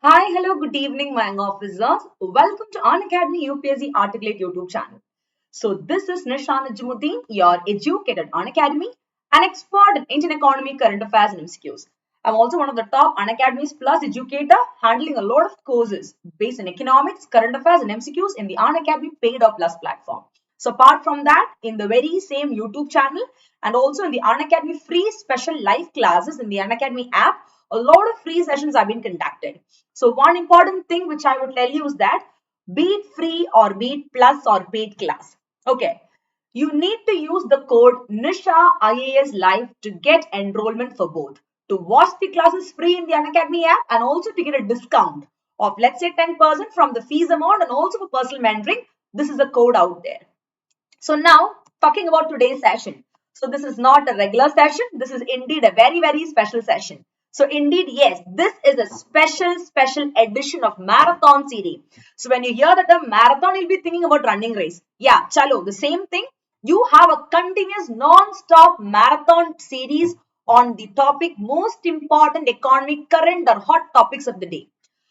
Hi, hello, good evening, my officers. Welcome to Unacademy UPSC Articulate YouTube channel. So this is Nisha Nujumudeen, your educated Unacademy, an expert in Indian economy, current affairs, and MCQs. I'm also one of the top Unacademy's Plus educator, handling a lot of courses based in economics, current affairs, and MCQs in the Unacademy Paid or Plus platform. So apart from that, in the very same YouTube channel and also in the Unacademy free special live classes in the Unacademy app, a lot of free sessions have been conducted. So one important thing which I would tell you is that be it free or be it plus or paid class. Okay. You need to use the code Nisha IAS Live to get enrollment for both. To watch the classes free in the Unacademy app and also to get a discount of let's say 10% from the fees amount and also for personal mentoring. This is a code out there. So now talking about today's session. So this is not a regular session. This is indeed a very, very special session. So indeed, yes, this is a special edition of marathon series. So when you hear the term marathon, you'll be thinking about running race. Yeah, chalo, the same thing. You have a continuous non-stop marathon series on the topic most important economic current or hot topics of the day.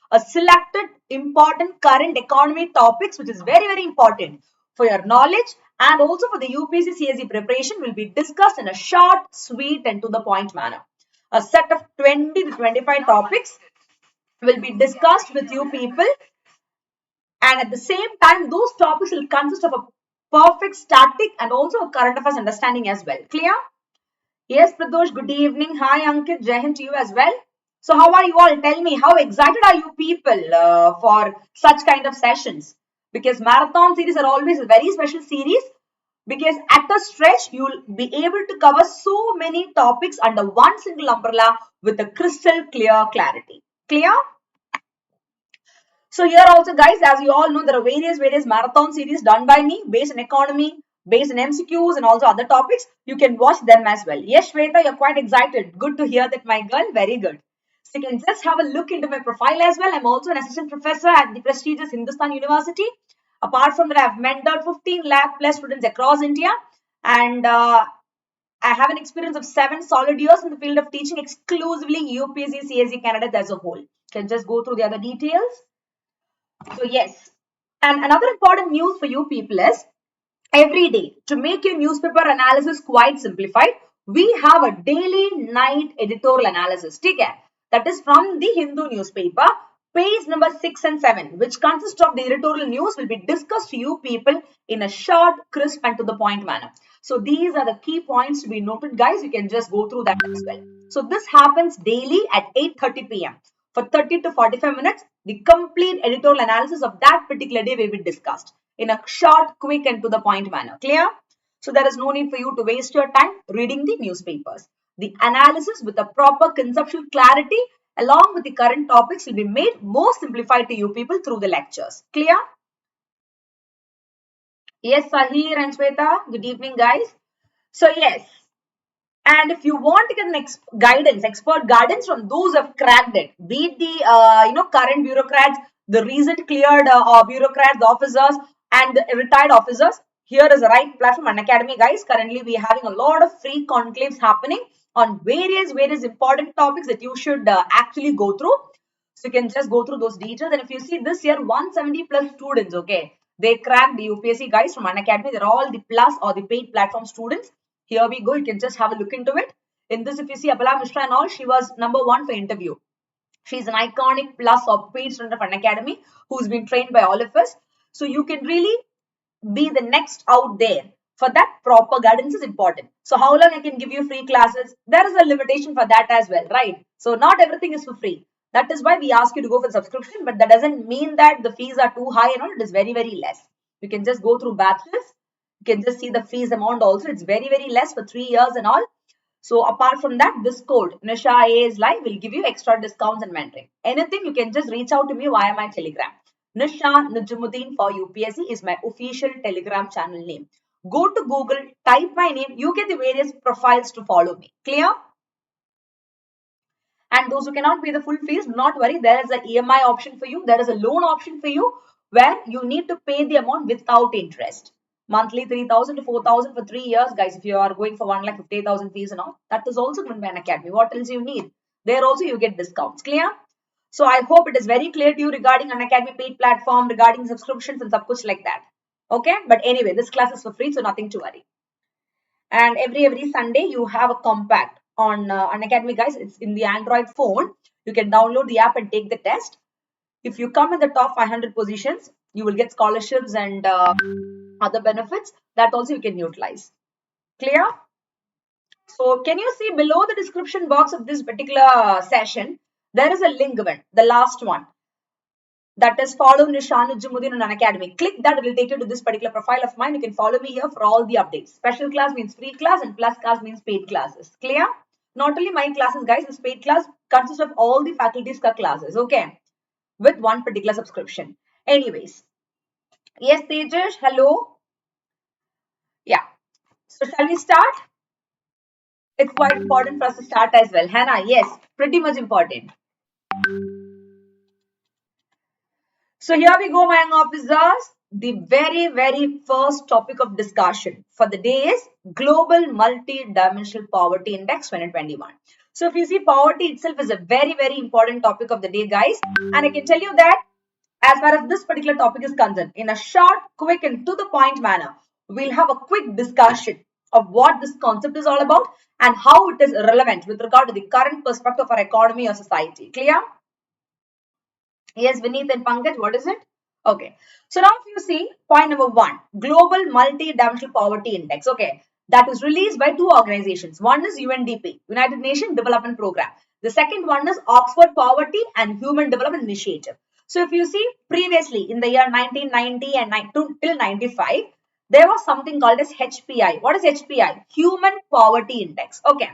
A selected important current economy topics which is very important for your knowledge and also for the UPSC CSE preparation will be discussed in a short, sweet and to the point manner. A set of 20 to 25 topics will be discussed with you people, and at the same time those topics will consist of a perfect static and also a current affairs understanding as well. Clear? Yes, Pradosh, good evening. Hi, Ankit, Jai Hind to you as well. So how are you all? Tell me, how excited are you people for such kind of sessions? Because marathon series are always a very special series because at a stretch, you'll be able to cover so many topics under one single umbrella with a crystal clear clarity. Clear? So here also guys, as you all know, there are various marathon series done by me based on economy, based on MCQs and also other topics. You can watch them as well. Yes, Shweta, you're quite excited. Good to hear that, my girl. Very good. So you can just have a look into my profile as well. I'm also an assistant professor at the prestigious Hindustan University. Apart from that, I've mentored 15 lakh plus students across India. And I have an experience of 7 solid years in the field of teaching exclusively UPSC CSE candidates as a whole. You can just go through the other details. So yes, and another important news for you people is every day to make your newspaper analysis quite simplified, we have a daily night editorial analysis. Okay? That is from the Hindu newspaper, page number 6 and 7, which consists of the editorial news will be discussed to you people in a short, crisp and to the point manner. So these are the key points to be noted, guys. You can just go through that as well. So this happens daily at 8:30 p.m. For 30 to 45 minutes, the complete editorial analysis of that particular day will be discussed in a short, quick and to the point manner. Clear? So there is no need for you to waste your time reading the newspapers. The analysis with a proper conceptual clarity along with the current topics will be made more simplified to you people through the lectures. Clear? Yes, Sahir and Shweta. Good evening, guys. So yes, and if you want to get an expert guidance from those who have cracked it, be it the current bureaucrats, the recent cleared bureaucrats, the officers, and the retired officers, here is the right platform, Unacademy, guys. Currently, we are having a lot of free conclaves happening on various important topics that you should actually go through. So you can just go through those details. And if you see this year, 170 plus students, okay, they cracked the UPSC guys from Unacademy. They're all the plus or the paid platform students. Here we go. You can just have a look into it. In this, if you see Abala Mishra and all, she was #1 for interview. She's an iconic plus or paid student of Unacademy who's been trained by all of us. So you can really be the next out there. For that, proper guidance is important. So how long I can give you free classes? There is a limitation for that as well, right? So not everything is for free. That is why we ask you to go for subscription, but that doesn't mean that the fees are too high and all. It is very less. You can just go through batches. You can just see the fees amount also. It's very less for 3 years and all. So apart from that, this code Nisha IAS Live will give you extra discounts and mentoring. Anything, you can just reach out to me via my Telegram. Nisha Nujumudeen for UPSC is my official Telegram channel name. Go to Google, type my name, you get the various profiles to follow me. Clear? And those who cannot pay the full fees, do not worry. There is an EMI option for you. There is a loan option for you where you need to pay the amount without interest. Monthly 3,000 to 4,000 for 3 years, guys. If you are going for 1,50,000 fees and all, that is also going to be Unacademy. What else you need? There also you get discounts. Clear? So I hope it is very clear to you regarding Unacademy paid platform, regarding subscriptions and sub kuch like that. Okay, but anyway, this class is for free, so nothing to worry. And every Sunday you have a compact on Unacademy, guys. It's in the Android phone. You can download the app and take the test. If you come in the top 500 positions, you will get scholarships and other benefits that also you can utilize. Clear? So can you see below the description box of this particular session, there is a link given, the last one. That is follow Nisha Nujumudeen on Unacademy. Click that, it will take you to this particular profile of mine. You can follow me here for all the updates. Special class means free class and plus class means paid classes. Clear? Not only my classes, guys, this paid class consists of all the faculties classes, okay? With one particular subscription. Anyways. Yes, Tejas, hello. Yeah. So shall we start? It's quite important for us to start as well. Hannah, yes, pretty much important. So here we go, my young officers. The very first topic of discussion for the day is Global Multi-Dimensional Poverty Index 2021. So if you see, poverty itself is a very important topic of the day, guys. And I can tell you that as far as this particular topic is concerned, in a short, quick and to the point manner, we'll have a quick discussion of what this concept is all about and how it is relevant with regard to the current perspective of our economy or society. Clear? Yes, Vineet and Pankaj, what is it? Okay. So now if you see point number 1, Global Multi-Dimensional Poverty Index. Okay. That was released by two organizations. One is UNDP, United Nations Development Program. The second one is Oxford Poverty and Human Development Initiative. So if you see previously in the year 1990 and till 95, there was something called as HPI. What is HPI? Human Poverty Index. Okay.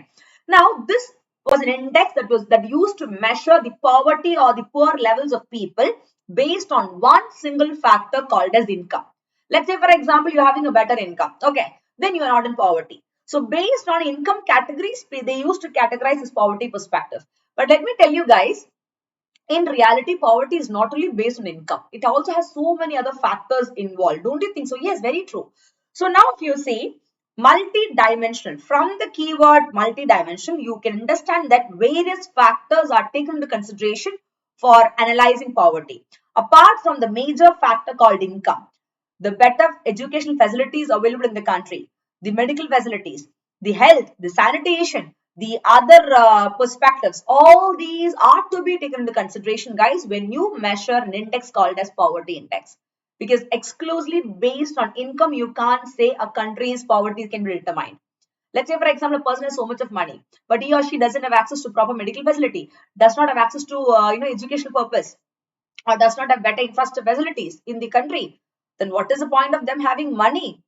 Now this was an index that used to measure the poverty or the poor levels of people based on one single factor called as income. Let's say, for example, you're having a better income. Okay, then you are not in poverty. So based on income categories, they used to categorize this poverty perspective. But let me tell you guys, in reality, poverty is not only based on income. It also has so many other factors involved. Don't you think so? Yes, very true. So now if you see multi-dimensional, from the keyword multi-dimensional, you can understand that various factors are taken into consideration for analyzing poverty. Apart from the major factor called income, the better educational facilities available in the country, the medical facilities, the health, the sanitation, the other perspectives, all these are to be taken into consideration, guys, when you measure an index called as poverty index. Because exclusively based on income, you can't say a country's poverty can be determined. Let's say, for example, a person has so much of money, but he or she doesn't have access to proper medical facility, does not have access to educational purpose, or does not have better infrastructure facilities in the country. Then what is the point of them having money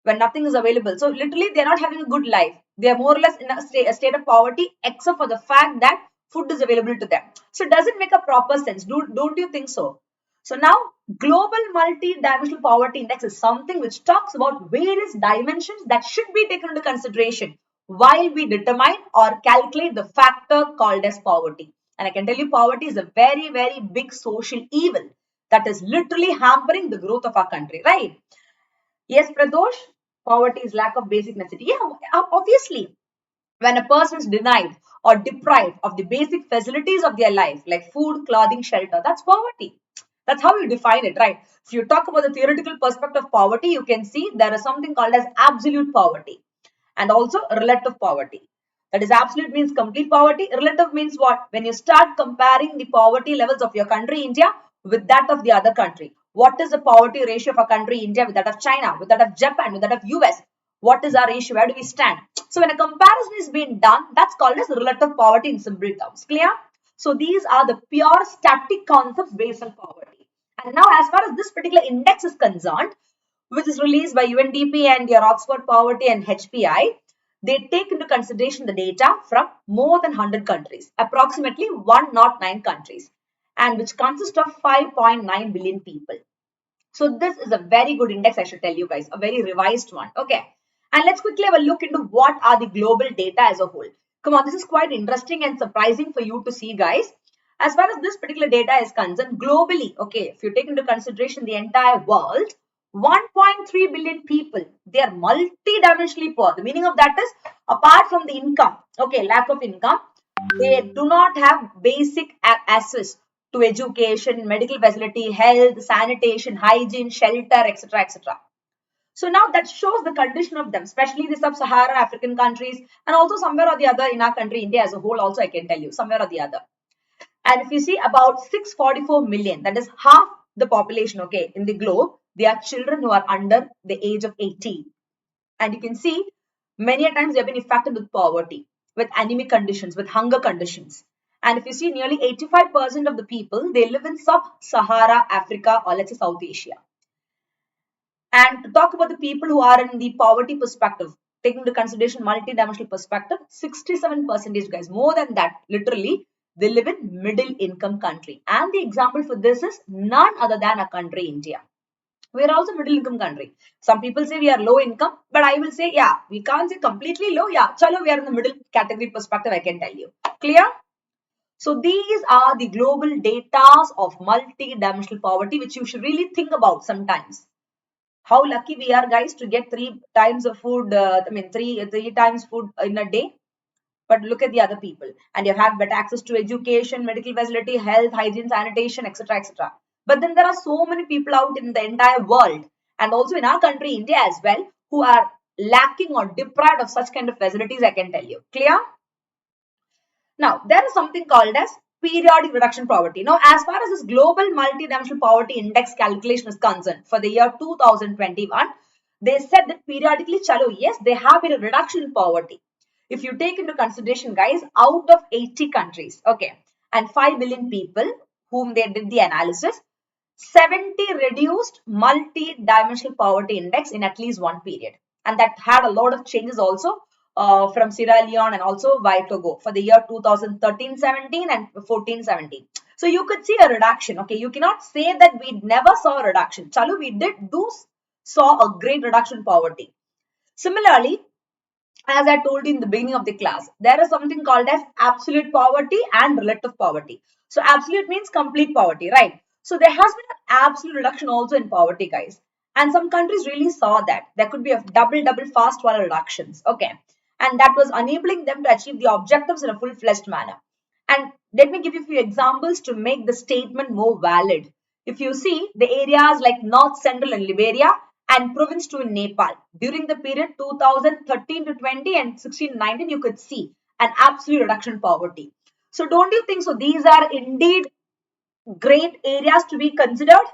when nothing is available? So literally they're not having a good life. They are more or less in a state of poverty, except for the fact that food is available to them. So it doesn't make a proper sense. Don't you think so? So now Global Multi-Dimensional Poverty Index is something which talks about various dimensions that should be taken into consideration while we determine or calculate the factor called as poverty. And I can tell you, poverty is a very big social evil that is literally hampering the growth of our country, right? Yes, Pradosh, poverty is lack of basic necessity. Yeah, obviously, when a person is denied or deprived of the basic facilities of their life, like food, clothing, shelter, that's poverty. That's how you define it, right? If you talk about the theoretical perspective of poverty, you can see there is something called as absolute poverty and also relative poverty. That is, absolute means complete poverty. Relative means what? When you start comparing the poverty levels of your country, India, with that of the other country. What is the poverty ratio of a country, India, with that of China, with that of Japan, with that of US? What is our ratio? Where do we stand? So when a comparison is being done, that's called as relative poverty in simple terms. Clear? So these are the pure static concepts based on poverty. And now as far as this particular index is concerned, which is released by UNDP and your Oxford Poverty and HPI, they take into consideration the data from more than 100 countries, approximately 109 countries, and which consists of 5.9 billion people. So this is a very good index, I should tell you guys, a very revised one. Okay. And let's quickly have a look into what are the global data as a whole. Come on, this is quite interesting and surprising for you to see, guys. As far as this particular data is concerned, globally, okay, if you take into consideration the entire world, 1.3 billion people, they are multi-dimensionally poor. The meaning of that is, apart from the income, okay, lack of income, They do not have basic access to education, medical facility, health, sanitation, hygiene, shelter, etc., etc. So now that shows the condition of them, especially the sub-Saharan African countries, and also somewhere or the other in our country, India as a whole also I can tell you, somewhere or the other. And if you see about 644 million, that is half the population, okay, in the globe, they are children who are under the age of 18. And you can see many a times they have been affected with poverty, with anemic conditions, with hunger conditions. And if you see nearly 85% of the people, they live in sub-Sahara Africa or let's say South Asia. And to talk about the people who are in the poverty perspective, taking into consideration multi-dimensional perspective, 67% guys, more than that, literally, they live in middle income country. And the example for this is none other than our country, India. We are also middle income country. Some people say we are low income, but I will say, yeah, we can't say completely low. Yeah, chalo, we are in the middle category perspective, I can tell you. Clear? So these are the global data of multi-dimensional poverty, which you should really think about sometimes. How lucky we are, guys, to get three times of food. Three times food in a day. But look at the other people, and you have better access to education, medical facility, health, hygiene, sanitation, etc., etc. But then there are so many people out in the entire world, and also in our country, India as well, who are lacking or deprived of such kind of facilities. I can tell you. Clear? Now, there is something called as periodic reduction poverty. Now, as far as this global multidimensional poverty index calculation is concerned, for the year 2021, they said that periodically, chalo, yes, there have been a reduction in poverty. If you take into consideration, guys, out of 80 countries, okay, and 5 billion people whom they did the analysis, 70 reduced multi-dimensional poverty index in at least one period. And that had a lot of changes also from Sierra Leone and also Togo for the year 2013-17 and 14-17. So you could see a reduction. Okay, you cannot say that we never saw a reduction. Chalu, we saw a great reduction in poverty. Similarly, as I told you in the beginning of the class, there is something called as absolute poverty and relative poverty. So absolute means complete poverty, right? So there has been an absolute reduction also in poverty, guys. And some countries really saw that. There could be a double fast wall reductions. Okay. And that was enabling them to achieve the objectives in a full-fledged manner. And let me give you a few examples to make the statement more valid. If you see the areas like North Central and Liberia and Province 2 in Nepal, during the period 2013 to 20 and 16 to 19, you could see an absolute reduction in poverty. So don't you think so? These are indeed great areas to be considered.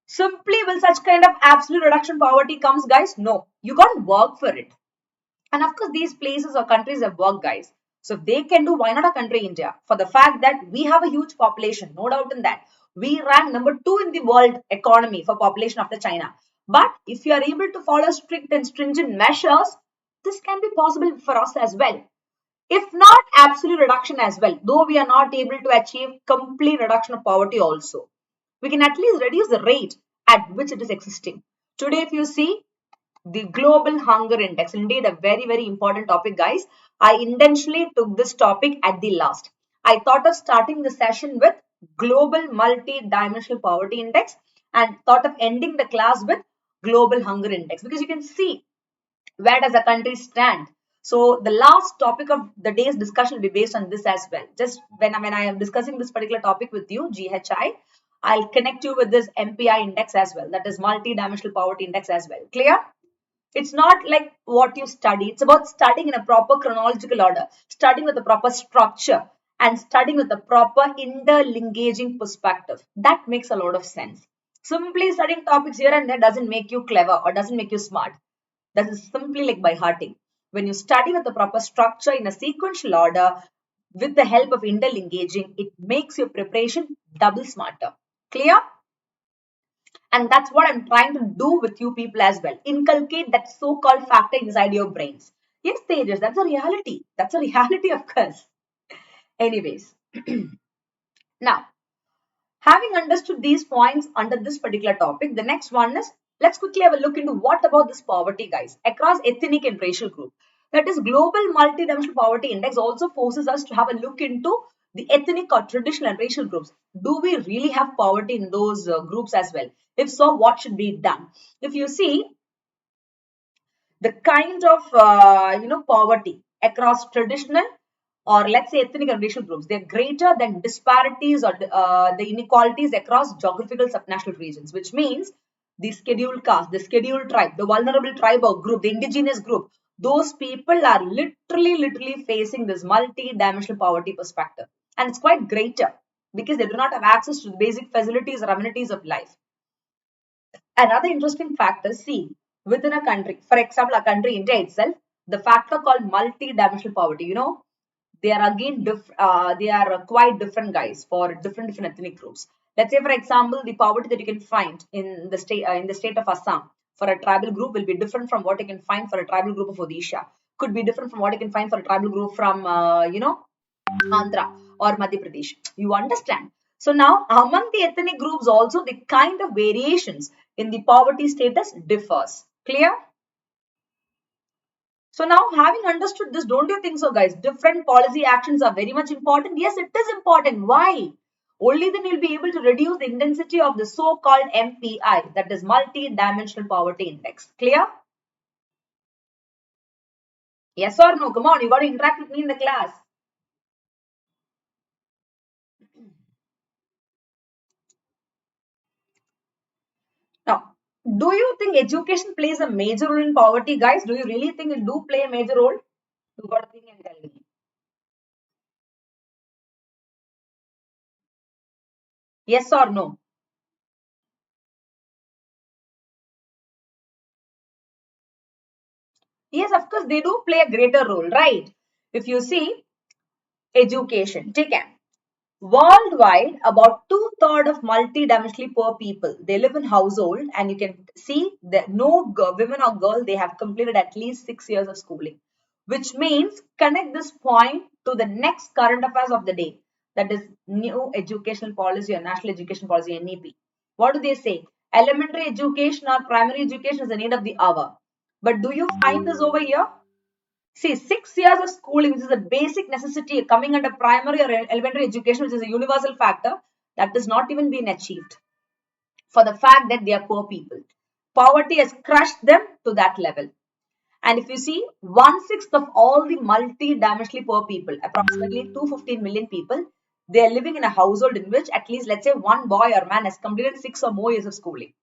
Simply will such kind of absolute reduction in poverty comes, guys? No, you can't work for it. And of course, these places or countries have worked, guys. So if they can do, why not a country, India? For the fact that we have a huge population, no doubt in that. We rank number 2 in the world economy for population after China. But if you are able to follow strict and stringent measures, this can be possible for us as well. If not absolute reduction as well, though we are not able to achieve complete reduction of poverty also, we can at least reduce the rate at which it is existing. Today, if you see, the global hunger index, indeed a very important topic, guys. I intentionally took this topic at the last. I thought of starting the session with global multi-dimensional poverty index and thought of ending the class with global hunger index, because you can see where does a country stand. So the last topic of the day's discussion will be based on this as well. Just when I am discussing this particular topic with you, GHI, I'll connect you with this MPI index as well, that is multi-dimensional poverty index as well. Clear? It's not like what you study. It's about studying in a proper chronological order, studying with a proper structure, and studying with a proper interlinking perspective. That makes a lot of sense. Simply studying topics here and there doesn't make you clever or doesn't make you smart. That is simply like by hearting. When you study with a proper structure in a sequential order, with the help of interlinking, it makes your preparation double smarter. Clear? And that's what I'm trying to do with you people as well. Inculcate that so-called factor inside your brains. Yes, Tejas, that's a reality. That's a reality, of course. Anyways, now, having understood these points under this particular topic, the next one is, let's quickly have a look into what about this poverty, guys, across ethnic and racial group. That is, global multidimensional poverty index also forces us to have a look into the ethnic or traditional and racial groups. Do we really have poverty in those groups as well? If so, what should be done? If you see the kind of poverty across traditional or let's say ethnic and racial groups, they're greater than disparities or the inequalities across geographical subnational regions, which means the scheduled caste, the scheduled tribe, the vulnerable tribe or group, the indigenous group, those people are literally facing this multi-dimensional poverty perspective. And it's quite greater because they do not have access to the basic facilities or amenities of life. Another interesting factor, see, within a country, for example, a country, India itself, the factor called multi-dimensional poverty, you know, they are again they are quite different, guys, for different ethnic groups. Let's say, for example, the poverty that you can find in the state of Assam for a tribal group will be different from what you can find for a tribal group of Odisha. Could be different from what you can find for a tribal group from you know, Andhra or Madhya Pradesh. You understand? So now among the ethnic groups also the kind of variations in the poverty status differs. Clear? So now having understood this, don't you think so, guys? Different policy actions are very much important. Yes, it is important. Why? Only then you'll be able to reduce the intensity of the so-called MPI, that is multi-dimensional poverty index. Clear? Yes or no? Come on, you got to interact with me in the class. Now, do you think education plays a major role in poverty, guys? Do you really think it do play a major role? You got to think and tell me. Yes or no? Yes, of course, they do play a greater role, right? If you see education, take care. Worldwide, about two-thirds of multi-dimensionally poor people, they live in household, and you can see that no women or girl, they have completed at least 6 years of schooling, which means connect this point to the next current affairs of the day, that is new educational policy or national education policy, NEP. What do they say? Elementary education or primary education is the need of the hour. But do you find this over here? See, 6 years of schooling, which is a basic necessity coming under primary or elementary education, which is a universal factor, that is not even being achieved for the fact that they are poor people. Poverty has crushed them to that level. And if you see, 1/6 of all the multi-dimensionally poor people, approximately 215 million people, they are living in a household in which at least, let's say, one boy or man has completed 6 or more years of schooling.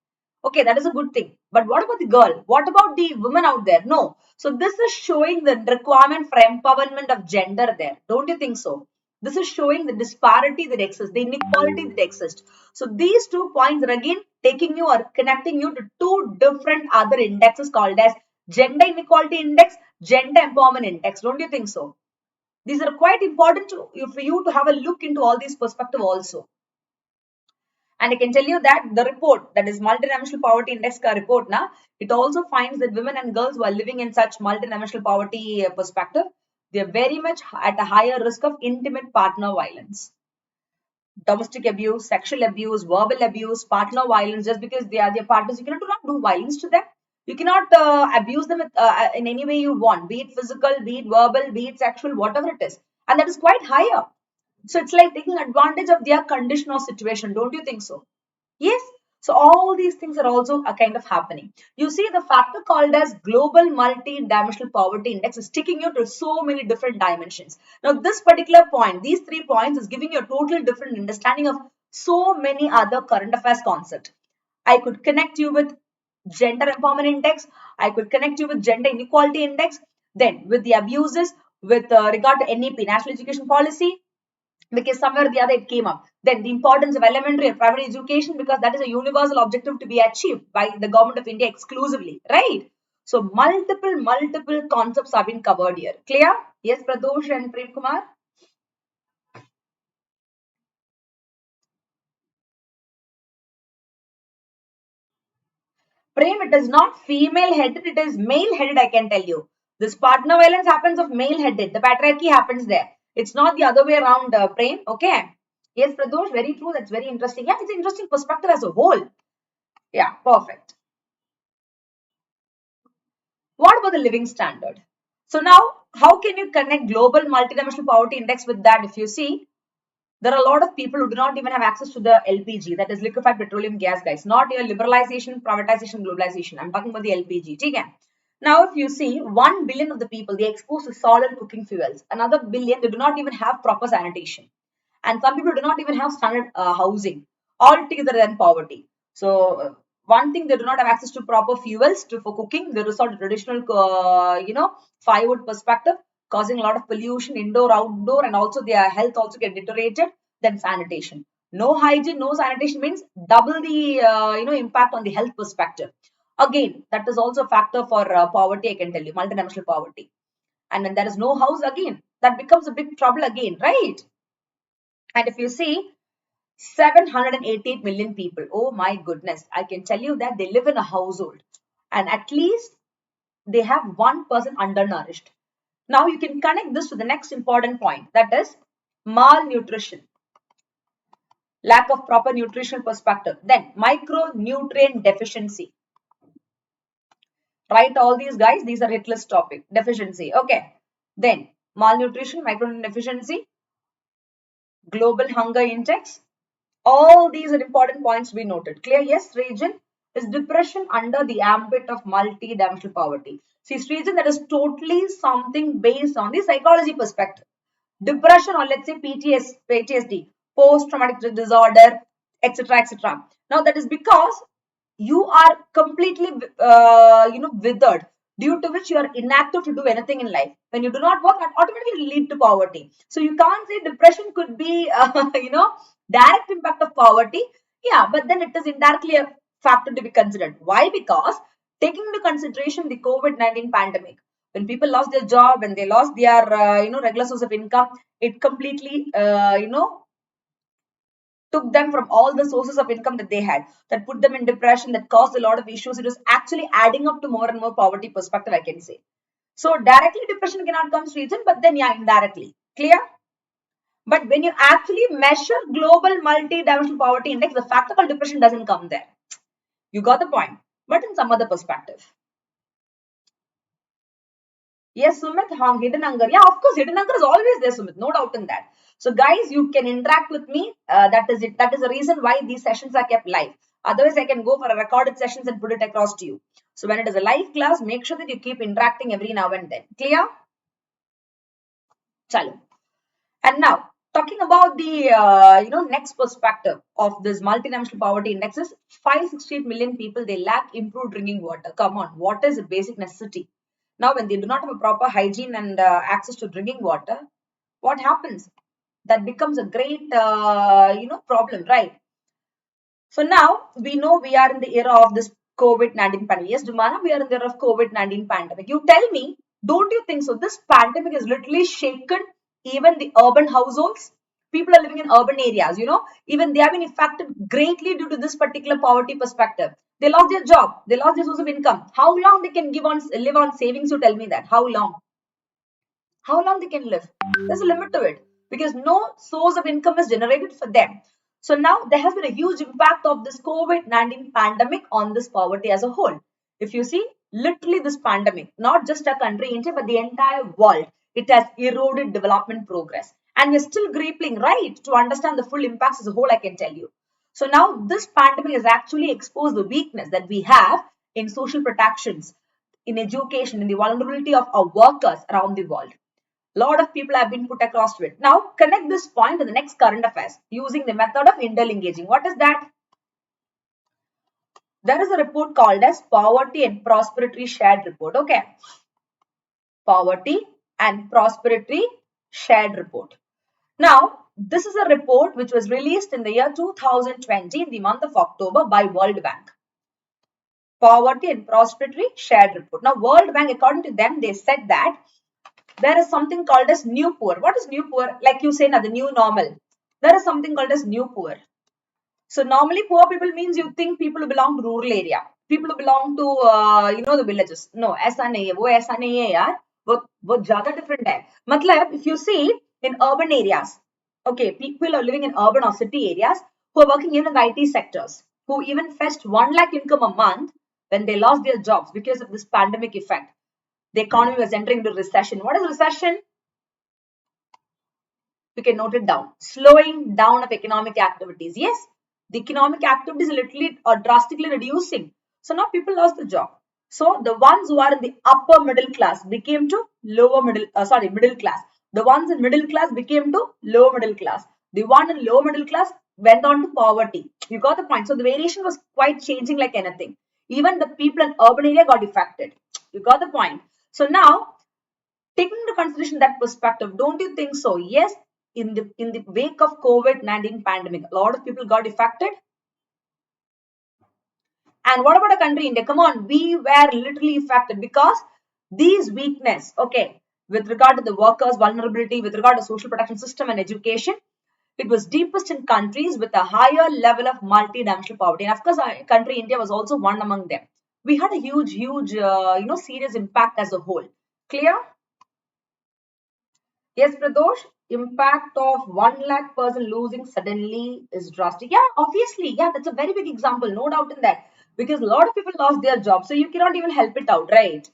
Okay, that is a good thing. But what about the girl? What about the women out there? No. So this is showing the requirement for empowerment of gender there. Don't you think so? This is showing the disparity that exists, the inequality that exists. So these 2 points are again taking you or connecting you to 2 different other indexes called as gender inequality index, gender empowerment index. Don't you think so? These are quite important for you to have a look into all these perspectives also. And I can tell you that the report, that is multidimensional poverty index report, it also finds that women and girls who are living in such multidimensional poverty perspective, they are very much at a higher risk of intimate partner violence, domestic abuse, sexual abuse, verbal abuse, partner violence. Just because they are their partners, you cannot do violence to them. You cannot abuse them in any way you want, be it physical, be it verbal, be it sexual, whatever it is. And that is quite higher. So it's like taking advantage of their condition or situation. Don't you think so? Yes. So all these things are also a kind of happening. You see, the factor called as global multi-dimensional poverty index is taking you to so many different dimensions. Now, this particular point, these 3 points is giving you a total different understanding of so many other current affairs concepts. I could connect you with gender empowerment index. I could connect you with gender inequality index. Then with the abuses, with regard to NEP, National Education Policy, because somewhere or the other it came up. Then the importance of elementary and primary education, because that is a universal objective to be achieved by the government of India exclusively, right? So multiple concepts have been covered here. Clear? Yes, Pradosh and Prem Kumar? Prem, it is not female headed, it is male headed, I can tell you. This partner violence happens of male headed. The patriarchy happens there. It's not the other way around, Prem. Okay. Yes, Pradosh, very true. That's very interesting. Yeah, it's an interesting perspective as a whole. Yeah, perfect. What about the living standard? So now, how can you connect global multidimensional poverty index with that? If you see, there are a lot of people who do not even have access to the LPG, that is liquefied petroleum gas, guys. Not your liberalization, privatization, globalization. I'm talking about the LPG. Okay? Now, if you see 1 billion of the people, they exposed to solid cooking fuels. Another billion, they do not even have proper sanitation. And some people do not even have standard housing, altogether than poverty. So, one thing, they do not have access to proper fuels for cooking. They resort to traditional, firewood perspective, causing a lot of pollution, indoor, outdoor, and also their health also get deteriorated. Then sanitation. No hygiene, no sanitation means double the, impact on the health perspective. Again, that is also a factor for poverty, I can tell you, multidimensional poverty. And when there is no house, again, that becomes a big trouble again, right? And if you see 788 million people, oh my goodness, I can tell you that they live in a household and at least they have one person undernourished. Now you can connect this to the next important point, that is malnutrition, lack of proper nutritional perspective. Then micronutrient deficiency. Write all these guys, these are hit list topic. Deficiency, okay. Then malnutrition, micronutrient deficiency, global hunger index. All these are important points to be noted. Clear? Yes, region is depression under the ambit of multi-dimensional poverty. See, region that is totally something based on the psychology perspective. Depression, or let's say PTSD, post-traumatic disorder, etc., etc. Now that is because you are completely, withered, due to which you are inactive to do anything in life. When you do not work, that automatically lead to poverty. So you can't say depression could be, direct impact of poverty. Yeah, but then it is indirectly a factor to be considered. Why? Because taking into consideration the COVID-19 pandemic, when people lost their job and they lost their, regular source of income, it completely, took them from all the sources of income that they had, that put them in depression, that caused a lot of issues. It was actually adding up to more and more poverty perspective, I can say. So directly depression cannot come to region, but then yeah, indirectly. Clear? But when you actually measure global multi-dimensional poverty index, the factor called depression doesn't come there. You got the point, but in some other perspective. Yes, Sumit, hidden hunger. Yeah, of course, hidden hunger is always there, Sumit. No doubt in that. So, guys, you can interact with me. That is it. That is the reason why these sessions are kept live. Otherwise, I can go for a recorded sessions and put it across to you. So, when it is a live class, make sure that you keep interacting every now and then. Clear? Chalo. And now, talking about the next perspective of this multidimensional poverty index is 568 million people, they lack improved drinking water. Come on, water is a basic necessity. Now, when they do not have a proper hygiene and access to drinking water, what happens? That becomes a great, problem, right? So now we know we are in the era of this COVID-19 pandemic. Yes, Dumana, we are in the era of COVID-19 pandemic. You tell me, don't you think so? This pandemic has literally shaken even the urban households. People are living in urban areas, even they have been affected greatly due to this particular poverty perspective. They lost their job, they lost their source of income. How long they can live on savings? You tell me that. How long? How long they can live? There's a limit to it because no source of income is generated for them. So now there has been a huge impact of this COVID-19 pandemic on this poverty as a whole. If you see, literally this pandemic, not just a country, India, but the entire world, it has eroded development progress. And we're still grappling, right, to understand the full impacts as a whole, I can tell you. So now this pandemic has actually exposed the weakness that we have in social protections, in education, in the vulnerability of our workers around the world. Lot of people have been put across to it. Now connect this point to the next current affairs using the method of interlinkaging. What is that? There is a report called as Poverty and Prosperity Shared Report. Okay. Poverty and Prosperity Shared Report. Now, this is a report which was released in the year 2020 in the month of October by World Bank. Poverty and Prosperity Shared Report. Now, World Bank, according to them, they said that there is something called as new poor. What is new poor? Like you say now, the new normal. There is something called as new poor. So normally poor people means you think people who belong to rural area. People who belong to, the villages. No, ऐसा नहीं है. वो ऐसा नहीं है यार. वो ज़्यादा different है. मतलब if you see in urban areas, okay, people are living in urban or city areas who are working in the IT sectors, who even fetched 1 lakh income a month when they lost their jobs because of this pandemic effect. The economy was entering into recession. What is recession? You can note it down. Slowing down of economic activities. Yes, the economic activities literally or drastically reducing. So now people lost the job. So the ones who are in the upper middle class became to middle class. The ones in middle class became to lower middle class. The one in lower middle class went on to poverty. You got the point. So the variation was quite changing like anything. Even the people in urban area got affected. You got the point. So now, taking into consideration that perspective, don't you think so? Yes, in the wake of COVID-19 pandemic, a lot of people got affected. And what about a country, India? Come on, we were literally affected because these weakness, okay, with regard to the workers' vulnerability, with regard to social protection system and education, it was deepest in countries with a higher level of multi-dimensional poverty. And of course, our country, India, was also one among them. We had a huge, serious impact as a whole. Clear? Yes, Pradosh, impact of 1 lakh person losing suddenly is drastic. Yeah, obviously. Yeah, that's a very big example. No doubt in that. Because a lot of people lost their job. So you cannot even help it out, right?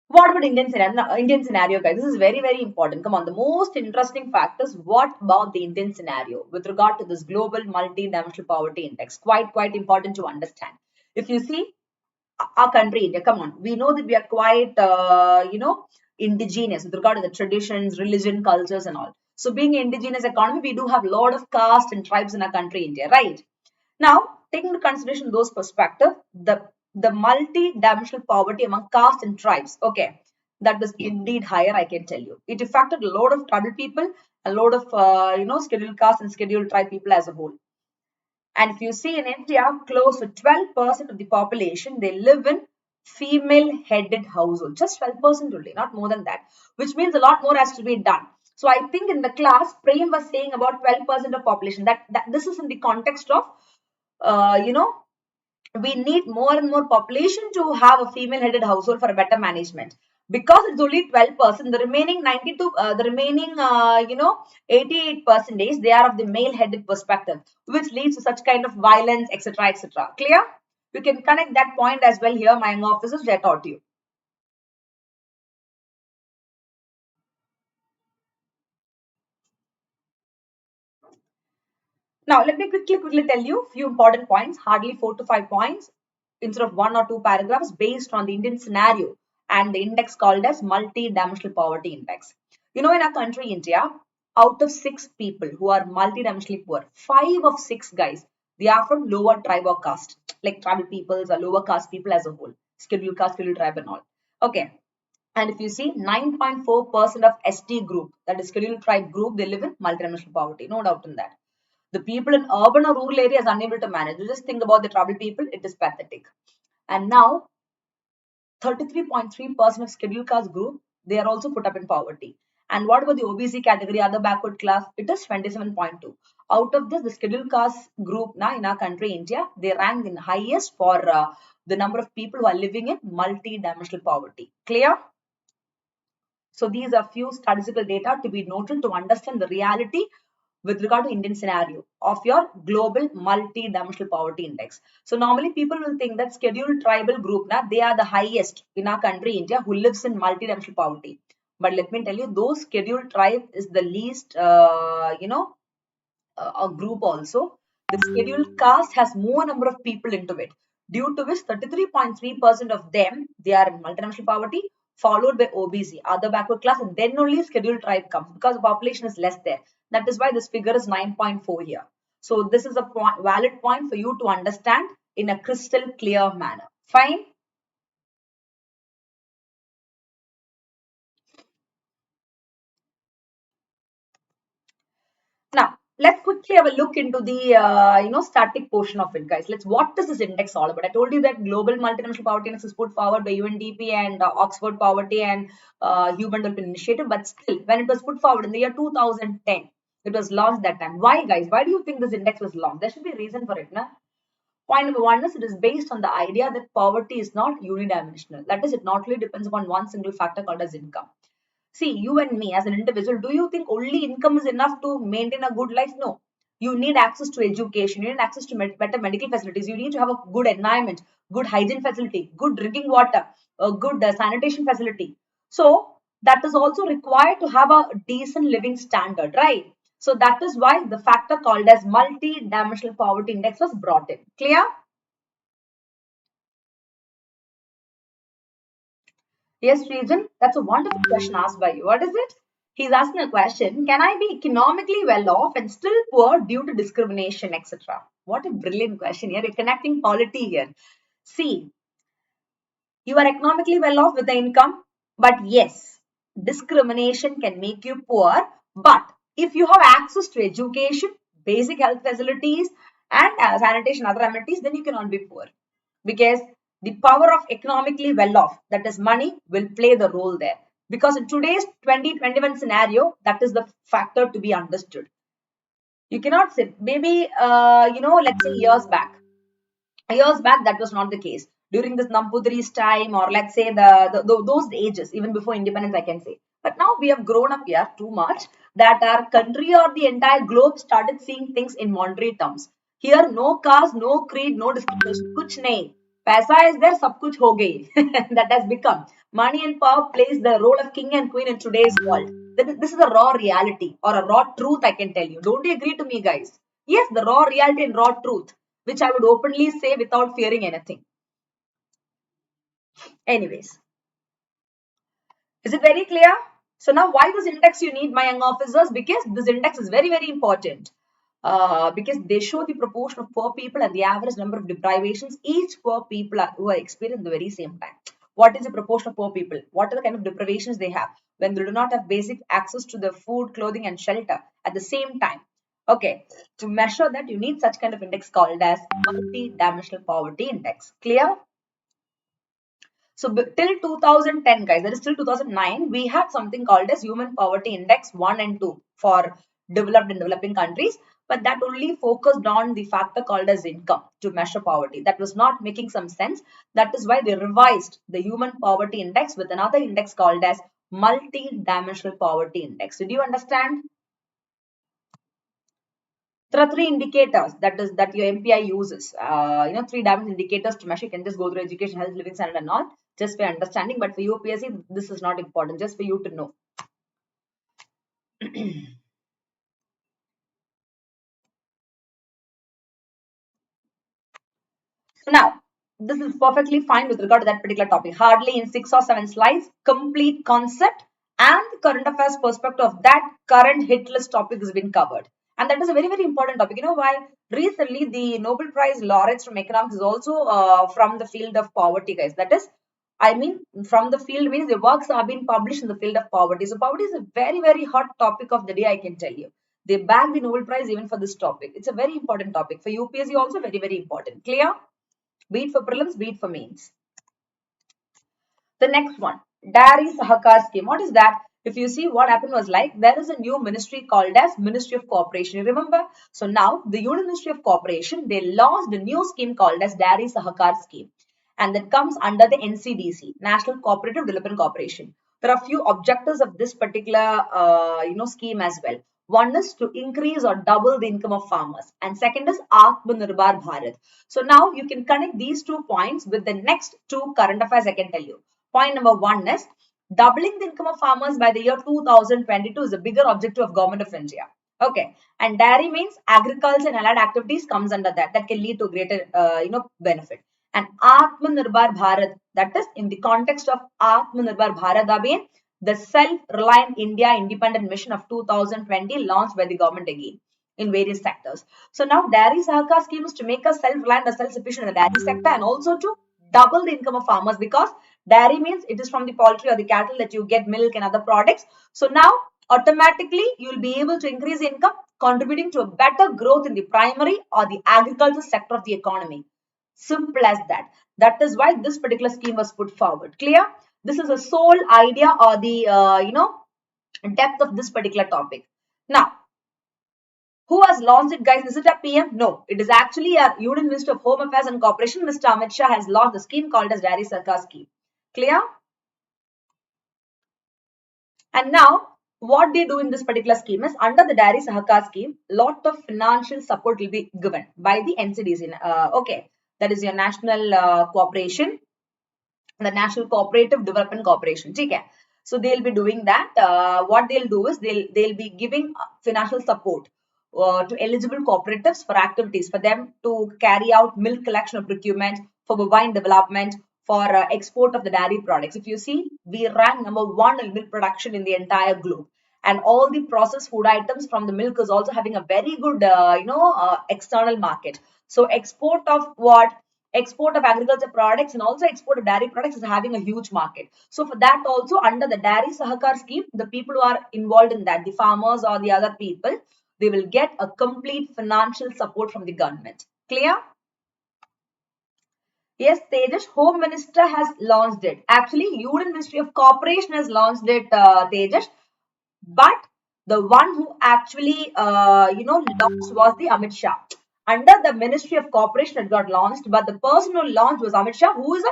What about Indian scenario? Indian scenario, guys. This is very important. Come on. The most interesting fact is what about the Indian scenario with regard to this global multi-dimensional poverty index? Quite important to understand. If you see, our country, India, come on, we know that we are quite, indigenous with regard to the traditions, religion, cultures, and all. So, being an indigenous economy, we do have a lot of caste and tribes in our country, India, right? Now, taking into consideration those perspective, the multi-dimensional poverty among caste and tribes, okay, that was indeed higher, I can tell you. It affected a lot of tribal people, a lot of scheduled caste and scheduled tribe people as a whole. And if you see in India, close to 12% of the population, they live in female-headed household. Just 12% only, not more than that, which means a lot more has to be done. So I think in the class, Prem was saying about 12% of population. That this is in the context of, uh, you know, we need more and more population to have a female headed household for a better management. Because it's only 12%, the remaining 92, the remaining 88% they are of the male headed perspective, which leads to such kind of violence, etc. Clear? You can connect that point as well here, my young officers, which I taught you. Now, let me quickly tell you a few important points, hardly 4 to 5 points, instead of 1 or 2 paragraphs, based on the Indian scenario and the index called as multi-dimensional poverty index. You know, in our country, India, out of 6 people who are multi-dimensionally poor, 5 of 6 guys, they are from lower tribe or caste, like tribal peoples or lower caste people as a whole, scheduled caste, scheduled tribe and all. Okay. And if you see, 9.4% of ST group, that is scheduled tribe group, they live in multi-dimensional poverty. No doubt in that. The people in urban or rural areas unable to manage. You just think about the tribal people, it is pathetic. And now 33.3% of scheduled caste group, they are also put up in poverty. And what about the OBC category, other backward class? It is 27.2. Out of this, the scheduled caste group now in our country, India, they rank in highest for the number of people who are living in multi-dimensional poverty. Clear? So these are few statistical data to be noted to understand the reality with regard to Indian scenario of your global multi-dimensional poverty index. So normally people will think that scheduled tribal group, na, they are the highest in our country, India, who lives in multi-dimensional poverty. But let me tell you, those scheduled tribe is the least, a group also. The scheduled caste has more number of people into it, due to which 33.3% of them, they are in multinational poverty, followed by OBC, other backward class, and then only scheduled tribe comes because the population is less there. That is why this figure is 9.4 here. So this is a valid point for you to understand in a crystal clear manner. Fine. Now, let's quickly have a look into the static portion of it, guys. What is this index all about? I told you that global multidimensional poverty index is put forward by UNDP and Oxford Poverty and Human Development Initiative, but still, when it was put forward in the year 2010, it was launched that time. Why, guys? Why do you think this index was launched? There should be a reason for it, na? Point number one is it is based on the idea that poverty is not unidimensional. That is, it not only depends upon one single factor called as income. See, you and me as an individual, do you think only income is enough to maintain a good life? No. You need access to education, you need access to better medical facilities, you need to have a good environment, good hygiene facility, good drinking water, a good sanitation facility. So, that is also required to have a decent living standard, right? So that is why the factor called as multi-dimensional poverty index was brought in. Clear? Yes, Reason, that's a wonderful question asked by you. What is it? He's asking a question, can I be economically well off and still poor due to discrimination, etc.? What a brilliant question here. You're connecting polity here. See, you are economically well off with the income, but yes, discrimination can make you poor. But if you have access to education, basic health facilities, and sanitation, other amenities, then you cannot be poor. Because the power of economically well off, that is money, will play the role there. Because in today's 2021 scenario, that is the factor to be understood. You cannot say, maybe, let's say years back, that was not the case. During this Nambudiri's time, or let's say those ages, even before independence, I can say. But now we have grown up here too much that our country or the entire globe started seeing things in monetary terms. Here, no caste, no creed, no discrimination. Kuch nahi. Paisa is there, sab kuch ho gayi. That has become. Money and power plays the role of king and queen in today's world. This is a raw reality or a raw truth, I can tell you. Don't you agree to me, guys? Yes, the raw reality and raw truth, which I would openly say without fearing anything. Anyways, is it very clear? So now why this index you need, my young officers? Because this index is very, very important. Because they show the proportion of poor people and the average number of deprivations each poor people who are experiencing the very same time. What is the proportion of poor people? What are the kind of deprivations they have when they do not have basic access to the food, clothing, and shelter at the same time? Okay, to measure that, you need such kind of index called as multi-dimensional poverty index. Clear? So till 2010, guys, that is till 2009, we had something called as Human Poverty Index 1 and 2 for developed and developing countries, but that only focused on the factor called as income to measure poverty. That was not making some sense. That is why they revised the Human Poverty Index with another index called as Multi-Dimensional Poverty Index. Did you understand? There are three indicators that your MPI uses. 3 dimensional indicators to measure. You can just go through education, health, living standard, and all just for understanding. But for UPSC, this is not important. Just for you to know. So now, this is perfectly fine with regard to that particular topic. Hardly in 6 or 7 slides, complete concept and the current affairs perspective of that current hit list topic has been covered. And that is a very, very important topic. You know why? Recently, the Nobel Prize laureates from economics is also from the field of poverty, guys. That is, I mean, from the field means the works have been published in the field of poverty. So poverty is a very, very hot topic of the day, I can tell you. They bagged the Nobel Prize even for this topic. It's a very important topic. For UPSC also very, very important. Clear? Be it for prelims, be it for mains. The next one, Dairy Sahakar scheme. What is that? If you see, what happened was like, there is a new ministry called as Ministry of Cooperation. You remember? So now the Union Ministry of Cooperation, they launched a new scheme called as Dairy Sahakar scheme. And that comes under the NCDC, National Cooperative Development Corporation. There are few objectives of this particular scheme as well. One is to increase or double the income of farmers, and second is Atmanirbhar Bharat. So now you can connect these 2 points with the next 2 current affairs I can tell you. Point number 1 is doubling the income of farmers by the year 2022 is a bigger objective of Government of India. Okay, and dairy means agriculture and allied activities comes under that. That can lead to greater benefit. And Atmanirbhar Bharat, that is in the context of Atmanirbhar Bharat again, the self-reliant India independent mission of 2020 launched by the government again in various sectors. So now dairy sahakar scheme is to make us self-reliant or self-sufficient in the dairy sector and also to double the income of farmers, because dairy means it is from the poultry or the cattle that you get milk and other products. So now automatically you will be able to increase income, contributing to a better growth in the primary or the agriculture sector of the economy. Simple as that. That is why this particular scheme was put forward. Clear? This is the sole idea or the depth of this particular topic. Now, who has launched it, guys? Is it a PM? No, it is actually a Union Minister of Home Affairs and Cooperation. Mr. Amit Shah has launched the scheme called as Dairy Sarkar scheme. Clear? And now, what they do in this particular scheme is, under the Dairy Sahakar scheme, lot of financial support will be given by the NCDC. Okay, that is your National Cooperation, the National Cooperative Development Corporation. Okay. So they'll be doing that. What they'll do is they'll be giving financial support to eligible cooperatives for activities for them to carry out milk collection or procurement, for bovine development, for export of the dairy products. If you see, we rank #1 in milk production in the entire globe, and all the processed food items from the milk is also having a very good external market. So export of what? Export of agriculture products and also export of dairy products is having a huge market. So for that also, under the dairy sahakar scheme, the people who are involved in that, the farmers or the other people, they will get a complete financial support from the government. Clear? Yes, Tejas, Home Minister has launched it. Actually, Union Ministry of Corporation has launched it, Tejas. But the one who actually, launched was the Amit Shah. Under the Ministry of Corporation, it got launched, but the person who launched was Amit Shah, who is a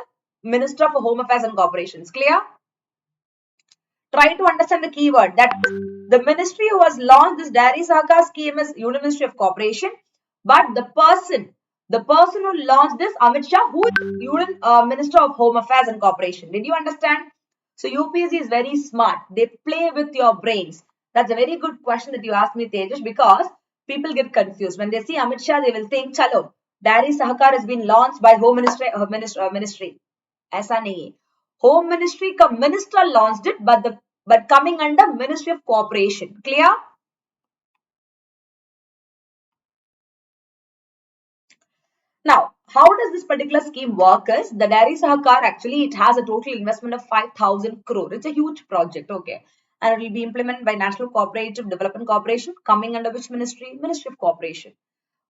Minister for Home Affairs and Corporations. Clear? Try to understand the keyword. That the ministry who has launched this dairy sahakar scheme is Union Ministry of Corporation, but the person who launched this, Amit Shah, who is Union Minister of Home Affairs and Corporation. Did you understand? So UPSC is very smart. They play with your brains. That's a very good question that you asked me, Tejas, because people get confused. When they see Amit Shah, they will think, chalo, dairy sahakar has been launched by Home Ministry. ऐसा नहीं है. Home Ministry का minister launched it, but coming under Ministry of Cooperation. Clear? Now, how does this particular scheme work is, the Dairy Sahakar, actually, it has a total investment of 5,000 crore. It's a huge project, okay. And it will be implemented by National Cooperative Development Corporation, coming under which ministry? Ministry of Cooperation.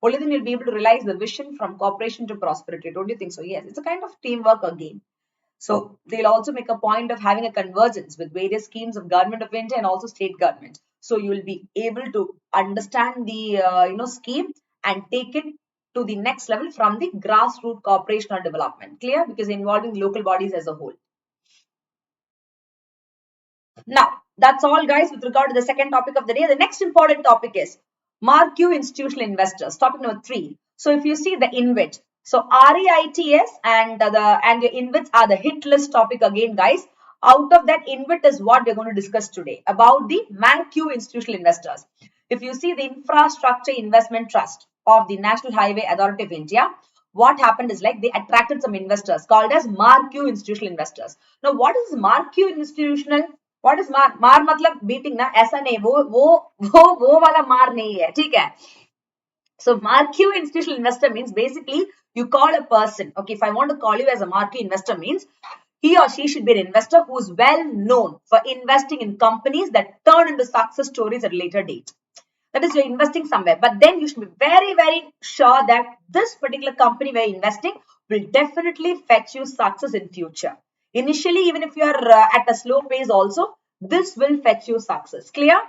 Only then you'll be able to realize the vision from cooperation to prosperity. Don't you think so? Yes, it's a kind of teamwork again. So they'll also make a point of having a convergence with various schemes of Government of India and also state government. So you will be able to understand the scheme and take it to the next level from the grassroots cooperation or development. Clear? Because involving local bodies as a whole. Now, that's all, guys, with regard to the second topic of the day. The next important topic is marquee institutional investors. Topic number 3. So if you see the INVIT, so REITs and your INVITs are the hit list topic again, guys. Out of that, INVIT is what we're going to discuss today about the marquee institutional investors. If you see the Infrastructure Investment Trust of the National Highway Authority of India, what happened is like they attracted some investors called as marquee institutional investors. Now, what is marquee institutional? What is मार? मार मतलब beating ना, ऐसा नहीं, वो वाला मार नहीं है, ठीक है? So marquee institutional investor means basically you call a person. Okay, if I want to call you as a marquee investor means he or she should be an investor who is well known for investing in companies that turn into success stories at a later date. That is, you're investing somewhere, but then you should be very, very sure that this particular company where you're investing will definitely fetch you success in future. Initially, even if you are at a slow pace also, this will fetch you success. Clear?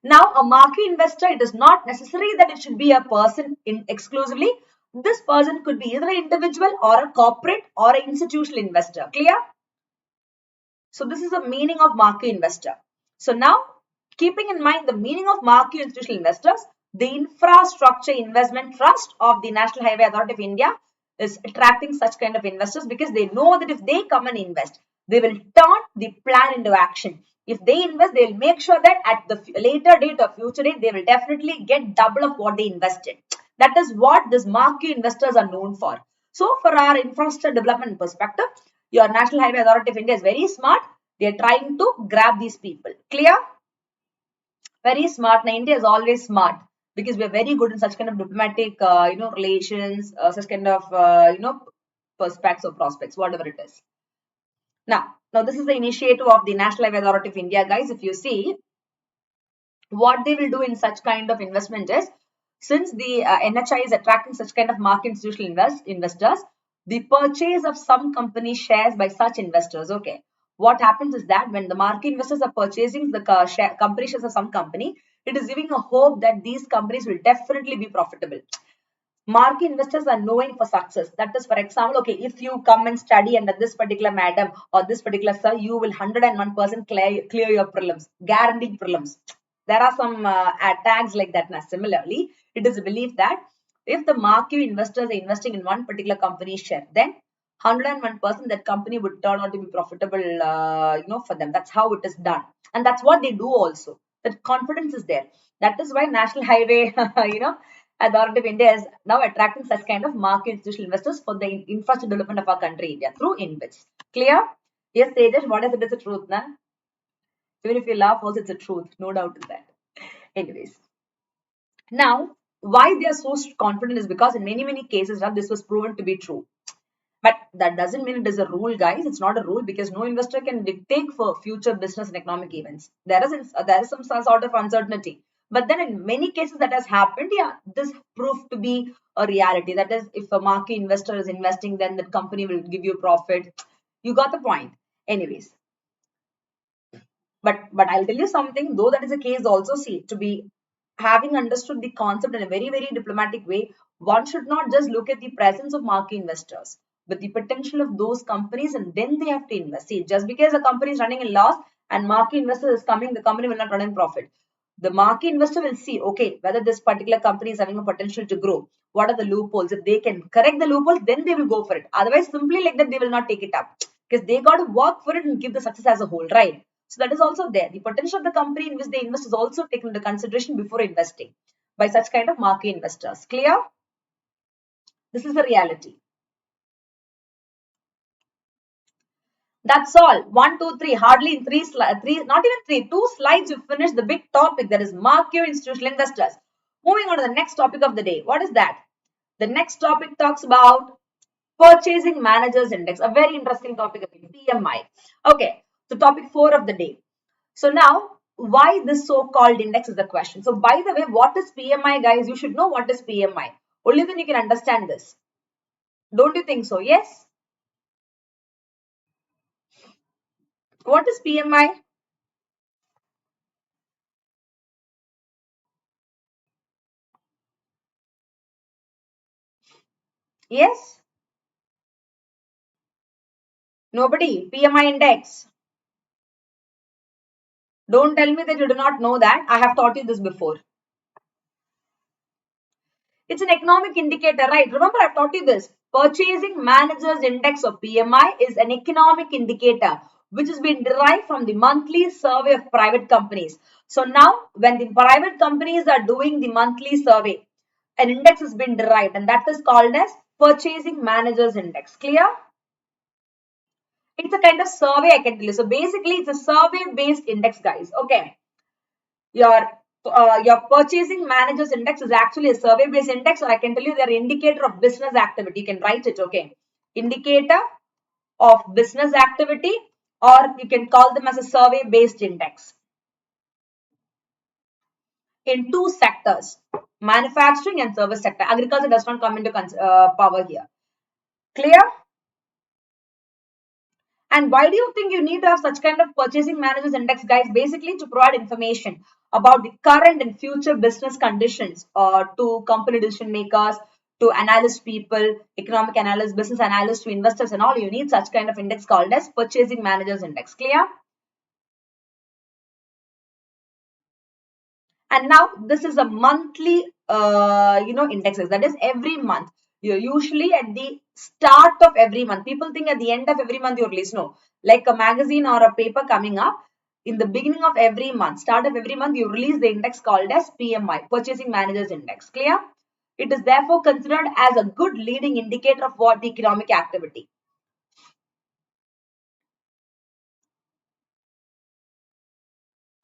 Now, a marquee investor, it is not necessary that it should be a person exclusively. This person could be either an individual or a corporate or an institutional investor. Clear? So this is the meaning of marquee investor. So now, keeping in mind the meaning of marquee institutional investors, the Infrastructure Investment Trust of the National Highway Authority of India is attracting such kind of investors because they know that if they come and invest, they will turn the plan into action. If they invest, they will make sure that at the later date or future date, they will definitely get double of what they invested. That is what these marquee investors are known for. So for our infrastructure development perspective, your National Highway Authority of India is very smart. They are trying to grab these people. Clear? Very smart. Now, India is always smart because we are very good in such kind of diplomatic, relations, such kind of, perspectives or prospects, whatever it is. Now, this is the initiative of the National Highway Authority of India, guys. If you see, what they will do in such kind of investment is, since the NHI is attracting such kind of market institutional investors, the purchase of some company shares by such investors, okay. What happens is that when the market investors are purchasing the company shares of some company, it is giving a hope that these companies will definitely be profitable. Market investors are knowing for success. That is, for example, okay, if you come and study under this particular madam or this particular sir, you will 101% clear your prelims, guaranteed prelims. There are some tags like that. Now, similarly, it is a belief that if the marquee investors are investing in one particular company share, then 101% that company would turn out to be profitable, for them. That's how it is done. And that's what they do also. That confidence is there. That is why National Highway, Authority of India is now attracting such kind of market institutional investors for the infrastructure development of our country, India, through InvITs. Clear? Yes, Tejas, what is it? Is the truth, na? Even if you laugh, also it's a truth. No doubt in that. Anyways. Now, why they are so confident is because in many, many cases, this was proven to be true. But that doesn't mean it is a rule, guys. It's not a rule because no investor can dictate for future business and economic events. There is some sort of uncertainty. But then in many cases that has happened, yeah, this proved to be a reality. That is, if a market investor is investing, then that company will give you profit. You got the point. Anyways, but I'll tell you something, though that is the case also, see, to be having understood the concept in a very, very diplomatic way, one should not just look at the presence of market investors, but the potential of those companies, and then they have to invest. See, just because a company is running a loss and market investor is coming, the company will not run in profit. The market investor will see, okay, whether this particular company is having a potential to grow. What are the loopholes? If they can correct the loopholes, then they will go for it. Otherwise, simply like that, they will not take it up because they got to work for it and give the success as a whole, right? So that is also there. The potential of the company in which they invest is also taken into consideration before investing by such kind of market investors. Clear? This is the reality. That's all. 1, 2, 3. Hardly in not even three, 2 slides you finish the big topic, that is market institutional investors. Moving on to the next topic of the day. What is that? The next topic talks about Purchasing Managers Index. A very interesting topic again. PMI. Okay. So topic 4 of the day. So now, why this so-called index is the question. So by the way, what is PMI, guys? You should know what is PMI. Only then you can understand this. Don't you think so? Yes? What is PMI? Yes? Nobody? PMI index. Don't tell me that you do not know that. I have taught you this before. It's an economic indicator, right? Remember, I've taught you this. Purchasing Managers Index or PMI is an economic indicator which has been derived from the monthly survey of private companies. So now, when the private companies are doing the monthly survey, an index has been derived and that is called as Purchasing Managers Index. Clear? It's a kind of survey, I can tell you. So basically, it's a survey-based index, guys. Okay. Your purchasing managers index is actually a survey based index, or I can tell you they're indicator of business activity. You can write it, okay? Indicator of business activity, or you can call them as a survey based index in 2 sectors, manufacturing and service sector. Agriculture does not come into power here. Clear? And why do you think you need to have such kind of purchasing managers index, guys? Basically to provide information about the current and future business conditions to company decision makers, to analyst people, economic analysts, business analysts, to investors and all. You need such kind of index called as purchasing managers index. Clear? And now this is a monthly, indexes. That is every month. You're usually at the start of every month. People think at the end of every month you release. No, like a magazine or a paper coming up in the beginning of every month, start of every month, you release the index called as PMI, Purchasing Managers Index. Clear? It is therefore considered as a good leading indicator of what the economic activity.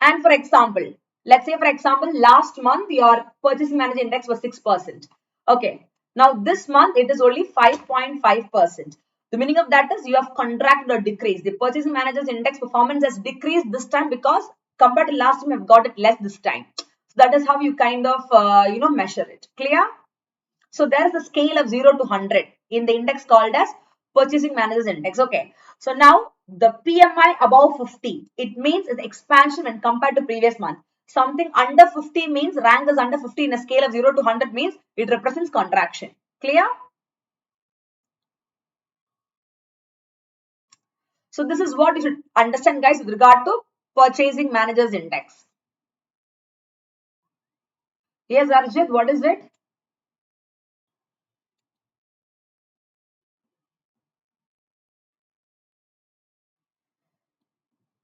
And for example, let's say for example, last month your purchasing manager index was 6%. Okay. Now this month it is only 5.5%. The meaning of that is you have contracted or decreased. The purchasing manager's index performance has decreased this time because compared to last time, you have got it less this time. So that is how you kind of, measure it. Clear? So there is a scale of 0 to 100 in the index called as Purchasing Managers Index. Okay. So now the PMI above 50, it means it's expansion when compared to previous month. Something under 50 means rank is under 50 in a scale of 0 to 100 means it represents contraction. Clear? So this is what you should understand, guys, with regard to Purchasing Managers Index. Yes, Arjit, what is it?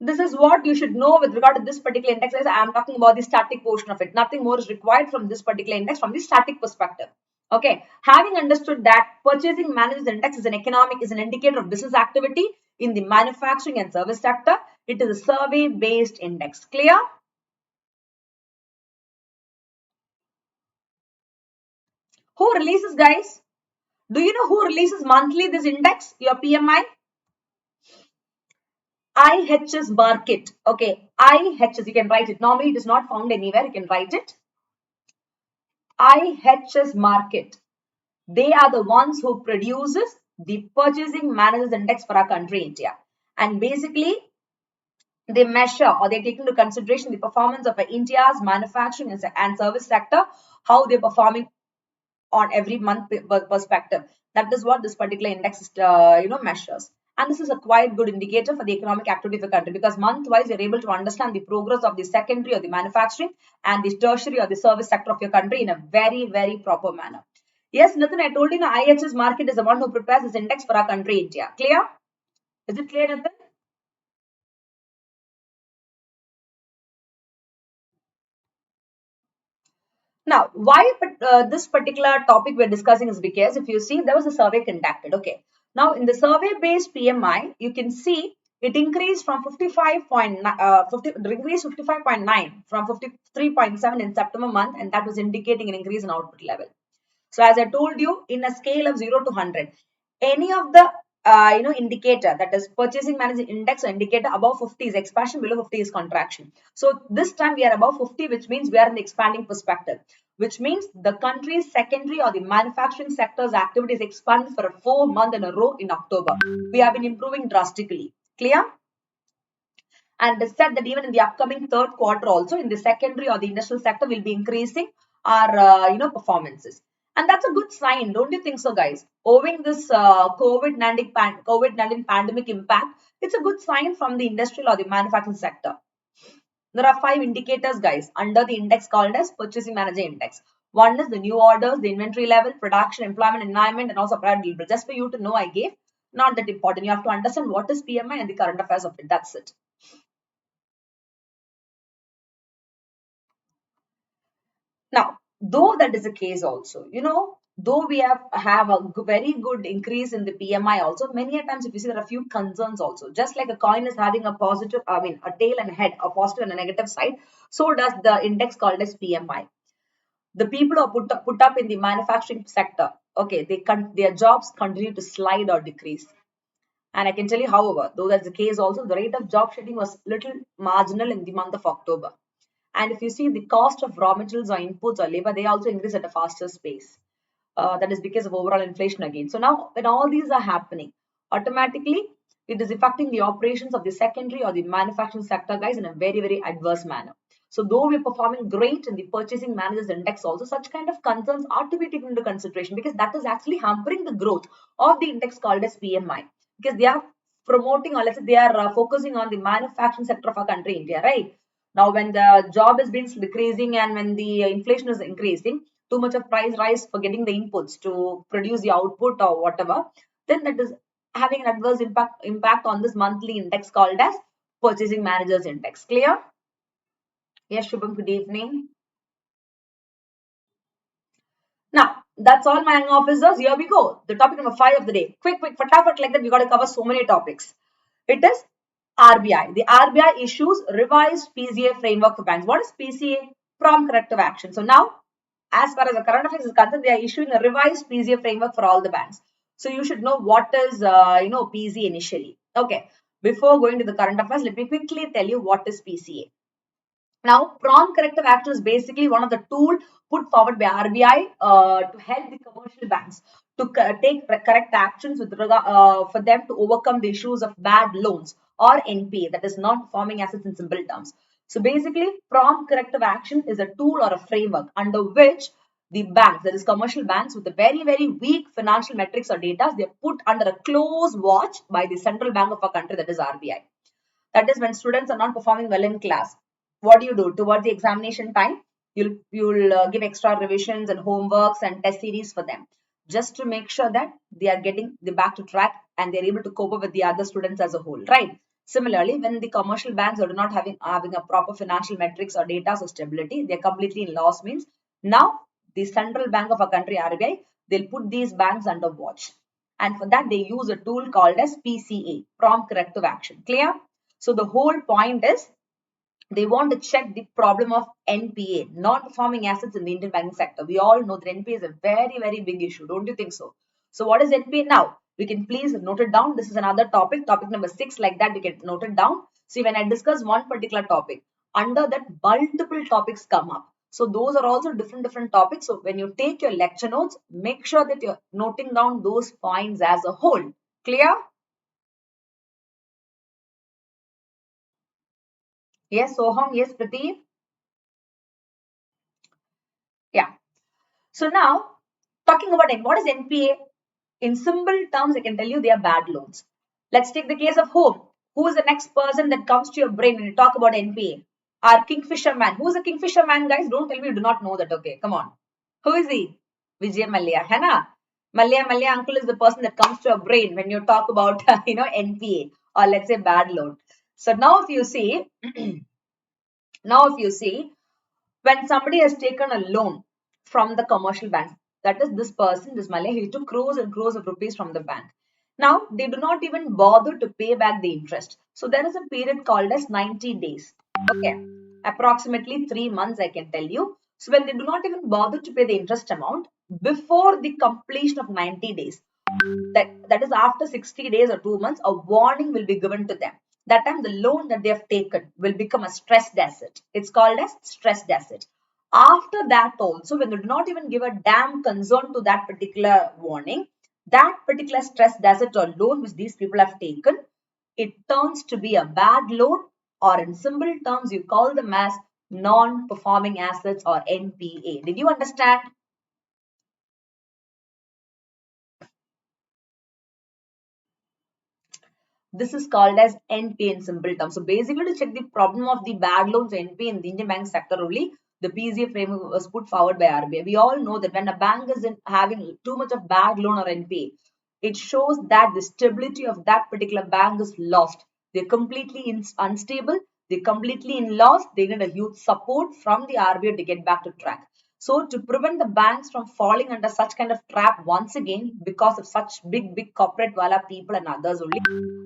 This is what you should know with regard to this particular index. I am talking about the static portion of it. Nothing more is required from this particular index from the static perspective. Okay, having understood that purchasing managers index is an indicator of business activity in the manufacturing and service sector. It is a survey based index. Clear? Who releases, guys? Do you know who releases monthly this index, your PMI? IHS market. Okay, IHS, you can write it. Normally it is not found anywhere. You can write it. IHS market. They are the ones who produces the purchasing managers index for our country, India. And basically, they measure or they take into consideration the performance of India's manufacturing and service sector, how they're performing on every month perspective. That is what this particular index measures. And this is a quite good indicator for the economic activity of the country, because month-wise you're able to understand the progress of the secondary or the manufacturing and the tertiary or the service sector of your country in a very, very proper manner. Yes, Nathan, I told you the IHS market is the one who prepares this index for our country, India. Clear? Is it clear, Nathan? Now, why this particular topic we're discussing is because if you see, there was a survey conducted. Okay. Now, in the survey-based PMI, you can see it increased from 55.9 from 53.7 in September month, and that was indicating an increase in output level. So as I told you, in a scale of 0 to 100, any of the indicator, that is purchasing manager index or indicator above 50 is expansion, below 50 is contraction. So this time we are above 50, which means we are in the expanding perspective, which means the country's secondary or the manufacturing sector's activities expanded for a 4 month in a row in October. We have been improving drastically. Clear? And they said that even in the upcoming third quarter also, in the secondary or the industrial sector, will be increasing our performances. And that's a good sign, don't you think so, guys? Owing this COVID-19 pandemic impact, it's a good sign from the industrial or the manufacturing sector. There are 5 indicators, guys, under the index called as Purchasing Manager Index. One is the new orders, the inventory level, production, employment environment, and also private labor. Just for you to know, I gave. Not that important. You have to understand what is PMI and the current affairs of it. That's it. Now, though that is the case also, though we have a very good increase in the PMI also, many a times if you see there are a few concerns also. Just like a coin is having a positive, a tail and a head, a positive and a negative side, so does the index called as PMI. The people who are put up in the manufacturing sector, okay, their jobs continue to slide or decrease. And I can tell you, however, though that's the case also, the rate of job shedding was little marginal in the month of October. And if you see the cost of raw materials or inputs or labor, they also increase at a faster pace. That is because of overall inflation again. So now when all these are happening, automatically it is affecting the operations of the secondary or the manufacturing sector, guys, in a very, very adverse manner. So though we're performing great in the purchasing managers index also, such kind of concerns are to be taken into consideration, because that is actually hampering the growth of the index called as PMI, because they are promoting, or let's say they are focusing on the manufacturing sector of our country, India, right? Now, when the job is being decreasing and when the inflation is increasing, too much of price rise for getting the inputs to produce the output or whatever, then that is having an adverse impact on this monthly index called as Purchasing Managers Index. Clear? Yes, Shubham, good evening. Now, that's all, my young officers. Here we go. The topic number 5 of the day. Quick, fatafat like that. We got to cover so many topics. It is RBI. The RBI issues revised PCA framework for banks. What is PCA? Prompt corrective action. So now, as far as the current affairs is concerned, they are issuing a revised PCA framework for all the banks. So you should know what is, PCA initially. Okay. Before going to the current affairs, let me quickly tell you what is PCA. Now, prompt corrective action is basically one of the tools put forward by RBI to help the commercial banks to take correct actions with regard for them to overcome the issues of bad loans or NPA, that is non-performing assets in simple terms. So basically, prompt corrective action is a tool or a framework under which the banks, that is commercial banks with a very, very weak financial metrics or data, they are put under a close watch by the central bank of our country, that is RBI. That is when students are not performing well in class. What do you do? Towards the examination time, you'll give extra revisions and homeworks and test series for them, just to make sure that they are getting the back to track and they're able to cope up with the other students as a whole, right? Similarly, when the commercial banks are not having a proper financial metrics or data or stability, they're completely in loss means now the central bank of a country, RBI, they'll put these banks under watch. And for that, they use a tool called as PCA, prompt corrective action. Clear? So the whole point is they want to check the problem of NPA, non-performing assets in the Indian banking sector. We all know that NPA is a very, very big issue. Don't you think so? So what is NPA now? We can please note it down. This is another topic, topic number 6, like that we can note it down. See, when I discuss one particular topic, under that multiple topics come up. So those are also different topics. So when you take your lecture notes, make sure that you're noting down those points as a whole. Clear? Yes, Soham. Yes, Prateep. Yeah. So now, talking about what is NPA? In simple terms, I can tell you they are bad loans. Let's take the case of home. Who is the next person that comes to your brain when you talk about NPA? Our Kingfisher man. Who is a Kingfisher man, guys? Don't tell me you do not know that. Okay, come on. Who is he? Vijay Mallya, hai na? Mallya uncle is the person that comes to your brain when you talk about NPA or let's say bad loan. So now if you see, when somebody has taken a loan from the commercial bank, that is this person, this Malay, he took crores and crores of rupees from the bank. Now, they do not even bother to pay back the interest. So, there is a period called as 90 days. Okay, approximately 3 months, I can tell you. So, when they do not even bother to pay the interest amount before the completion of 90 days, that is after 60 days or 2 months, a warning will be given to them. That time the loan that they have taken will become a stressed asset. It's called as stressed asset. After that also, when they do not even give a damn concern to that particular warning, that particular stressed asset or loan which these people have taken, it turns to be a bad loan, or in simple terms you call them as non-performing assets or NPA. Did you understand? This is called as NPA in simple terms. So basically to check the problem of the bad loans NPA in the Indian bank sector only, the PCA framework was put forward by RBI. We all know that when a bank is having too much of bad loan or NPA, it shows that the stability of that particular bank is lost. They're completely unstable. They're completely in loss. They need a huge support from the RBI to get back to track. So to prevent the banks from falling under such kind of trap once again because of such big corporate wala people and others only,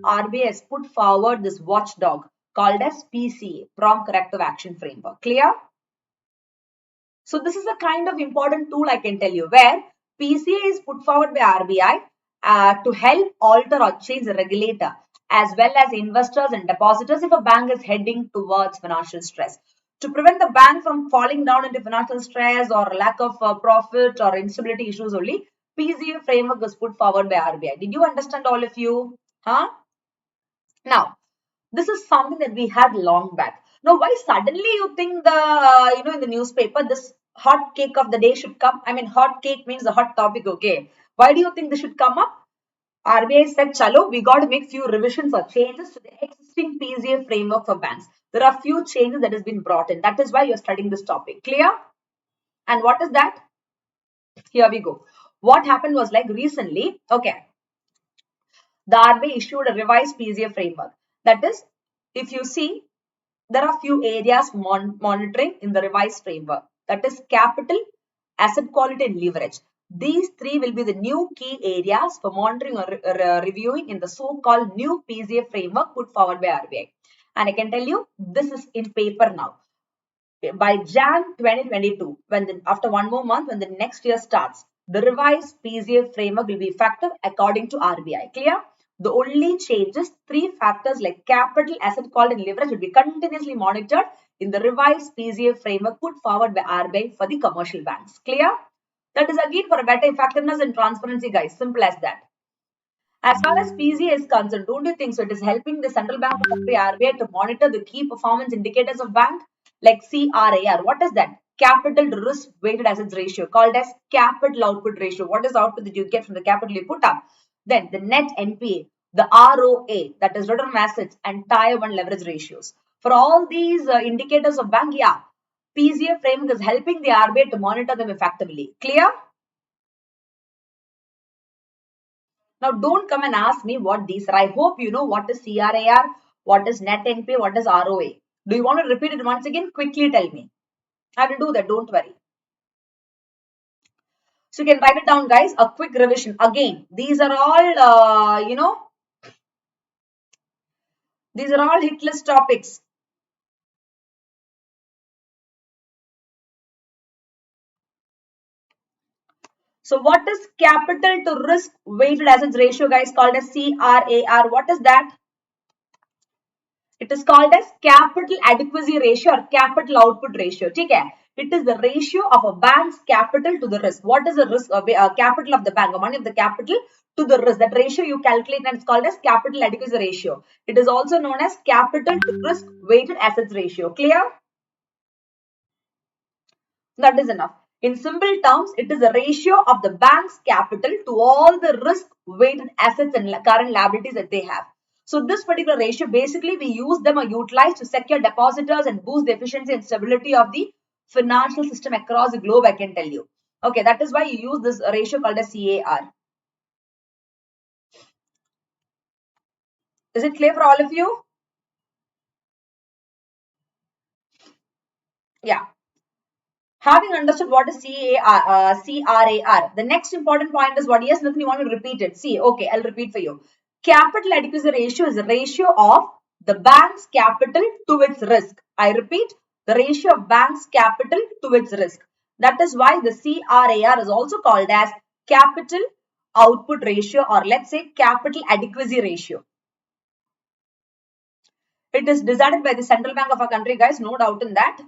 RBI has put forward this watchdog called as PCA, Prompt Corrective Action Framework. Clear? So this is a kind of important tool I can tell you where PCA is put forward by RBI to help alter or change the regulator as well as investors and depositors if a bank is heading towards financial stress. To prevent the bank from falling down into financial stress or lack of profit or instability issues only, PCA framework was put forward by RBI. Did you understand all of you? Huh? Now, this is something that we had long back. Now, why suddenly you think in the newspaper, this hot cake of the day should come? I mean, hot cake means a hot topic, okay? Why do you think this should come up? RBI said, chalo, we got to make few revisions or changes to the existing PCA framework for banks. There are few changes that has been brought in. That is why you're studying this topic. Clear? And what is that? Here we go. What happened was like recently, okay, the RBI issued a revised PCA framework. That is, if you see, there are few areas monitoring in the revised framework. That is capital, asset quality and leverage. These three will be the new key areas for monitoring or reviewing in the so-called new PCA framework put forward by RBI. And I can tell you, this is in paper now. By Jan 2022, after one more month, when the next year starts, the revised PCA framework will be effective according to RBI. Clear? The only changes, three factors like capital, asset quality, and leverage will be continuously monitored in the revised PCA framework put forward by RBI for the commercial banks. Clear? That is again for a better effectiveness and transparency, guys. Simple as that. As far as PCA is concerned, don't you think so? It is helping the central bank of the country, RBI, to monitor the key performance indicators of bank like CRAR. What is that? Capital to risk weighted assets ratio, called as capital output ratio. What is the output that you get from the capital you put up? Then the net NPA, the ROA, that is return on assets, and tier 1 leverage ratios. For all these indicators of bank, yeah, PCA framework is helping the RBI to monitor them effectively. Clear? Now, don't come and ask me what these are. I hope you know what is CRAR, What is net NPA? What is ROA? Do you want to repeat it once again? Quickly tell me. I will do that. Don't worry. So you can write it down, guys. A quick revision. Again, these are all, these are all hit list topics. So what is capital to risk weighted assets ratio, guys, called as CRAR? What is that? It is called as capital adequacy ratio or capital output ratio. Okay? It is the ratio of a bank's capital to the risk. What is the risk of capital of the bank, or money of the capital to the risk? That ratio you calculate and it's called as capital adequacy ratio. It is also known as capital to risk weighted assets ratio. Clear? That is enough. In simple terms, it is a ratio of the bank's capital to all the risk-weighted assets and current liabilities that they have. So this particular ratio, basically we use them or utilize to secure depositors and boost the efficiency and stability of the financial system across the globe, I can tell you. Okay, that is why you use this ratio called as CAR. Is it clear for all of you? Yeah. Having understood what is CRAR, the next important point is what? Yes, Nathan, you want to repeat it. See, okay, I'll repeat for you. Capital adequacy ratio is the ratio of the bank's capital to its risk. I repeat, the ratio of bank's capital to its risk. That is why the CRAR is also called as capital output ratio, or let's say capital adequacy ratio. It is decided by the central bank of our country, guys, no doubt in that.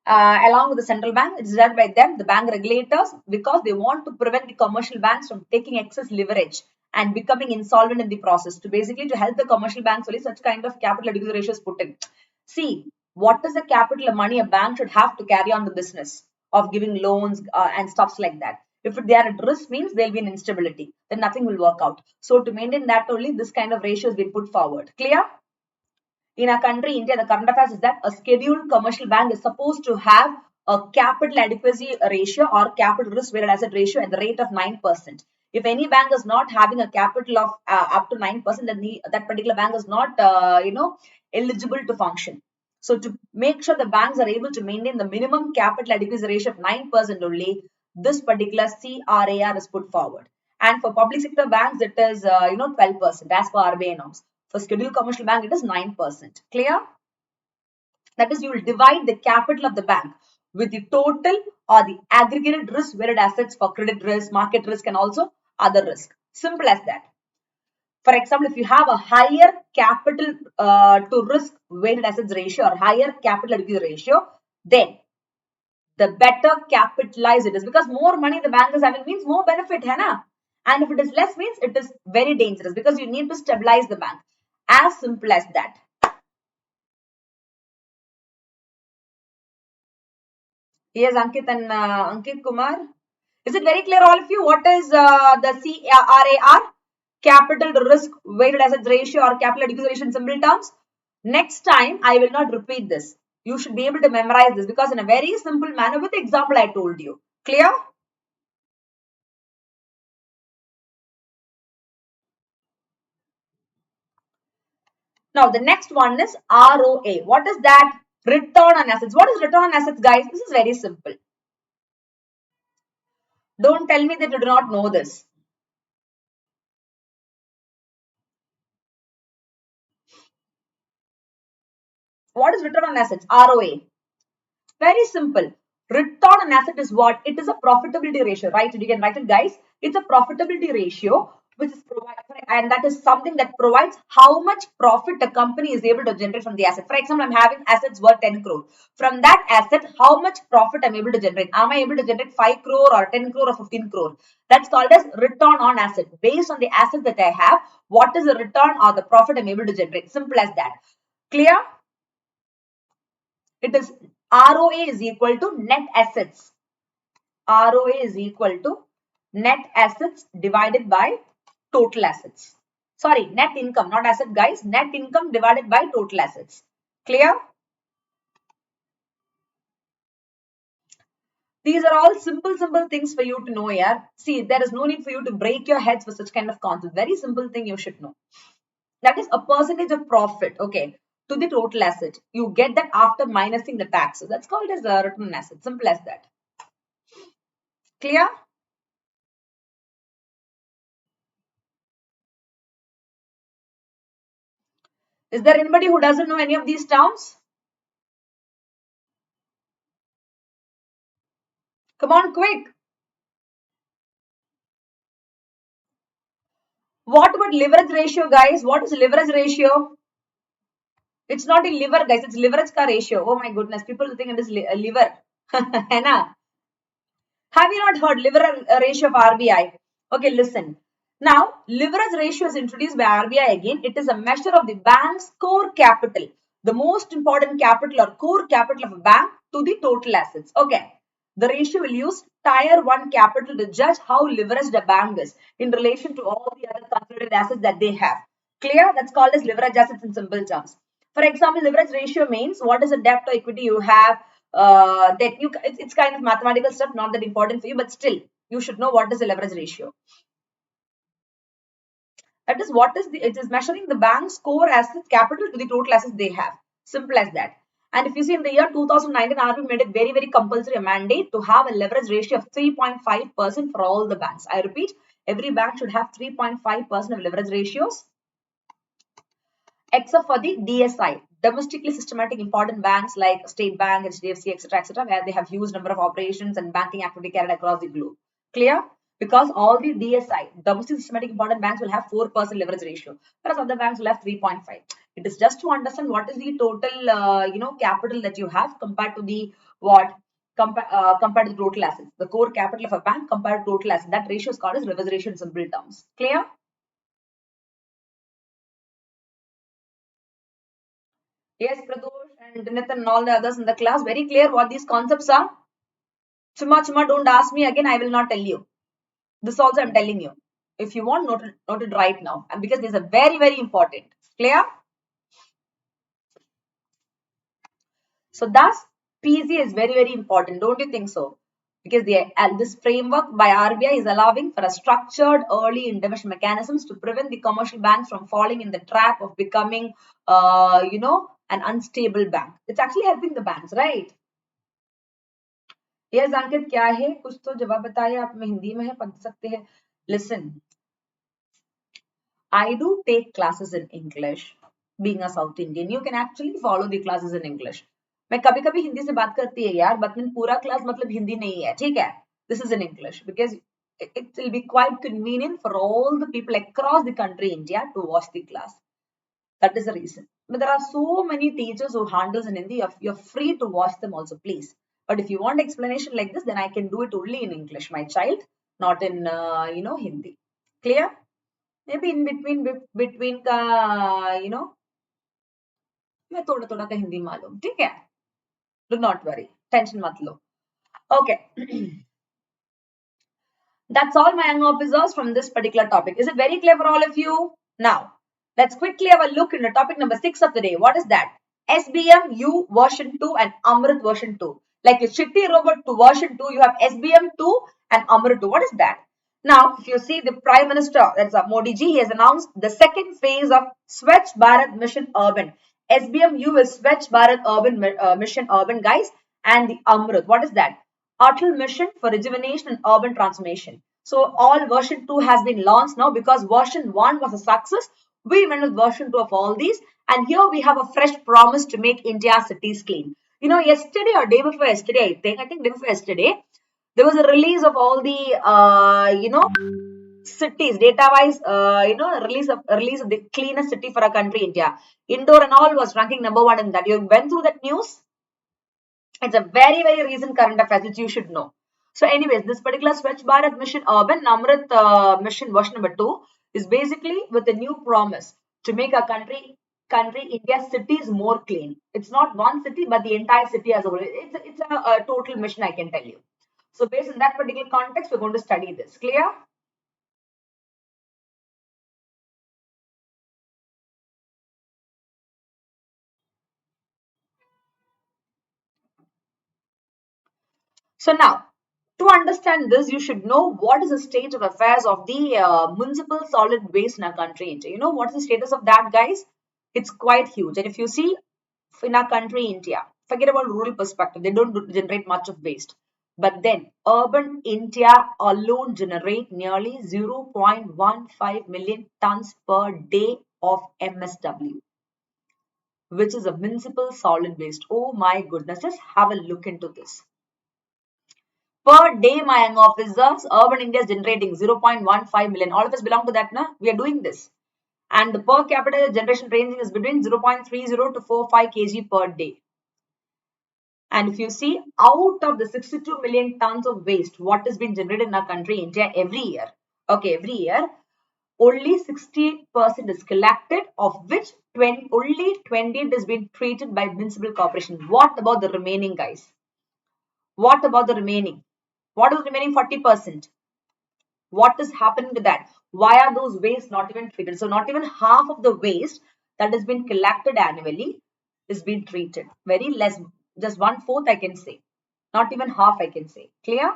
Along with the central bank, it's led by them, the bank regulators, because they want to prevent the commercial banks from taking excess leverage and becoming insolvent in the process. To basically to help the commercial banks, only such kind of capital adequacy ratios put in. See, what is the capital of money a bank should have to carry on the business of giving loans and stuffs like that? If they are at risk, means there'll be an instability. Then nothing will work out. So to maintain that only, this kind of ratio has been put forward. Clear? In our country, India, the current affairs is that a scheduled commercial bank is supposed to have a capital adequacy ratio or capital risk weighted asset ratio at the rate of 9%. If any bank is not having a capital of up to 9%, then that particular bank is not, eligible to function. So to make sure the banks are able to maintain the minimum capital adequacy ratio of 9% only, this particular CRAR is put forward. And for public sector banks, it is 12% as per RBI norms. For scheduled commercial bank, it is 9%. Clear? That is, you will divide the capital of the bank with the total or the aggregated risk weighted assets for credit risk, market risk, and also other risk. Simple as that. For example, if you have a higher capital to risk weighted assets ratio or higher capital adequacy ratio, then the better capitalized it is, because more money the bank is having means more benefit, hai na? And if it is less means it is very dangerous, because you need to stabilize the bank. As simple as that. Yes, Ankit and Ankit Kumar. Is it very clear, all of you? What is the CRAR? Capital to risk weighted assets ratio or capital adequacy ratio in simple terms. Next time, I will not repeat this. You should be able to memorize this, because in a very simple manner with the example I told you. Clear? Now, the next one is ROA. What is that? Return on assets. What is return on assets, guys? This is very simple. Don't tell me that you do not know this. What is return on assets? ROA. Very simple. Return on asset is what? It is a profitability ratio, right? So you can write it, guys. It's a profitability ratio which is provided, and that is something that provides how much profit a company is able to generate from the asset. For example, I'm having assets worth 10 crore. From that asset, how much profit I'm able to generate? Am I able to generate 5 crore or 10 crore or 15 crore? That's called as return on asset. Based on the asset that I have, what is the return or the profit I'm able to generate? Simple as that. Clear? It is ROA is equal to net assets. ROA is equal to net assets divided by total assets. Sorry, net income, not asset, guys. Net income divided by total assets. Clear? These are all simple things for you to know here. See, there is no need for you to break your heads for such kind of concepts. Very simple thing you should know. That is a percentage of profit, okay, to the total asset. You get that after minusing the tax. So that's called as a return on asset. Simple as that. Clear? Is there anybody who doesn't know any of these terms? Come on, quick. What about leverage ratio, guys? What is leverage ratio? It's not in liver, guys. It's leverage ka ratio. Oh my goodness. People think it is liver. है ना? Have you not heard leverage ratio of RBI? Okay, listen. Now, leverage ratio is introduced by RBI again. It is a measure of the bank's core capital, the most important capital or core capital of a bank to the total assets. Okay. The ratio will use tier 1 capital to judge how leveraged a bank is in relation to all the other consolidated assets that they have. Clear? That's called as leverage assets in simple terms. For example, leverage ratio means what is the debt to equity you have, that you it's kind of mathematical stuff, not that important for you, but still you should know what is the leverage ratio. That is what is the it is measuring the bank's core assets capital to the total assets they have. Simple as that. And if you see in the year 2019, RBI made it very, very compulsory a mandate to have a leverage ratio of 3.5% for all the banks. I repeat, every bank should have 3.5% of leverage ratios, except for the DSI, domestically systematic important banks like State Bank, HDFC, etc., where they have huge number of operations and banking activity carried across the globe. Clear? Because all the DSI, domestic systematic important banks, will have 4% leverage ratio, whereas other banks will have 3.5. It is just to understand what is the total, capital that you have compared to the what compared to the total assets, the core capital of a bank compared to total assets. That ratio is called as leverage ratio in simple terms. Clear? Yes, Pradosh and Nitin and all the others in the class, very clear what these concepts are. Chuma, don't ask me again, I will not tell you. This also I'm telling you. If you want, note it right now. And because these are very, very important. Clear? So thus, PZ is very, very important. Don't you think so? Because this framework by RBI is allowing for a structured early intervention mechanisms to prevent the commercial banks from falling in the trap of becoming, an unstable bank. It's actually helping the banks, right? Yes Ankit क्या है कुछ तो जवाब बताइए आप में हिंदी में है पढ़ सकते हैं listen I do take classes in English being a South Indian you can actually follow the classes in English मैं कभी कभी हिंदी से बात करती है यार but पूरा क्लास मतलब हिंदी नहीं है ठीक है this is in English because it will be quite convenient for all the people across the country India to watch the class. That is the reason. But there are so many teachers who handles in Hindi. You're free to watch them also, please. But if you want explanation like this, then I can do it only in English, my child, not in Hindi. Clear? Maybe in between का मैं थोड़ा थोड़ा का हिंदी मालूम ठीक है. Do not worry. Tension मत लो. Okay. That's all my young officers from this particular topic. Is it very clear for all of you? Now, let's quickly have a look into topic number 6 of the day. What is that? SBM U version 2 and Amrit version 2. Like your Chitti Robot 2 version 2, you have SBM 2 and Amrit 2. What is that? Now, if you see the Prime Minister, that's Modi ji, he has announced the second phase of Swachh Bharat Mission Urban. SBM-U is Swachh Bharat Urban Mission Urban, guys, and the Amrit. What is that? Atal Mission for Rejuvenation and Urban Transformation. So all version 2 has been launched now because version 1 was a success. We went with version 2 of all these, and here we have a fresh promise to make India's cities clean. You know, yesterday or day before yesterday, I think day before yesterday, there was a release of all the cities data wise release of the cleanest city for a country India. Indore and all was ranking number 1 in that. You went through that news. It's a very, very recent current affairs which you should know. So anyways, this particular Swachh Bharat Mission Urban Amrit Mission version number 2 is basically with a new promise to make a country India's cities more clean. It's not one city but the entire city as a whole. It's a total mission, I can tell you. So based on that particular context, we're going to study this. Clear? So now, to To understand this, you should know what is the state of affairs of the municipal solid waste in our country, India. You know what is the status of that, guys? It's quite huge. And if you see in our country, India, forget about rural perspective, they don't generate much of waste. But then urban India alone generate nearly 0.15 million tons per day of MSW, which is a municipal solid waste. Oh my goodness, just have a look into this. Per day, my young officers, urban India is generating 0.15 million. All of us belong to that, na? We are doing this. And the per capita generation ranging is between 0.30 to 45 kg per day. And if you see, out of the 62 million tons of waste, what has been generated in our country, India, every year, okay, every year, only 60% is collected, of which only 20 has been treated by municipal corporation. What about the remaining, guys? What about the remaining? What is the remaining 40%? What is happening to that? Why are those wastes not even treated? So not even half of the waste that has been collected annually is being treated. Very less, just 1/4 I can say. Not even half I can say. Clear?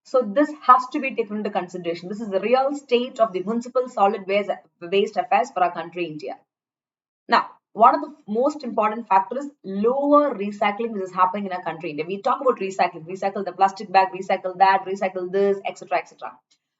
So this has to be taken into consideration. This is the real state of the municipal solid waste affairs for our country, India. Now, one of the most important factors is lower recycling which is happening in our country. We talk about recycling, recycle the plastic bag, recycle that, recycle this, etc., etc.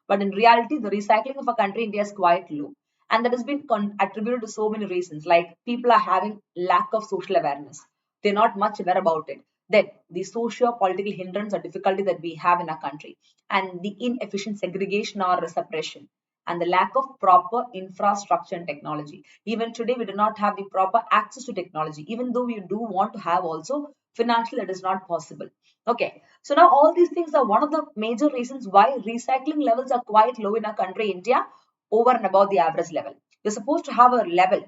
But in reality, the recycling of our country, India, is quite low. And that has been attributed to so many reasons, like people are having lack of social awareness. They're not much aware about it. Then the socio-political hindrance or difficulty that we have in our country, and the inefficient segregation or suppression, and the lack of proper infrastructure and technology. Even today, we do not have the proper access to technology. Even though we do want to have also, financially, that is not possible. Okay, so now all these things are one of the major reasons why recycling levels are quite low in our country, India, over and above the average level. You're supposed to have a level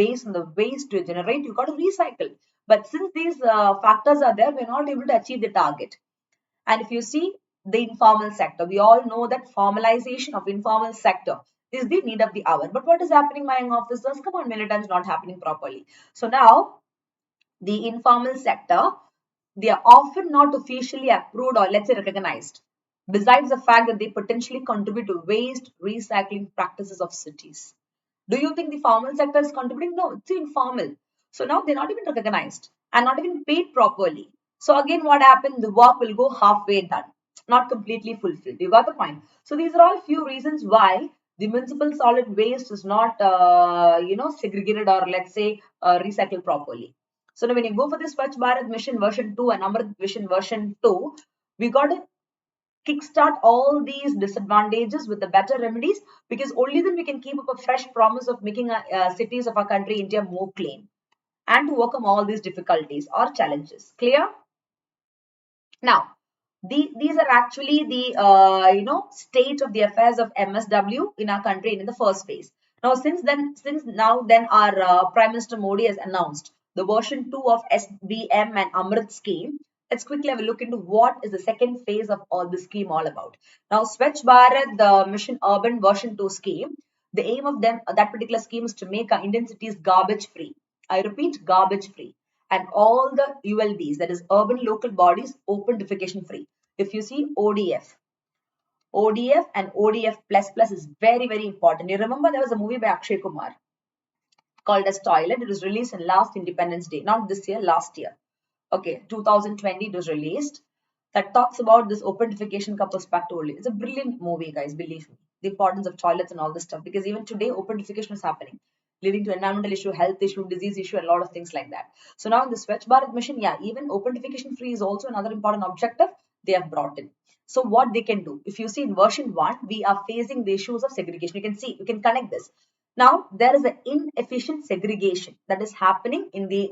based on the waste to generate, you got to recycle. But since these factors are there, we're not able to achieve the target. And if you see the informal sector, we all know that formalization of informal sector is the need of the hour. But what is happening, my young officers? Come on, many times not happening properly. So now the informal sector, they are often not officially approved or let's say recognized. Besides the fact that they potentially contribute to waste recycling practices of cities. Do you think the formal sector is contributing? No, it's informal. So now they're not even recognized and not even paid properly. So again, what happened? The work will go halfway done, not completely fulfilled. You got the point? So these are all few reasons why the municipal solid waste is not, segregated or let's say recycled properly. So now when you go for the Swachh Bharat Mission version 2 and Amrit Mission version 2, we got to kickstart all these disadvantages with the better remedies, because only then we can keep up a fresh promise of making cities of our country, India, more clean and to overcome all these difficulties or challenges. Clear? Now, these are actually the state of the affairs of MSW in our country in the first phase. Now, since then, our Prime Minister Modi has announced the version 2 of SBM and Amrit scheme. Let's quickly have a look into what is the second phase of all the scheme all about. Now, Swachh Bharat, the Mission Urban version 2 scheme, the aim of that particular scheme is to make our Indian cities garbage free. I repeat, garbage free. And all the ULBs, that is urban local bodies, open defecation free. If you see ODF and ODF plus plus is very, very important. You remember there was a movie by Akshay Kumar called as Toilet. It was released in last Independence Day, not this year, last year. Okay, 2020 it was released. That talks about this open defecation ka perspective only. It's a brilliant movie, guys, believe me. The importance of toilets and all this stuff, because even today open defecation is happening, leading to environmental issue, health issue, disease issue, and a lot of things like that. So now in the Swachh Bharat mission, yeah, even open defecation free is also another important objective they have brought in. So what they can do, if you see in version 1, we are facing the issues of segregation. You can see, you can connect this. Now there is an inefficient segregation that is happening in the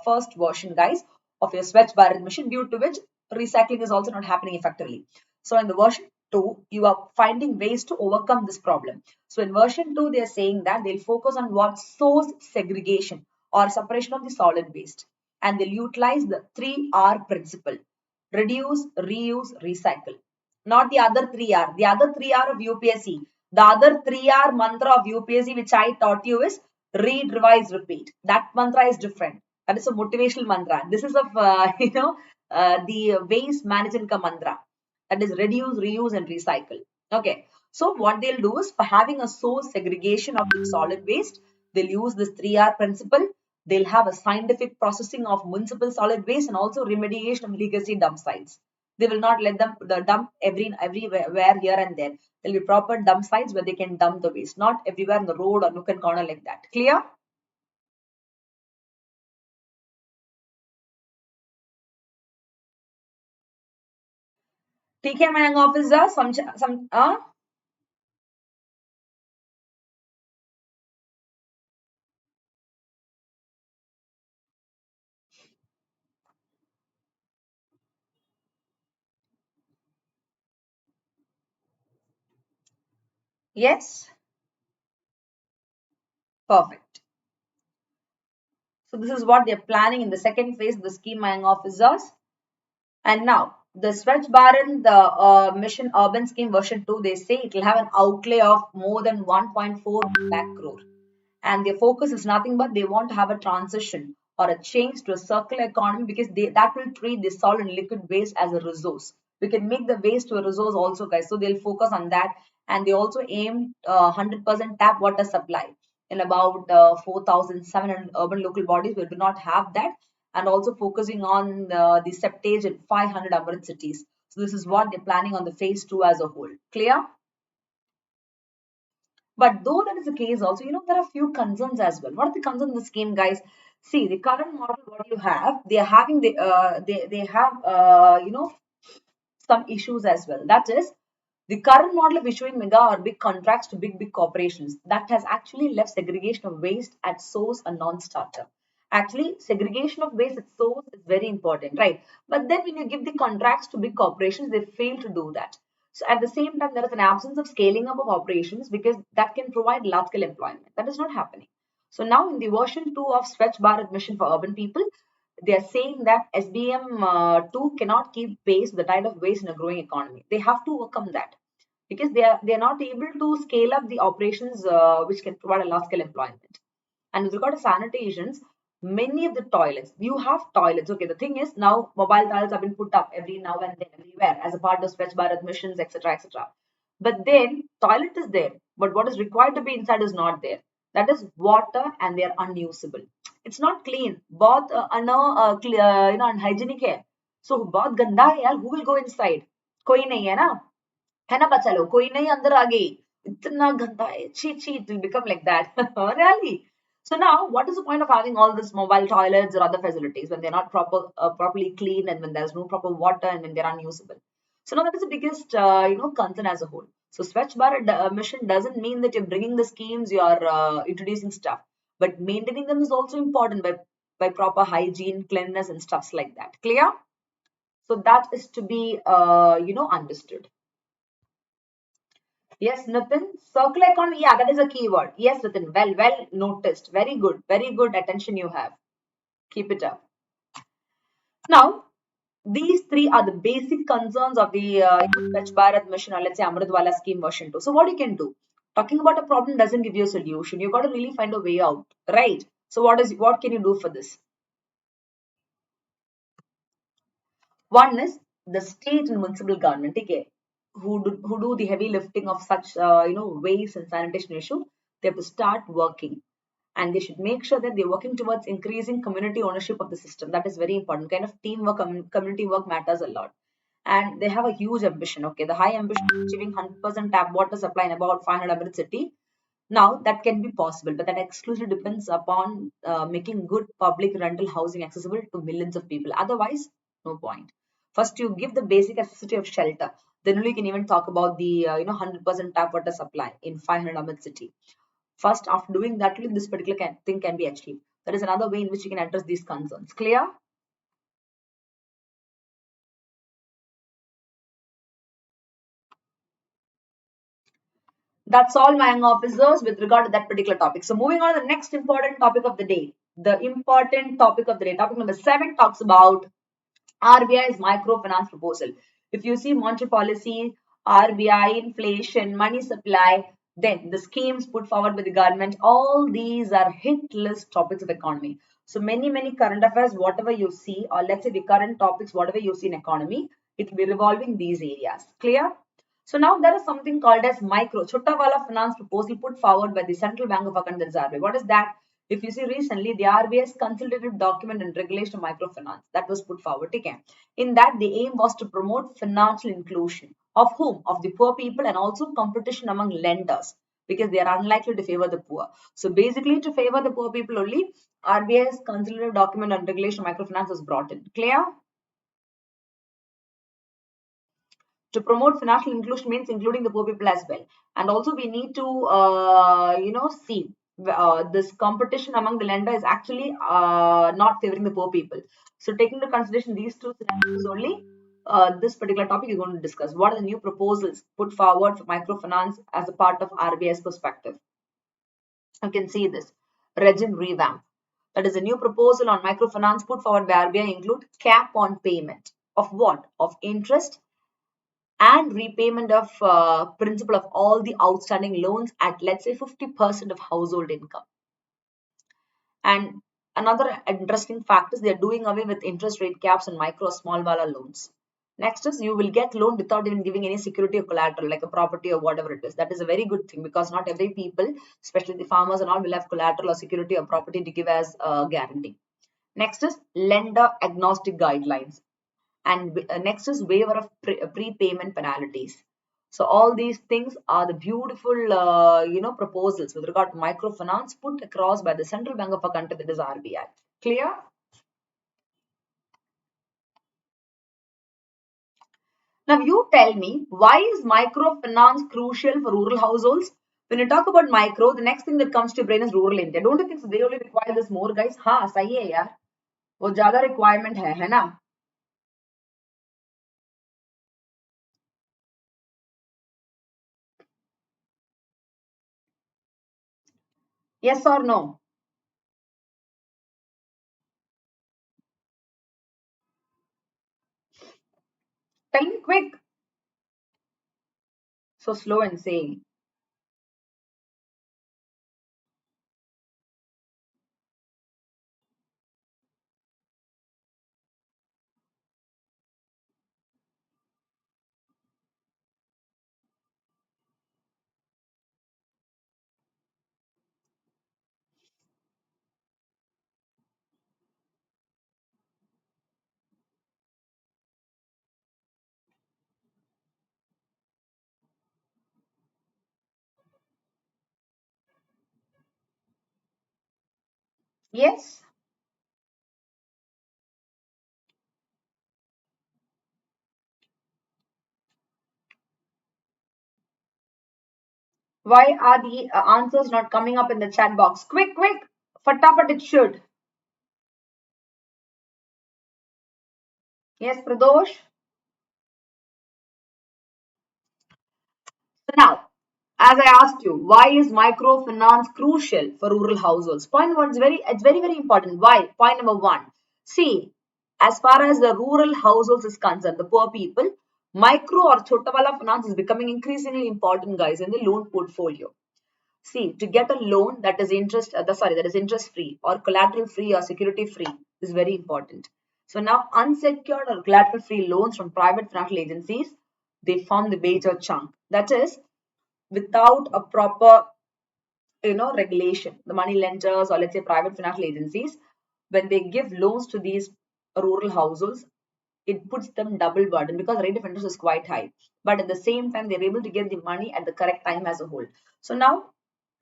first version, guys, of your Swachh Bharat mission, due to which recycling is also not happening effectively. So in the version 2, you are finding ways to overcome this problem. So in version 2, they are saying that they'll focus on what source segregation or separation of the solid waste, and they'll utilize the 3R principle: reduce, reuse, recycle. Not the other 3R. The other 3R of UPSC. The other 3R mantra of UPSC which I taught you is read, revise, repeat. That mantra is different. That is a motivational mantra. This is of the waste management ka mantra. That is reduce, reuse, and recycle. Okay. So what they'll do is, for having a source segregation of the solid waste, they'll use this 3R principle. They'll have a scientific processing of municipal solid waste and also remediation of legacy dump sites. They will not let them dump everywhere here and there. There'll be proper dump sites where they can dump the waste, not everywhere in the road or nook and corner like that. Clear? ठीक है my officer, some yes, perfect. So this is what they're planning in the second phase of the scheme, my officers. And now the Swachh Bharat, the Mission Urban Scheme version 2, they say it will have an outlay of more than 1.4 lakh crore. And their focus is nothing but they want to have a transition or a change to a circular economy, because that will treat the solid and liquid waste as a resource. We can make the waste to a resource also, guys. So they'll focus on that. And they also aim 100% tap water supply in about 4,700 urban local bodies. We do not have that. And also focusing on the septage in 500 urban cities. So this is what they're planning on the phase 2 as a whole. Clear? But though that is the case also, there are few concerns as well. What are the concerns in the scheme, guys? See, the current model, what you have, they are having they have some issues as well. That is, the current model of issuing mega or big contracts to big corporations, that has actually left segregation of waste at source a non-starter. Actually, segregation of waste at source is very important, right? But then when you give the contracts to big corporations, they fail to do that. So at the same time, there is an absence of scaling up of operations, because that can provide large-scale employment. That is not happening. So now in the version 2 of Swachh Bharat Mission for Urban People, they are saying that SBM 2 cannot keep pace with the tide of waste in a growing economy. They have to overcome that, because they are not able to scale up the operations which can provide a large scale employment. And with regard to sanitations, many of the toilets, you have toilets. Okay, the thing is, now mobile toilets have been put up every now and then everywhere as a part of Swachh Bharat missions, etc., etc. But then toilet is there, but what is required to be inside is not there. That is water, and they are unusable. It's not clean. बहुत unhygienic है. So बहुत गंदा है यार. Who will go inside? कोई नहीं है ना. है ना बच्चा लोग, कोई नहीं अंदर आ गई, इतना गंदा है, ची ची, it will become like that. Really. So now, what is the point of having all this mobile toilets or other facilities when they're not properly clean, and when there's no proper water, and when they're unusable? So now that is the biggest, concern as a whole. So Swachh Bharat mission doesn't mean that you're bringing the schemes, you're introducing stuff, but maintaining them is also important by proper hygiene, cleanliness, and stuffs like that. Clear? So that is to be, understood. Yes, Nitin. Circular economy. Yeah, that is a keyword. Yes, Nitin. Well noticed. Very good. Very good attention you have. Keep it up. Now, these three are the basic concerns of the Swachh Bharat mission, or let's say Amritwala scheme version 2. So what you can do? Talking about a problem doesn't give you a solution. You got to really find a way out, right? So what can you do for this? One is the state and municipal government, okay, who do the heavy lifting of such waste and sanitation issue. They have to start working, and they should make sure that they're working towards increasing community ownership of the system. That is very important. Kind of teamwork, community work matters a lot. And they have a huge ambition. Okay, the high ambition of achieving 100% tap water supply in about 500 city. Now that can be possible, but that exclusively depends upon making good public rental housing accessible to millions of people. Otherwise, no point. First, you give the basic necessity of shelter. Then only you can even talk about the 100% tap water supply in 500 city. First, after doing that, only this particular thing can be achieved. There is another way in which you can address these concerns. Clear? That's all, my young officers, with regard to that particular topic. So moving on to the next important topic of the day. The important topic of the day, topic number 7, talks about RBI's microfinance proposal. If you see monetary policy, RBI, inflation, money supply, then the schemes put forward by the government, all these are hit list topics of economy. So many current affairs, whatever you see, or let's say the current topics, whatever you see in economy, it will be revolving these areas. Clear? So now there is something called as micro Chota Wala finance proposal put forward by the Central Bank of India, that is RBI. What is that? If you see recently, the RBI's consultative document and regulation of microfinance that was put forward again. In that, the aim was to promote financial inclusion of whom? Of the poor people, and also competition among lenders, because they are unlikely to favor the poor. So basically, to favor the poor people only, RBI's consultative document on regulation of microfinance was brought in. Clear? To promote financial inclusion means including the poor people as well, and also we need to see this competition among the lender is actually not favoring the poor people. So taking into consideration these two scenarios only, this particular topic is going to discuss what are the new proposals put forward for microfinance as a part of RBI's perspective. You can see this regime revamp, that is a new proposal on microfinance put forward by RBI include cap on payment of what? Of interest and repayment of principal of all the outstanding loans at, let's say, 50% of household income. And another interesting fact is they are doing away with interest rate caps on micro small wala loans. Next is you will get loan without even giving any security or collateral like a property or whatever it is. That is a very good thing, because not every people, especially the farmers and all, will have collateral or security or property to give as a guarantee. Next is lender agnostic guidelines. And next is waiver of prepayment penalties. So all these things are the beautiful proposals with regard to microfinance put across by the Central Bank of a country, that is RBI. Clear? Now you tell me, why is microfinance crucial for rural households? When you talk about micro, the next thing that comes to your brain is rural India. Don't you think so they only require this more, guys? हाँ सही है यार, वो ज़्यादा requirement है ना? Yes or no? Tell me quick. So slow and saying. Yes. Why are the answers not coming up in the chat box? Quick, quick. Fatafat it should. Yes, Pradosh. So now, as I asked you, why is microfinance crucial for rural households? Point one is very important. Why? Point number one. See, as far as the rural households is concerned, the poor people, micro or chota wala finance is becoming increasingly important, guys, in the loan portfolio. See, to get a loan that is interest free or collateral free or security free is very important. So now unsecured or collateral free loans from private financial agencies, they form the major chunk. That is, without a proper regulation, the money lenders, or let's say private financial agencies, when they give loans to these rural households, it puts them double burden, because the rate of interest is quite high, but at the same time they're able to get the money at the correct time as a whole. So now,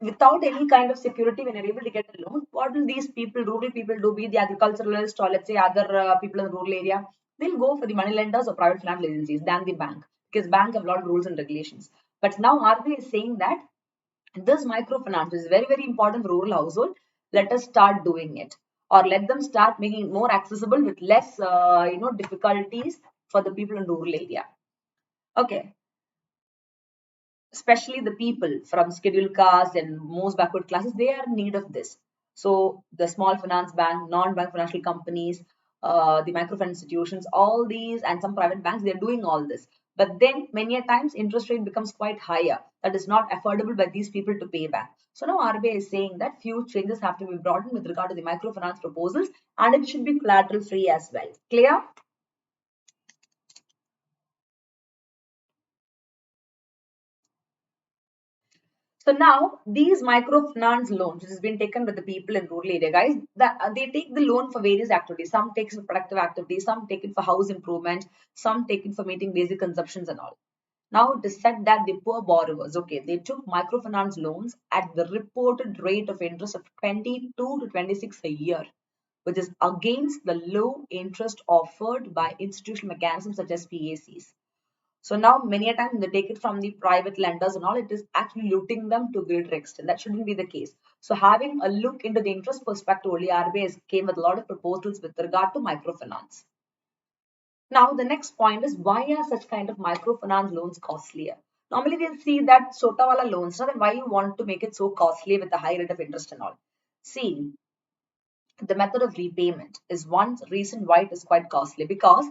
without any kind of security, when you're able to get a loan, what will these people, rural people, do? Be the agriculturalist or let's say other people in the rural area, they'll go for the money lenders or private financial agencies than the bank, because bank have a lot of rules and regulations. But now RBI is saying that this microfinance is very important for rural household. Let us start doing it, or let them start making it more accessible with less difficulties for the people in rural area. Okay, especially the people from scheduled castes and most backward classes, they are in need of this. So the small finance bank, non-bank financial companies, the microfinance institutions, all these, and some private banks, they're doing all this. But then many a times interest rate becomes quite higher. That is not affordable by these people to pay back. So now RBI is saying that few changes have to be brought in with regard to the microfinance proposals, and it should be collateral free as well. Clear? So now these microfinance loans, which has been taken with the people in rural area, guys, they take the loan for various activities. Some take it for productive activities, some take it for house improvement, some take it for meeting basic consumptions and all. Now it is said that the poor borrowers, okay, they took microfinance loans at the reported rate of interest of 22 to 26 a year, which is against the low interest offered by institutional mechanisms such as PACs. So now many a time they take it from the private lenders and all, it is actually looting them to a greater extent. That shouldn't be the case. So having a look into the interest perspective, only RBI came with a lot of proposals with regard to microfinance. Now the next point is, why are such kind of microfinance loans costlier? Normally we'll see that Sotawala loans, now then why you want to make it so costly with a high rate of interest and all? See, the method of repayment is one reason why it is quite costly, because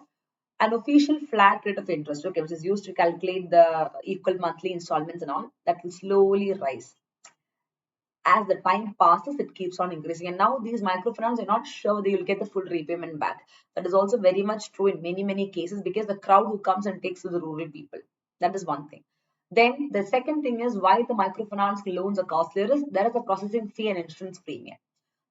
an official flat rate of interest, okay, which is used to calculate the equal monthly installments and all, that will slowly rise. As the time passes, it keeps on increasing. And now these microfinance, you're not sure whether you'll get the full repayment back. That is also very much true in many, many cases, because the crowd who comes and takes to the rural people. That is one thing. Then the second thing is, why the microfinance loans are costlier is there is a processing fee and insurance premium.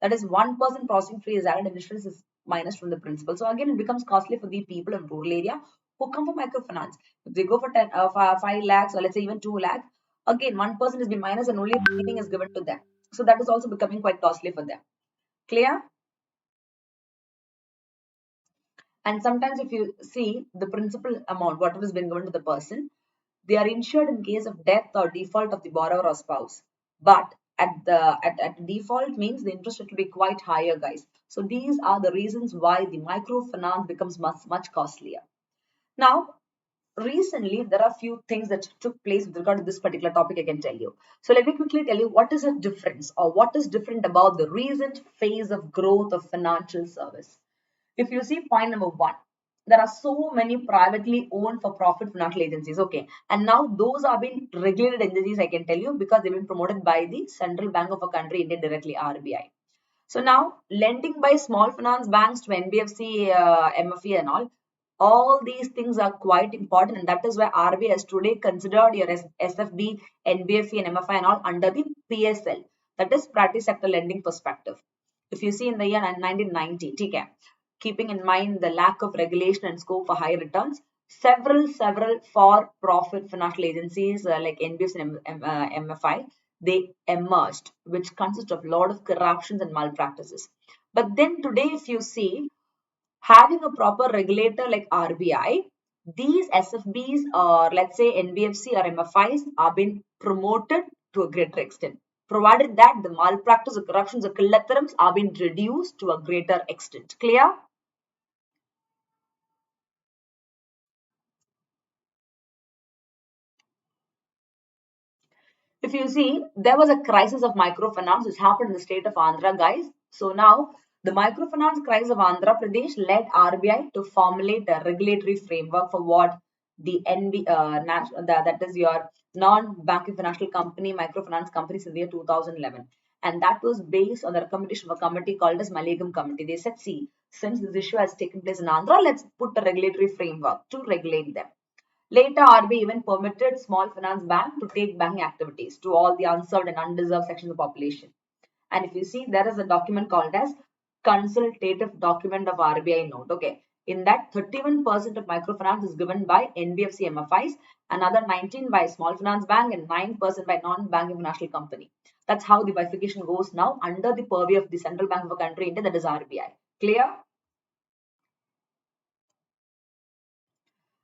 That is 1% processing fee is added and insurance is minus from the principal. So again, it becomes costly for the people in rural area who come for microfinance. If they go for 5 lakhs, or let's say even 2 lakh, again 1% is being minus and only remaining is given to them. So that is also becoming quite costly for them. Clear? And sometimes if you see the principal amount, whatever has been given to the person, they are insured in case of death or default of the borrower or spouse. But at default means the interest rate will be quite higher, guys. So these are the reasons why the microfinance becomes much costlier. Now, recently there are few things that took place with regard to this particular topic, I can tell you. So let me quickly tell you what is the difference, or what is different about the recent phase of growth of financial service. If you see point number one, there are so many privately owned for profit financial agencies, okay, and now those are being regulated entities, I can tell you, because they've been promoted by the central bank of a country, India, directly, RBI. So now lending by small finance banks to NBFC, MFE and all these things are quite important, and that is why RBI has today considered your SFB, NBFE and MFI and all under the PSL, that is Priority Sector Lending Perspective. If you see in the year 1990, TK, keeping in mind the lack of regulation and scope for high returns, several for-profit financial agencies like NBFC and MFI, they emerged, which consist of a lot of corruptions and malpractices. But then today, if you see, having a proper regulator like RBI, these SFBs or let's say NBFC or MFIs are being promoted to a greater extent, provided that the malpractice or corruptions or collaterals are being reduced to a greater extent. Clear? If you see, there was a crisis of microfinance which happened in the state of Andhra, guys. So now the microfinance crisis of Andhra Pradesh led RBI to formulate a regulatory framework for what the that is your non-banking financial company, microfinance companies in the year 2011. And that was based on the recommendation of a committee called as Maligam Committee. They said, see, since this issue has taken place in Andhra, let's put a regulatory framework to regulate them. Later, RBI even permitted small finance bank to take banking activities to all the unserved and undeserved sections of the population. And if you see, there is a document called as consultative document of RBI note. Okay, in that 31% of microfinance is given by NBFC MFIs, another 19 by small finance bank, and 9% by non-banking financial company. That's how the bifurcation goes now under the purview of the central bank of a country, India, that is RBI. Clear?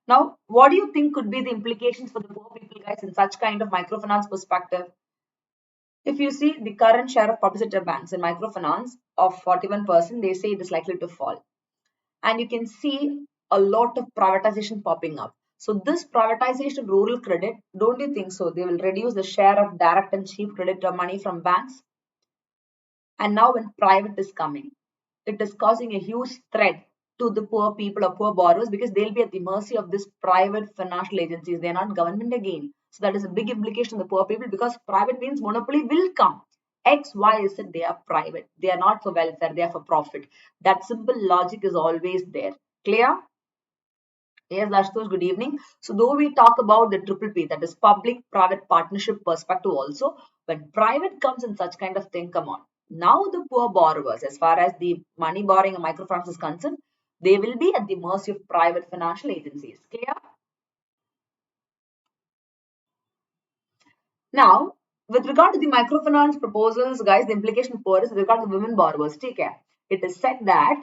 Now, what do you think could be the implications for the poor people, guys, in such kind of microfinance perspective? If you see the current share of public sector banks in microfinance of 41%, they say it is likely to fall. And you can see a lot of privatization popping up. So this privatization of rural credit, don't you think so? They will reduce the share of direct and cheap credit or money from banks. And now when private is coming, it is causing a huge threat to the poor people or poor borrowers, because they'll be at the mercy of this private financial agencies. They're not government again. So that is a big implication on the poor people, because private means monopoly will come. X, Y, Z, they are private. They are not for welfare, they are for profit. That simple logic is always there. Clear? Yes, Ashutosh, good evening. So, though we talk about the triple P, that is public-private partnership perspective also, when private comes in such kind of thing, come on. Now the poor borrowers, as far as the money borrowing and microfinance is concerned, they will be at the mercy of private financial agencies. Clear? Now, with regard to the microfinance proposals, guys, the implication for is with regard to women borrowers. Take care. It is said that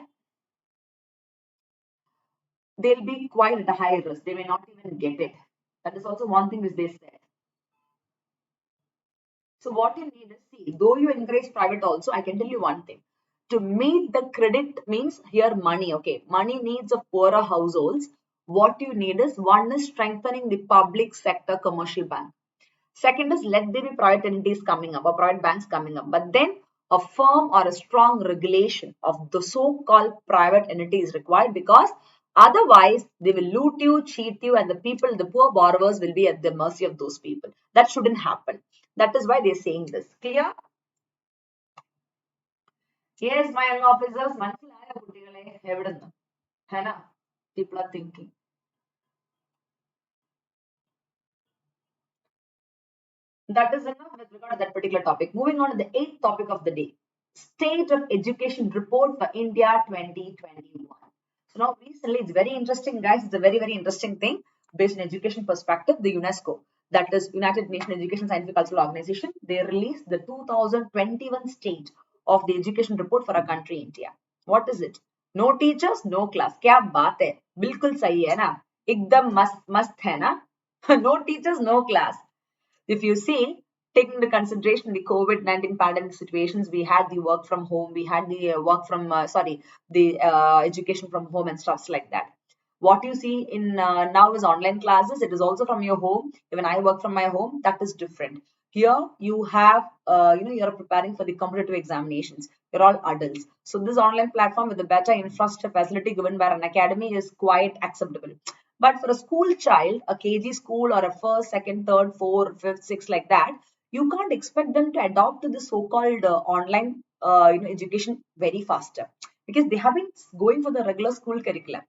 they'll be quite at a high risk. They may not even get it. That is also one thing which they said. So what you need is, see, though you encourage private also, I can tell you one thing. To meet the credit means here money, okay. Money needs of poorer households. What you need is, one is strengthening the public sector commercial bank. Second is, let there be private entities coming up or private banks coming up. But then a firm or a strong regulation of the so-called private entity is required, because otherwise they will loot you, cheat you, and the people, the poor borrowers will be at the mercy of those people. That shouldn't happen. That is why they're saying this. Clear? Yes, my young officers, മനസ്സിലായോ കുട്ടികളെ എവിടുന്ന്? Hana? People are thinking. That is enough with regard to that particular topic. Moving on to the eighth topic of the day. State of Education Report for India 2021. So now recently, it's very interesting, guys. It's a very, very interesting thing based on education perspective. The UNESCO, that is United Nations Education Scientific Cultural Organization, they released the 2021 state of the education report for our country, India. What is it? No teachers, no class. क्या बात है? बिल्कुल सही है ना? एकदम मस्त है ना? No teachers, no class. If you see, taking into consideration the COVID-19 pandemic situations, we had the work from home, we had the work from, the education from home and stuffs like that. What you see in now is online classes. It is also from your home. Even I work from my home. That is different. Here you have, you're preparing for the competitive examinations. You're all adults. So this online platform with a better infrastructure facility given by Unacademy is quite acceptable. But for a school child, a KG school or a first, second, third, fourth, fifth, sixth, like that, you can't expect them to adopt to the so-called online education very faster, because they have been going for the regular school curriculum.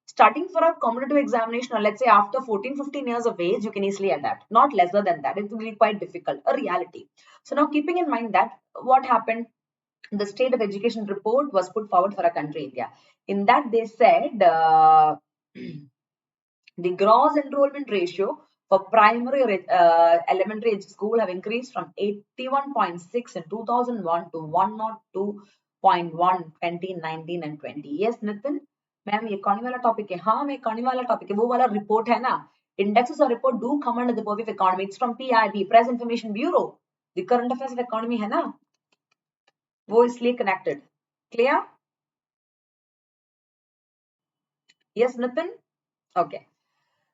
Starting for a competitive examination, or let's say after 14-15 years of age, you can easily adapt. Not lesser than that. It will be quite difficult, a reality. So now, keeping in mind that, what happened? The state of education report was put forward for our country, India. In that, they said the gross enrollment ratio for primary or elementary school have increased from 81.6 in 2001 to 102.1 2019 and 20. Yes, Nitin? Ma'am ये कौन वाला topic है? हाँ, मैं कौन वाला topic है? वो वाला रिपोर्ट है ना? Indexes or report do come under the purview of economy. It's from PIB, Press Information Bureau. The current affairs of economy है ना? वो इसलिए connected. Clear? Yes, Nitin? Okay.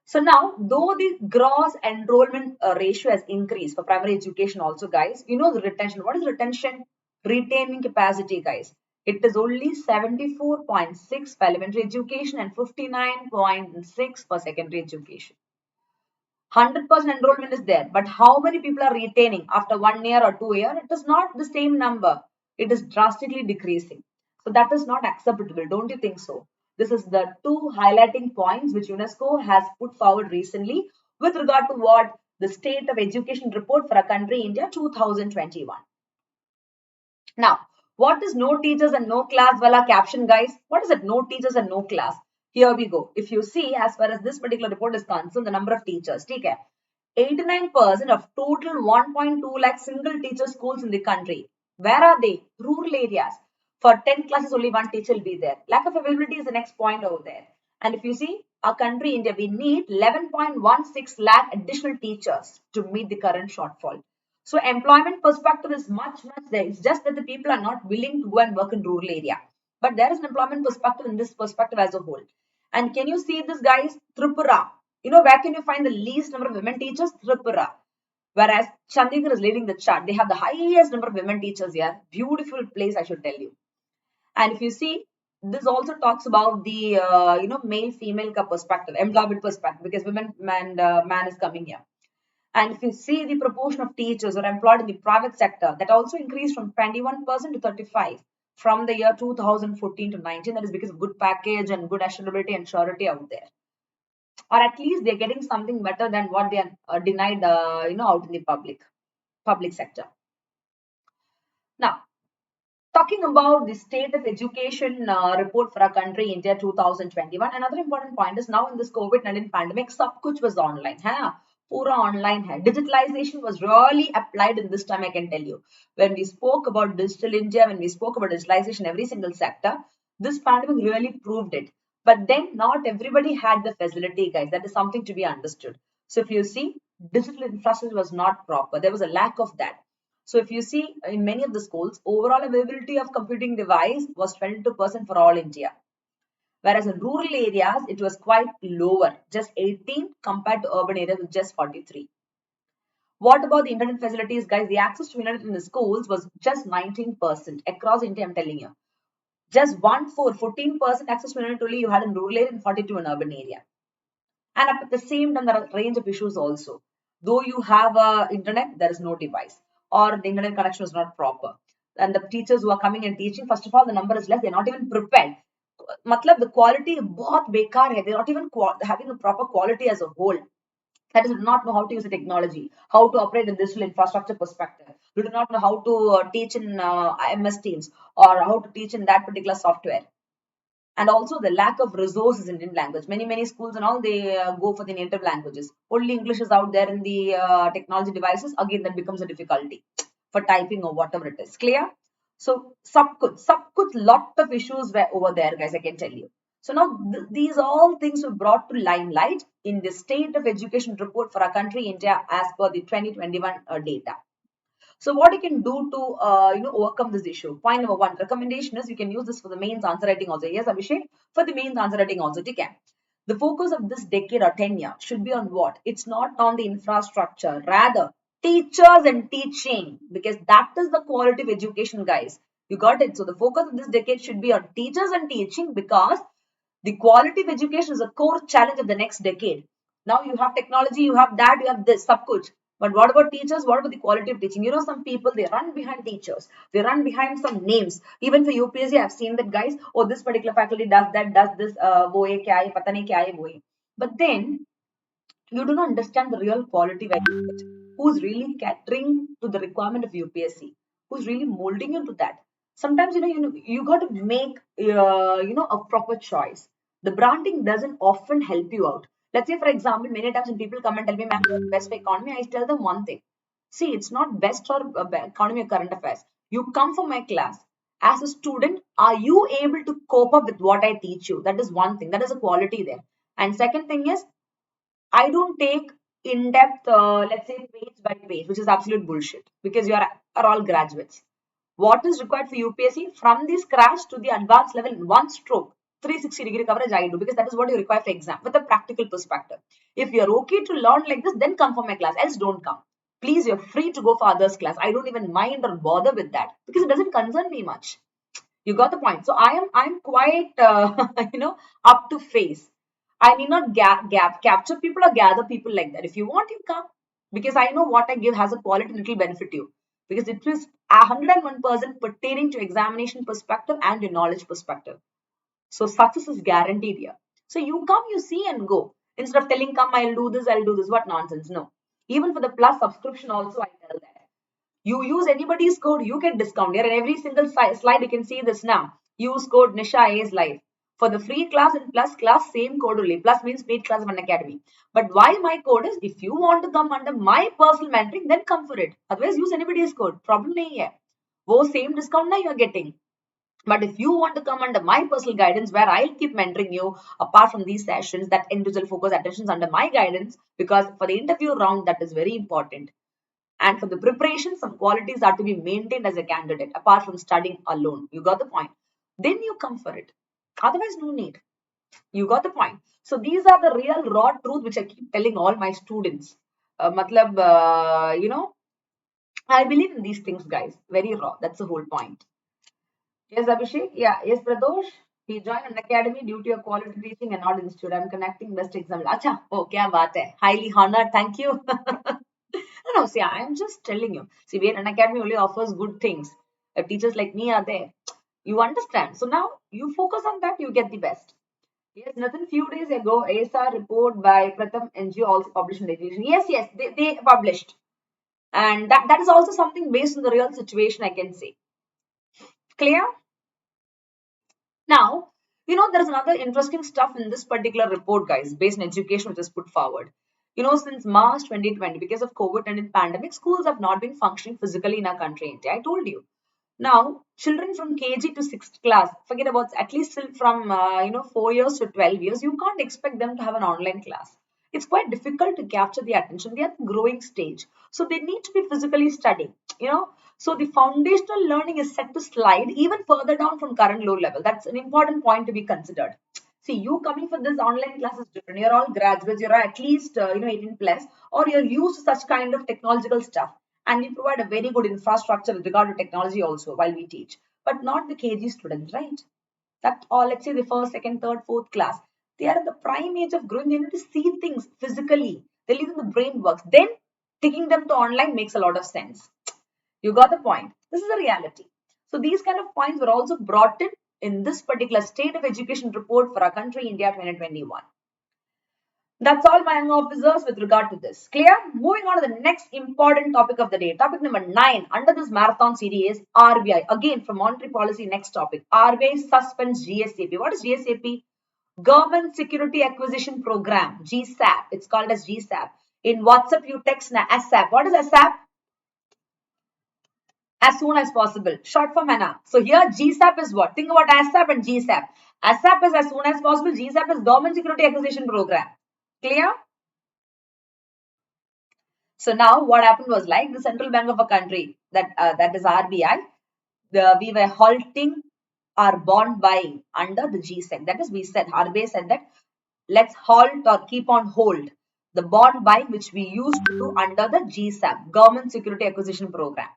So now, though the gross enrollment ratio has increased for primary education also, guys, you know the retention. What is retention? Retaining capacity, guys. It is only 74.6 for elementary education and 59.6 for secondary education. 100% enrollment is there, but how many people are retaining after 1 year or 2 years? It is not the same number. It is drastically decreasing. So that is not acceptable. Don't you think so? This is the two highlighting points which UNESCO has put forward recently with regard to what? The state of education report for our country, India 2021. Now, what is no teachers and no class wala caption, guys? What is it? No teachers and no class. Here we go. If you see, as far as this particular report is concerned, the number of teachers, okay, 89% of total 1.2 lakh single teacher schools in the country. Where are they? Rural areas. For 10 classes, only one teacher will be there. Lack of availability is the next point over there. And if you see, our country, India, we need 11.16 lakh additional teachers to meet the current shortfall. So employment perspective is much there. It's just that the people are not willing to go and work in rural area. But there is an employment perspective in this perspective as a whole. And can you see this, guys? Tripura. You know, where can you find the least number of women teachers? Tripura. Whereas Chandigarh is leading the chart. They have the highest number of women teachers here. Beautiful place, I should tell you. And if you see, this also talks about the, male-female perspective, employment perspective, because women and man is coming here. And if you see the proportion of teachers are employed in the private sector, that also increased from 21% to 35% from the year 2014 to 19. That is because of good package and good assurability and surety out there. or at least they're getting something better than what they are denied, out in the public sector. Now, talking about the state of education report for our country, India 2021, another important point is now in this COVID-19 pandemic, sab kuch was online. Hai? Pura online hai. Digitalization was really applied in this time, I can tell you. When we spoke about digital India, when we spoke about digitalization, every single sector, this pandemic really proved it. But then not everybody had the facility, guys. That is something to be understood. So if you see, digital infrastructure was not proper. There was a lack of that. So if you see in many of the schools, overall availability of computing device was 22% for all India. Whereas in rural areas, it was quite lower, just 18 compared to urban areas with just 43. What about the internet facilities, guys? The access to internet in the schools was just 19% across India, I'm telling you. Just 14% access to internet only you had in rural area and 42 in urban area. And at the same time, there are a range of issues also. Though you have internet, there is no device, or the internet connection is not proper. And the teachers who are coming and teaching, first of all, the number is less. They're not even prepared. Matlab, the quality बहुत बेकार है. They're not even having a proper quality as a whole. That is, do not know how to use the technology, how to operate in digital infrastructure perspective. You do not know how to teach in MS Teams or how to teach in that particular software. And also the lack of resources in Indian language. Many schools and all, they go for the native languages. Only English is out there in the technology devices. Again, that becomes a difficulty for typing or whatever it is. Clear? So sab kuch, lot of issues were over there, guys, I can tell you. So now these all things were brought to limelight in the state of education report for our country, India, as per the 2021 data. So what you can do to overcome this issue? Point number one, recommendation is you can use this for the mains answer writing also. Yes, Abhishek, for the mains answer writing also you can. The focus of this decade or tenure should be on what? It's not on the infrastructure, rather teachers and teaching, because that is the quality of education, guys. You got it? So the focus of this decade should be on teachers and teaching, because the quality of education is a core challenge of the next decade. Now you have technology, you have that, you have this, sab kuch. But what about teachers? What about the quality of teaching? You know, some people, they run behind teachers. They run behind some names. Even for UPSC, I've seen that, guys, oh, this particular faculty does that, does this, wo ye kya hai, pata nahi kya hai, wo ye. But then, you do not understand the real quality of education. Who's really catering to the requirement of UPSC? Who's really molding into that? Sometimes, you got to make, a proper choice. The branding doesn't often help you out. Let's say, for example, many times when people come and tell me, ma'am, best for economy, I tell them one thing. See, it's not best for economy or current affairs. You come for my class. As a student, are you able to cope up with what I teach you? That is one thing. That is a quality there. And second thing is, I don't take in-depth, let's say, page by page, which is absolute bullshit, because are all graduates. What is required for UPSC? From the scratch to the advanced level in one stroke, 360-degree coverage I do, because that is what you require for exam with a practical perspective. If you're okay to learn like this, then come for my class, else don't come. Please, you're free to go for others' class. I don't even mind or bother with that, because it doesn't concern me much. You got the point. So I'm quite up to face. I need not capture people or gather people like that. If you want, you come, because I know what I give has a quality and it will benefit you, because it is 101% pertaining to examination perspective and your knowledge perspective. So success is guaranteed here. So you come, you see and go. Instead of telling, come, I'll do this, I'll do this. What nonsense. No. Even for the plus subscription also, I tell that. You use anybody's code, you get discount here. And every single slide, you can see this now. Use code Nisha is live. For the free class and plus class, same code only. Plus means paid class of Unacademy. But why my code is, if you want to come under my personal mentoring, then come for it. Otherwise, use anybody's code. Problem nahi hai. Wo same discount na you are getting. But if you want to come under my personal guidance, where I'll keep mentoring you, apart from these sessions, that individual focus attentions under my guidance, because for the interview round, that is very important. And for the preparation, some qualities are to be maintained as a candidate, apart from studying alone. You got the point. Then you come for it. Otherwise, no need. You got the point. So these are the real raw truth which I keep telling all my students. I believe in these things, guys. Very raw. That's the whole point. Yes, Abhishek. Yeah. Yes, Pradosh. He joined an academy due to a quality teaching and not institute. I'm connecting best exam. Acha. Oh, kya baat hai. Highly honored. Thank you. No, see, I'm just telling you. See, where Unacademy only offers good things. Teachers like me are there. You understand. So now you focus on that, you get the best. Yes, nothing. Few days ago, ASR report by Pratham NGO also published in education. Yes, yes, they published. And that is also something based on the real situation, I can say. Clear? Now, there's another interesting stuff in this particular report, guys, based on education, which is put forward. Since March 2020, because of COVID-19 pandemic, schools have not been functioning physically in our country, India. I told you. Now, children from KG to 6th class, forget about at least till from 4 years to 12 years, you can't expect them to have an online class. It's quite difficult to capture the attention. They are the growing stage, so they need to be physically studying. So the foundational learning is set to slide even further down from current low level. That's an important point to be considered. See, you coming for this online class is different. You're all graduates. You're at least 18 plus, or you're used to such kind of technological stuff, and we provide a very good infrastructure with regard to technology also while we teach, but not the KG students, right? That, or let's say the first, second, third, fourth class, they are in the prime age of growing. They need to see things physically. They live in the brain works. Then taking them to online makes a lot of sense. You got the point. This is a reality. So these kind of points were also brought in this particular state of education report for our country, India 2021. That's all, my young officers, with regard to this. Clear? Moving on to the next important topic of the day. Topic number 9 under this marathon series is RBI. Again, from monetary policy, next topic. RBI suspends GSAP. What is GSAP? Government Security Acquisition Program. GSAP. It's called as GSAP. In WhatsApp, you text ASAP. What is ASAP? As soon as possible. Short form HANA. So here GSAP is what? Think about ASAP and GSAP. ASAP is as soon as possible. GSAP is Government Security Acquisition Program. Clear? So now what happened was, like, the central bank of a country, that is RBI, we were halting our bond buying under the GSEC. That is, we said, RBI said that let's halt or keep on hold the bond buying which we used to do under the GSAP, Government Security Acquisition Program.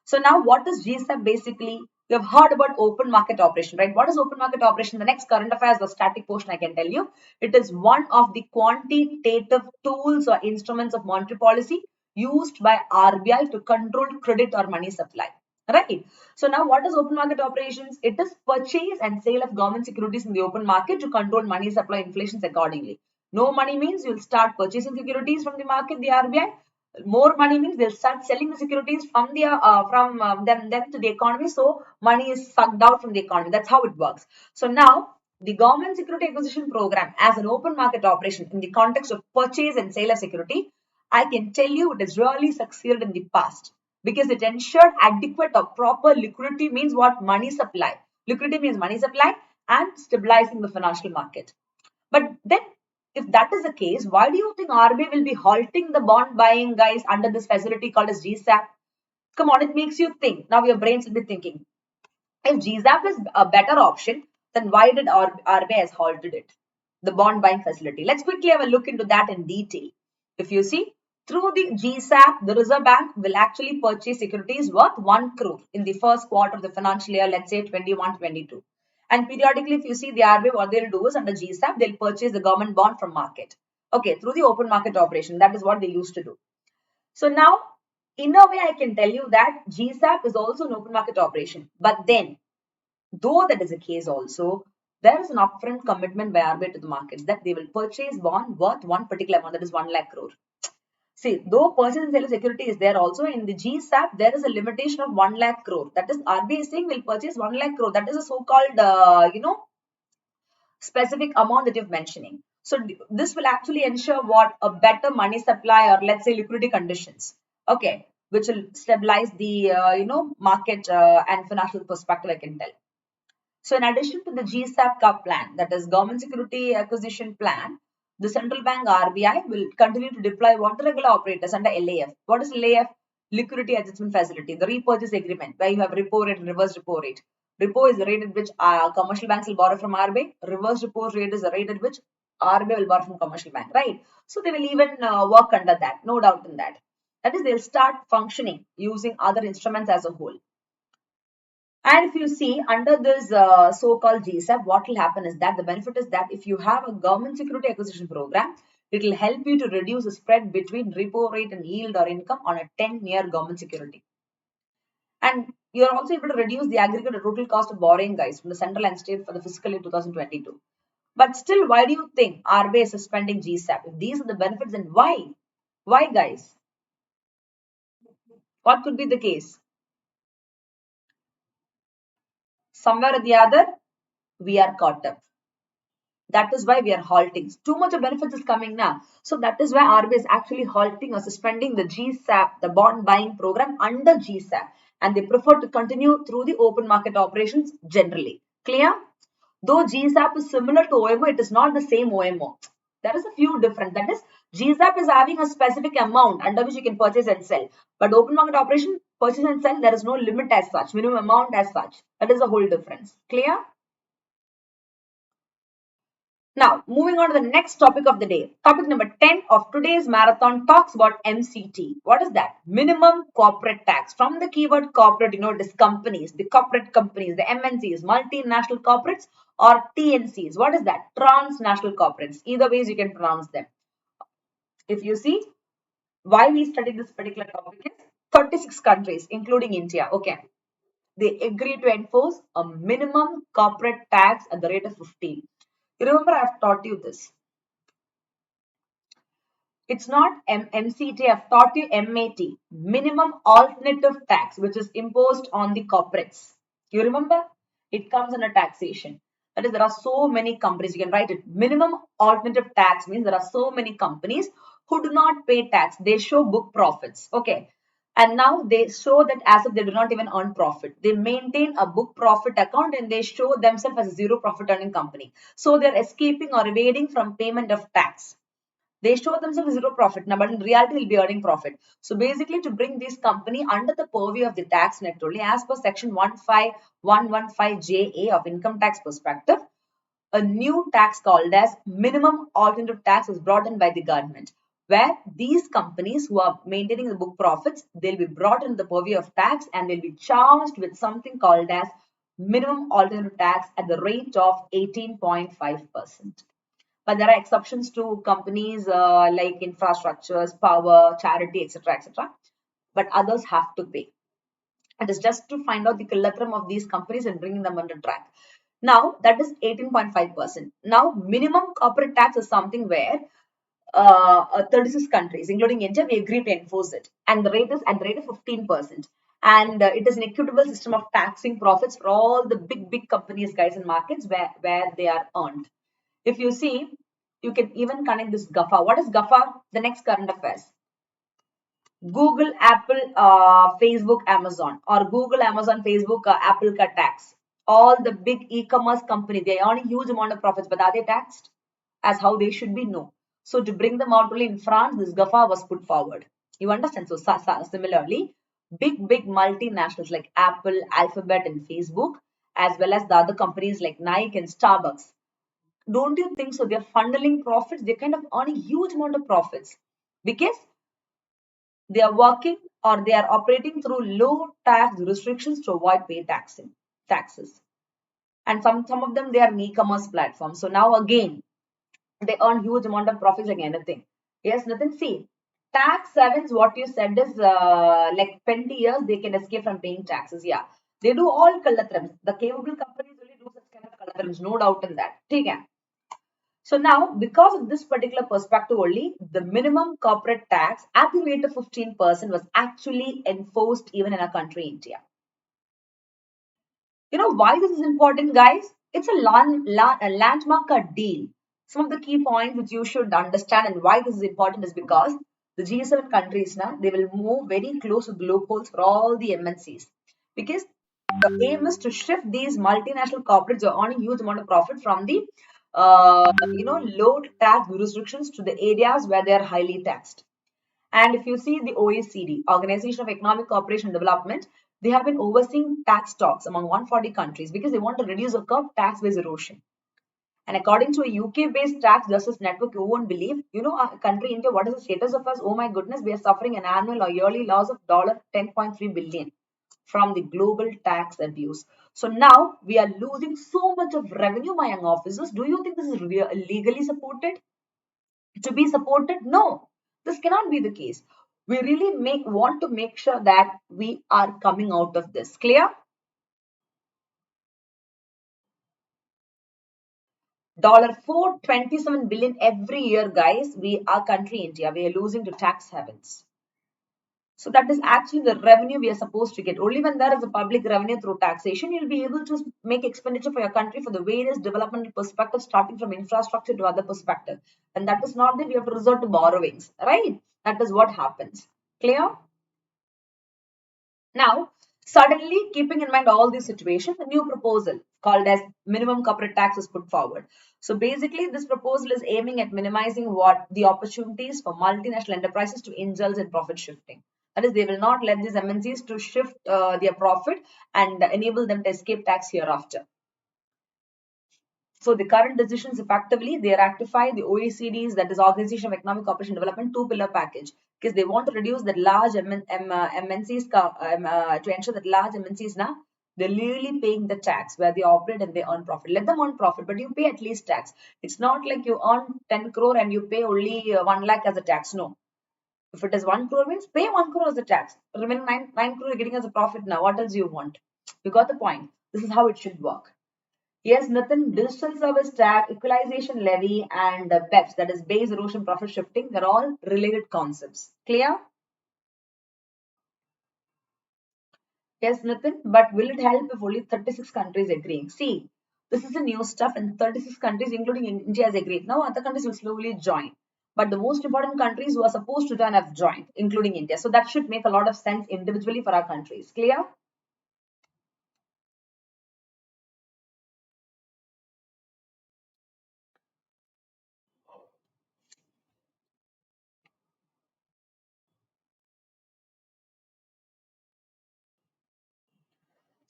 So now what is GSAP basically? You have heard about open market operation, right? What is open market operation? The next current affairs, the static portion, I can tell you. It is one of the quantitative tools or instruments of monetary policy used by RBI to control credit or money supply. Right. So now what is open market operations? It is purchase and sale of government securities in the open market to control money supply inflations accordingly. No money means you'll start purchasing securities from the market, the RBI. More money means they'll start selling the securities from them to the economy. So money is sucked out from the economy. That's how it works. So now the government security acquisition program as an open market operation in the context of purchase and sale of security, I can tell you it has really succeeded in the past because it ensured adequate or proper liquidity. Means what? Money supply. Liquidity means money supply and stabilizing the financial market. But then, if that is the case, why do you think RBI will be halting the bond buying, guys, under this facility called as GSAP? Come on, it makes you think. Now your brains will be thinking. If GSAP is a better option, then why did RBI has halted it? The bond buying facility. Let's quickly have a look into that in detail. If you see, through the GSAP, the Reserve Bank will actually purchase securities worth 1 crore in the first quarter of the financial year, let's say 21-22. And periodically, if you see the RBI, what they'll do is under GSAP, they'll purchase the government bond from market. Okay, through the open market operation. That is what they used to do. So now, in a way, I can tell you that GSAP is also an open market operation. But then, though that is the case also, there is an upfront commitment by RBI to the markets that they will purchase bond worth one particular amount, that is 1 lakh crore. See, though purchase and sale of security is there also, in the GSAP, there is a limitation of 1 lakh crore. That is, RBI is saying will purchase 1 lakh crore. That is a so-called, specific amount that you're mentioning. So this will actually ensure what? A better money supply, or let's say liquidity conditions. Okay, which will stabilize the, market and financial perspective, I can tell. So in addition to the GSAP CUP plan, that is Government Security Acquisition Plan, the central bank RBI will continue to deploy what? The regular operators under LAF. What is LAF? Liquidity Adjustment Facility, the repurchase agreement, where you have repo rate and reverse repo rate. Repo is the rate at which commercial banks will borrow from RBI. Reverse repo rate is the rate at which RBI will borrow from commercial bank, right? So they will even work under that, no doubt in that. That is, they'll start functioning using other instruments as a whole. And if you see under this so-called GSAP, what will happen is that the benefit is that if you have a government security acquisition program, it will help you to reduce the spread between repo rate and yield or income on a 10-year government security. And you are also able to reduce the aggregate total cost of borrowing, guys, from the central and state for the fiscal year 2022. But still, why do you think RBI is suspending GSAP? If these are the benefits, then why? Why, guys? What could be the case? Somewhere or the other, we are caught up. That is why we are halting. Too much of benefits is coming now. So that is why RBI is actually halting or suspending the GSAP, the bond buying program under GSAP. And they prefer to continue through the open market operations generally. Clear? Though GSAP is similar to OMO, it is not the same OMO. There is a few different. That is, GSAP is having a specific amount under which you can purchase and sell. But open market operation, purchase and sell, there is no limit as such, minimum amount as such. That is the whole difference. Clear? Now, moving on to the next topic of the day. Topic number 10 of today's marathon talks about MCT. What is that? Minimum corporate tax. From the keyword corporate, it is companies, the corporate companies, the MNCs, multinational corporates, or TNCs. What is that? Transnational corporates. Either ways you can pronounce them. If you see, why we study this particular topic is 36 countries, including India. Okay. They agree to enforce a minimum corporate tax at the rate of 15. You remember I've taught you this. It's not MCT, I've taught you MAT, minimum alternative tax, which is imposed on the corporates. You remember? It comes under taxation. That is, there are so many companies, you can write it. Minimum alternative tax means there are so many companies who do not pay tax. They show book profits. Okay. And now they show that as if they do not even earn profit. They maintain a book profit account and they show themselves as a zero profit earning company. So they're escaping or evading from payment of tax. They show themselves zero profit now, but in reality, they'll be earning profit. So basically, to bring this company under the purview of the tax net only, as per section 15115JA of income tax perspective, a new tax called as minimum alternative tax is brought in by the government, where these companies who are maintaining the book profits, they'll be brought in the purview of tax and they'll be charged with something called as minimum alternative tax at the rate of 18.5%. But there are exceptions to companies like infrastructures, power, charity, etc., etc. But others have to pay. It is just to find out the collateral of these companies and bringing them under track. Now, that is 18.5%. Now, minimum corporate tax is something where 36 countries, including India, we agree to enforce it. And the rate is at the rate of 15%. And it is an equitable system of taxing profits for all the big companies, guys, in markets where they are earned. If you see, you can even connect this GAFA. What is GAFA? The next current affairs. Google, Apple, Facebook, Amazon, or Google, Amazon, Facebook, Apple cut tax. All the big e-commerce companies, they earn a huge amount of profits, but are they taxed as how they should be? No. So to bring them out only in France, this GAFA was put forward. You understand? So similarly, big multinationals like Apple, Alphabet, and Facebook, as well as the other companies like Nike and Starbucks. Don't you think so? They're funneling profits. They're kind of earning huge amount of profits because they are working or they are operating through low tax jurisdictions to avoid pay taxes. And some of them, they are e-commerce platforms. So now again, they earn huge amount of profits like anything. Yes, Nathan, see, tax sevens, what you said is like 20 years, they can escape from paying taxes. Yeah, they do all collaterals. The capable companies only do such kind of collaterals, no doubt in that. Okay. So now, because of this particular perspective only, the minimum corporate tax at the rate of 15% was actually enforced even in our country, India. You know why this is important, guys? It's a landmark deal. Some of the key points which you should understand and why this is important is because the G7 countries now, they will move very close to the loopholes for all the MNCs. Because the aim is to shift these multinational corporates who are earning huge amount of profit from the low tax jurisdictions to the areas where they are highly taxed. And if you see the OECD, Organization of Economic Cooperation and Development, they have been overseeing tax talks among 140 countries because they want to reduce or curb tax-based erosion. And according to a UK-based tax justice network, you won't believe, our country India, what is the status of us? Oh my goodness, we are suffering an annual or yearly loss of $10.3 billion from the global tax abuse. So now we are losing so much of revenue, my young officers. Do you think this is legally supported? To be supported? No, this cannot be the case. We really want to make sure that we are coming out of this. Clear? $427 billion every year, guys. Our country, India, we are losing to tax havens. So that is actually the revenue we are supposed to get. Only when there is a public revenue through taxation, you'll be able to make expenditure for your country for the various developmental perspectives, starting from infrastructure to other perspective. And that is not that we have to resort to borrowings, right? That is what happens. Clear? Now, suddenly, keeping in mind all these situations, a new proposal called as minimum corporate tax is put forward. So basically, this proposal is aiming at minimizing what the opportunities for multinational enterprises to indulge in profit shifting. That is, they will not let these MNCs to shift their profit and enable them to escape tax hereafter. So the current decisions effectively, they ratify the OECD's, that is Organization of Economic Cooperation and Development, two-pillar package, because they want to reduce that large MNCs to ensure that large MNCs now they're really paying the tax where they operate and they earn profit. Let them earn profit, but you pay at least tax. It's not like you earn 10 crore and you pay only 1 lakh as a tax. No. If it is 1 crore means pay 1 crore as a tax. Remaining 9 crore you're getting as a profit now. What else do you want? You got the point. This is how it should work. Yes, Nitin, digital service tax, equalization levy, and BEPS, that is base erosion profit shifting, they're all related concepts. Clear? Yes, Nitin, but will it help if only 36 countries agree? See, this is a new stuff and 36 countries, including India, has agreed. Now other countries will slowly join. But the most important countries who are supposed to join have joined, including India. So that should make a lot of sense individually for our countries. Clear?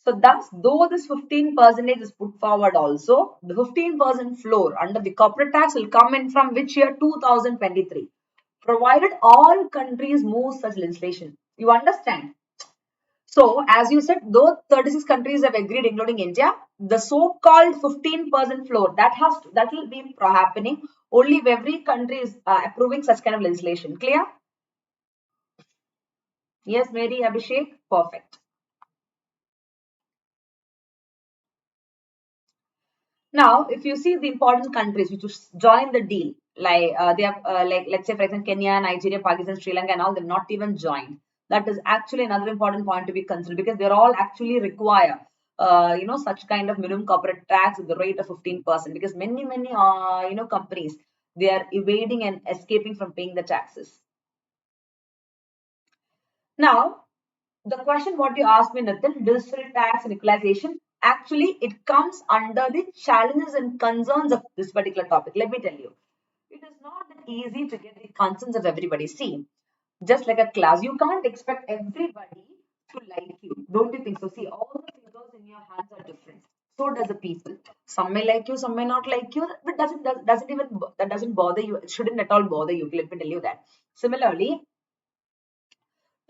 So thus, though this 15% is put forward also, the 15% floor under the corporate tax will come in from which year? 2023. Provided all countries move such legislation. You understand? So, as you said, though 36 countries have agreed, including India, the so-called 15% floor that will be happening only if every country is approving such kind of legislation. Clear? Yes, Mary Abhishek, perfect. Now, if you see the important countries which join the deal, like they have, like let's say for example, Kenya, Nigeria, Pakistan, Sri Lanka, and all, they've not even joined. That is actually another important point to be considered because they're all actually require, such kind of minimum corporate tax at the rate of 15%. Because many, companies they are evading and escaping from paying the taxes. Now, the question what you asked me, Nitin, digital tax and equalization, actually it comes under the challenges and concerns of this particular topic. Let me tell you, it is not that easy to get the concerns of everybody. See, just like a class, you can't expect everybody to like you. Don't you think so? See, all the fingers in your hands are different. So does the people. Some may like you, some may not like you, but that doesn't bother you. It shouldn't at all bother you. Let me tell you that. Similarly,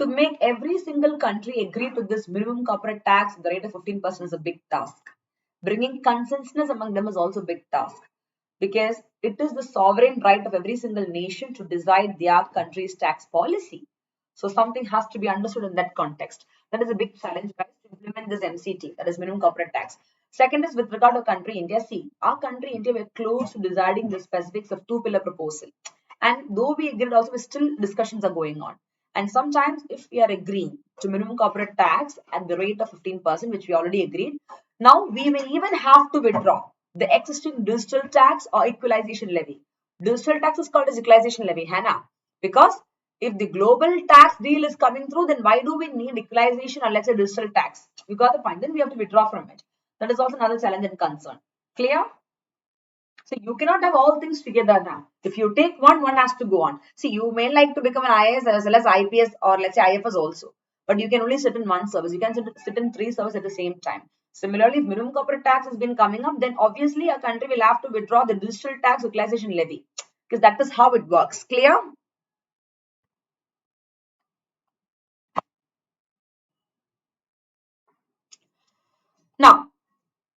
to make every single country agree to this minimum corporate tax at the rate of 15% is a big task. Bringing consensus among them is also a big task because it is the sovereign right of every single nation to decide their country's tax policy. So something has to be understood in that context. That is a big challenge, guys, to implement this MCT, that is minimum corporate tax. Second is with regard to country India. See, our country India, we're close to deciding the specifics of two-pillar proposal. And though we agreed also, still discussions are going on. And sometimes if we are agreeing to minimum corporate tax at the rate of 15%, which we already agreed, now we may even have to withdraw the existing digital tax or equalization levy. Digital tax is called as equalization levy, Hannah, because if the global tax deal is coming through, then why do we need equalization or let's say digital tax? You got the point. Then we have to withdraw from it. That is also another challenge and concern. Clear? So you cannot have all things together now. If you take one, one has to go on. See, you may like to become an IAS as well as IPS or let's say IFS also. But you can only sit in one service. You can sit in three services at the same time. Similarly, if minimum corporate tax has been coming up, then obviously a country will have to withdraw the digital tax utilization levy. Because that is how it works. Clear? Now,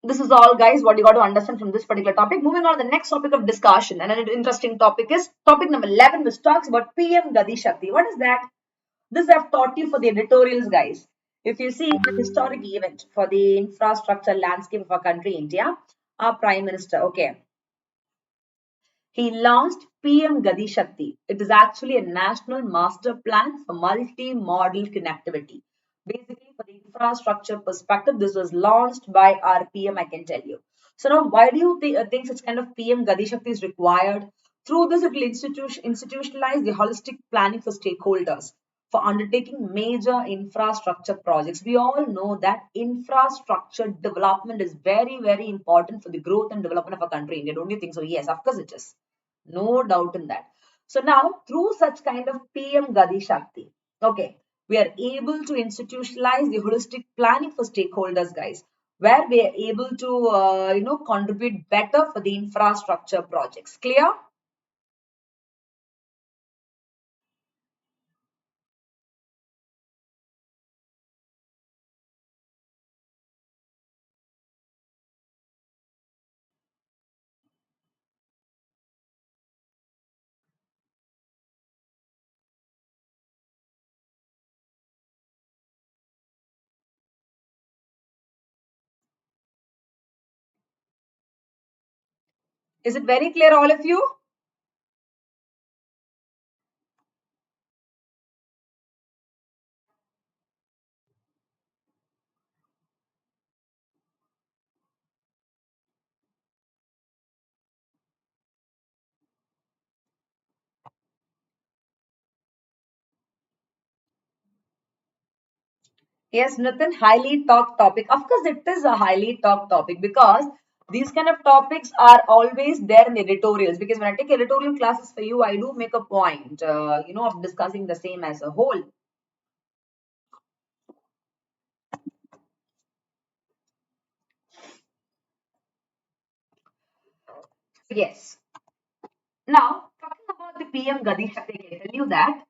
this is all, guys, what you got to understand from this particular topic. Moving on to the next topic of discussion, and an interesting topic is topic number 11, which talks about PM Gati Shakti. What is that? This I've taught you for the editorials, guys. If you see the historic event for the infrastructure landscape of our country, India, our Prime Minister, okay, He launched PM Gadi Shakti. It is actually a national master plan for multi-modal connectivity. Basically, for the infrastructure perspective, this was launched by our PM, I can tell you. So now, why do you think such kind of PM Gadi Shakti is required? Through this, it will institutionalize the holistic planning for stakeholders for undertaking major infrastructure projects. We all know that infrastructure development is very, very important for the growth and development of a country. India, don't you think so? Yes, of course it is. No doubt in that. So now, through such kind of PM Gadi Shakti, okay, we are able to institutionalize the holistic planning for stakeholders, guys, where we are able to, contribute better for the infrastructure projects. Clear? Is it very clear, all of you? Yes, Nitin, highly talked topic. Of course, it is a highly talked topic because these kind of topics are always there in the editorials. Because when I take editorial classes for you, I do make a point, of discussing the same as a whole. Yes. Now, talking about the PM Gadi Shakti, I can tell you that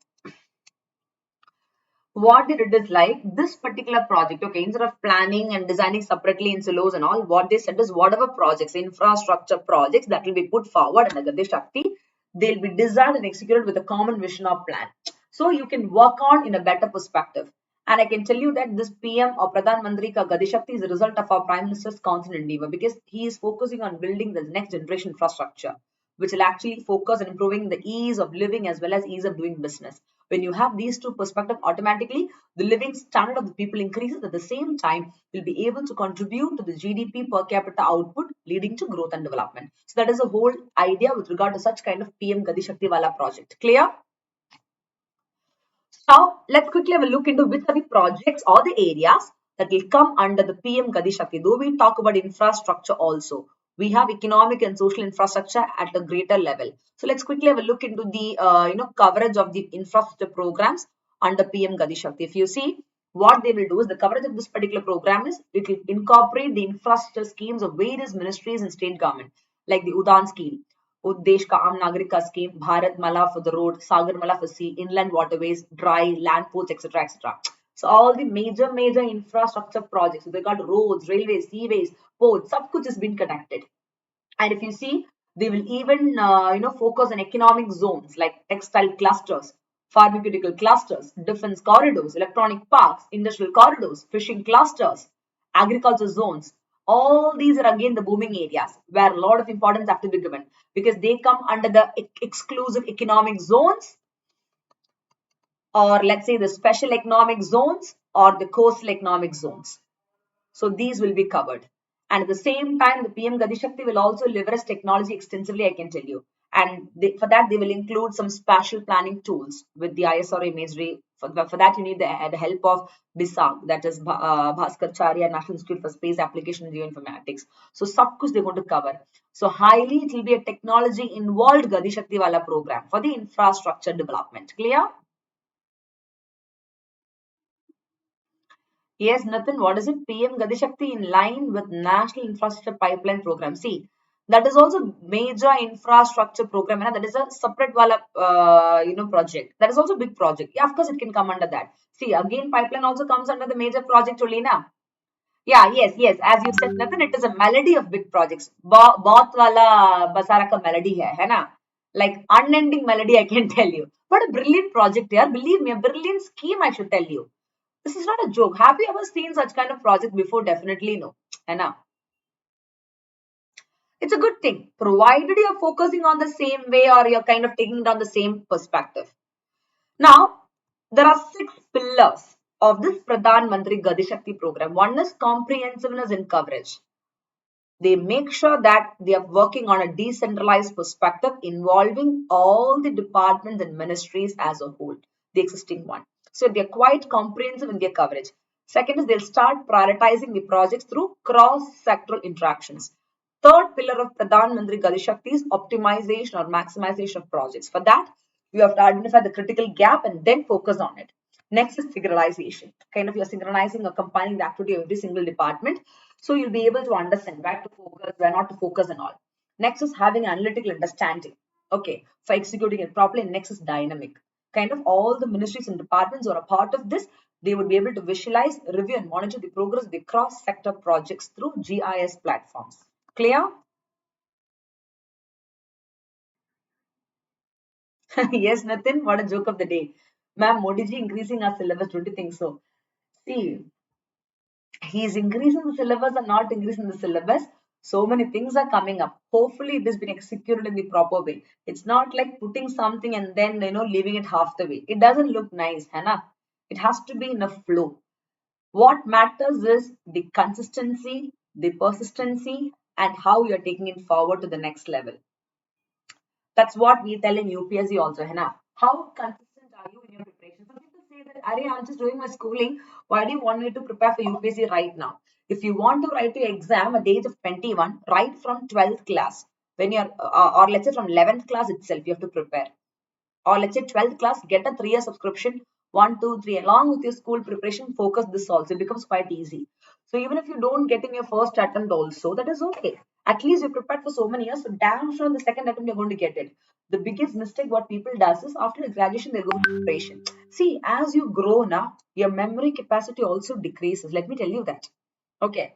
what they did is like this particular project, okay, instead of planning and designing separately in silos and all, what they said is whatever projects, infrastructure projects that will be put forward in the Gadi Shakti, they'll be designed and executed with a common vision or plan. So you can work on in a better perspective. And I can tell you that this PM or Pradhan Mantri Ka Gadi Shakti is a result of our Prime Minister's constant endeavor because he is focusing on building the next generation infrastructure, which will actually focus on improving the ease of living as well as ease of doing business. When you have these two perspectives, automatically the living standard of the people increases. At the same time, will be able to contribute to the GDP per capita output, leading to growth and development. So that is the whole idea with regard to such kind of PM Gadi Shakti Wala project. Clear? Now, let's quickly have a look into which are the projects or the areas that will come under the PM Gadi Shakti. Though we talk about infrastructure also, we have economic and social infrastructure at a greater level. So let's quickly have a look into the coverage of the infrastructure programs under PM Gadi Shakti. If you see, what they will do is the coverage of this particular program is it will incorporate the infrastructure schemes of various ministries and state government, like the Udan scheme, Uddesh का आम नागरिक का scheme, Bharat Mala for the road, Sagar Mala for sea, inland waterways, dry land ports, etc., etc. So all the major infrastructure projects, they got roads, railways, seaways, ports, सब कुछ has been connected. And if you see, they will even focus on economic zones like textile clusters, pharmaceutical clusters, defense corridors, electronic parks, industrial corridors, fishing clusters, agriculture zones. All these are again the booming areas where a lot of importance have to be given because they come under the exclusive economic zones, or let's say the special economic zones or the coastal economic zones. So these will be covered. And at the same time, the PM Gati Shakti will also leverage technology extensively, I can tell you. And for that, they will include some spatial planning tools with the ISR imagery. For that, you need the help of BISAG, that is Bhaskaracharya National Institute for Space Application and Geoinformatics. So, sab kuch they're going to cover. So, highly, it will be a technology involved Gati Shakti Wala program for the infrastructure development. Clear? Yes, Nathan, what is it? PM Gati Shakti in line with National Infrastructure Pipeline Program. See, that is also major infrastructure program, and that is a separate wala, project. That is also big project. Yeah, of course, it can come under that. See, again, pipeline also comes under the major project only, na? Yeah, yes. As you said, Nathan, it is a melody of big projects. बहुत वाला बसारा का melody है ना? Like unending melody, I can tell you. But a brilliant project here. Believe me, a brilliant scheme, I should tell you. This is not a joke. Have you ever seen such kind of project before? Definitely no. है ना? It's a good thing, provided you're focusing on the same way or you're kind of taking it on the same perspective. Now, there are 6 pillars of this Pradhan Mantri Gati Shakti program. One is comprehensiveness in coverage. They make sure that they are working on a decentralized perspective involving all the departments and ministries as a whole, the existing one. So they're quite comprehensive in their coverage. Second is they'll start prioritizing the projects through cross-sectoral interactions. Third pillar of Pradhan Mantri Gati Shakti is optimization or maximization of projects. For that, you have to identify the critical gap and then focus on it. Next is synchronization. Kind of you're synchronizing or combining the activity of every single department. So you'll be able to understand where to focus, where not to focus and all. Next is having analytical understanding. Okay, for executing it properly. And next is dynamic. Kind of all the ministries and departments who are a part of this, they would be able to visualize, review and monitor the progress of the cross-sector projects through GIS platforms. Clear? Yes, Nathan, what a joke of the day. Ma'am, Modi ji increasing our syllabus, don't you think so? See, he is increasing the syllabus and not increasing the syllabus. So many things are coming up. Hopefully, it has been executed in the proper way. It's not like putting something and then leaving it half the way. It doesn't look nice, Hannah. It has to be in a flow. What matters is the consistency, the persistency, and how you're taking it forward to the next level. That's what we tell in UPSC also, Hannah. How consistent are you in your preparation? Some people say that, Ari, I'm just doing my schooling. Why do you want me to prepare for UPSC right now? If you want to write your exam at the age of 21, write from 12th class. When you're, or let's say from 11th class itself, you have to prepare. Or let's say 12th class, get a 3-year subscription, 1, 2, 3, along with your school preparation, focus this also. It becomes quite easy. So even if you don't get in your first attempt also, that is okay. At least you prepared for so many years, so damn sure in the second attempt you're going to get it. The biggest mistake what people does is after the graduation they'll go to preparation. See, as you grow now, your memory capacity also decreases. Let me tell you that. Okay.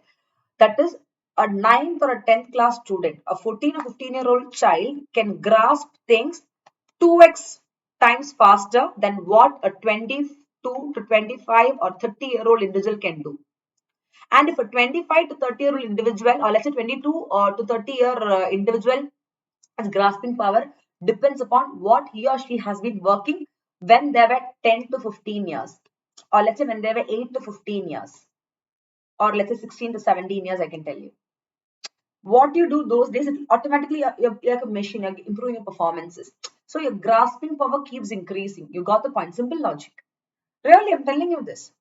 That is a 9th or a 10th class student, a 14 or 15-year-old child can grasp things 2x times faster than what a 22 to 25 or 30-year-old individual can do. And if a 25 to 30-year-old individual, or let's say 22 or to 30-year individual has grasping power, depends upon what he or she has been working when they were 10 to 15 years, or let's say when they were 8 to 15 years, or let's say 16 to 17 years, I can tell you. What you do those days, it automatically you're like a machine, you're improving your performances. So your grasping power keeps increasing. You got the point. Simple logic. Really, I'm telling you this.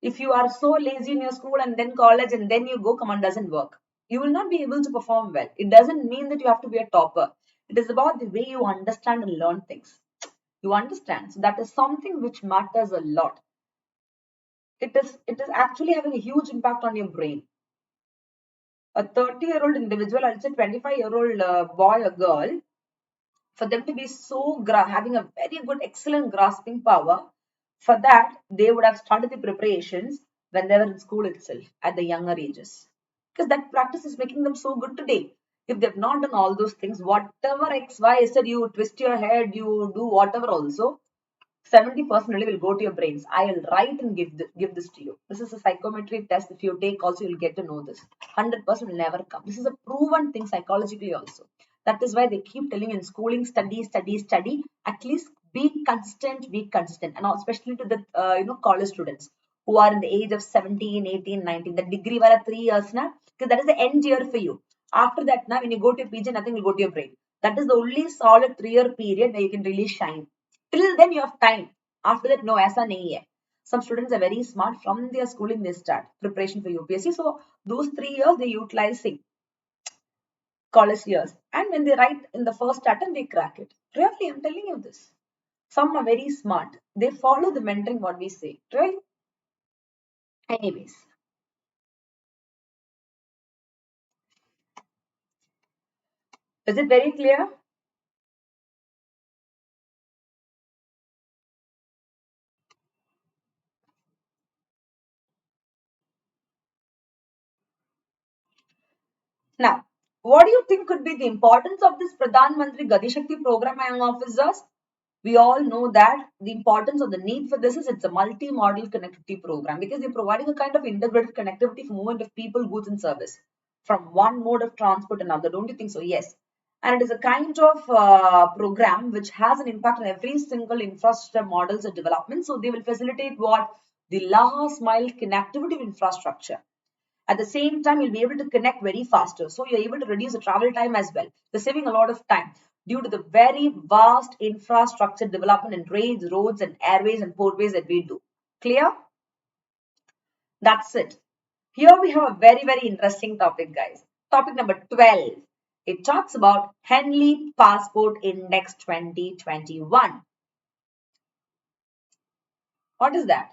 If you are so lazy in your school and then college and then you go, come on, doesn't work. You will not be able to perform well. It doesn't mean that you have to be a topper. It is about the way you understand and learn things. You understand. So that is something which matters a lot. It is actually having a huge impact on your brain. A 30-year-old individual, I'll say 25-year-old boy or girl, for them to be so having a very good, excellent grasping power, for that, they would have started the preparations when they were in school itself at the younger ages. Because that practice is making them so good today. If they've not done all those things, whatever X, Y, Z, you twist your head, you do whatever also, 70% only will go to your brains. I'll write and give this to you. This is a psychometry test. If you take also, you'll get to know this. 100% will never come. This is a proven thing psychologically also. That is why they keep telling in schooling, study, study, study. At least be consistent, be consistent. And especially to the college students who are in the age of 17, 18, 19. The degree were 3 years now, because that is the end year for you. After that, now when you go to your PG, nothing will go to your brain. That is the only solid 3-year period where you can really shine. Till then you have time. After that, no, aisa nahi hai. Some students are very smart. From their schooling, they start preparation for UPSC. So those 3 years they utilizing college years. And when they write in the first attempt, they crack it. Really, I'm telling you this. Some are very smart. They follow the mentoring what we say. Really. Anyways. Is it very clear? Now, what do you think could be the importance of this Pradhan Mantri Gati Shakti program, my young officers? We all know that the importance of the need for this is it's a multi-modal connectivity program because they're providing a kind of integrated connectivity for movement of people, goods and service. from one mode of transport to another. Don't you think so? Yes. And it is a kind of program which has an impact on every single infrastructure models of development. So they will facilitate what? The last mile connectivity of infrastructure. At the same time, you'll be able to connect very faster. So you're able to reduce the travel time as well. You're saving a lot of time due to the very vast infrastructure development in rails, roads, and airways and portways that we do. Clear? That's it. Here we have a very, very interesting topic, guys. Topic number 12. It talks about Henley Passport Index 2021. What is that?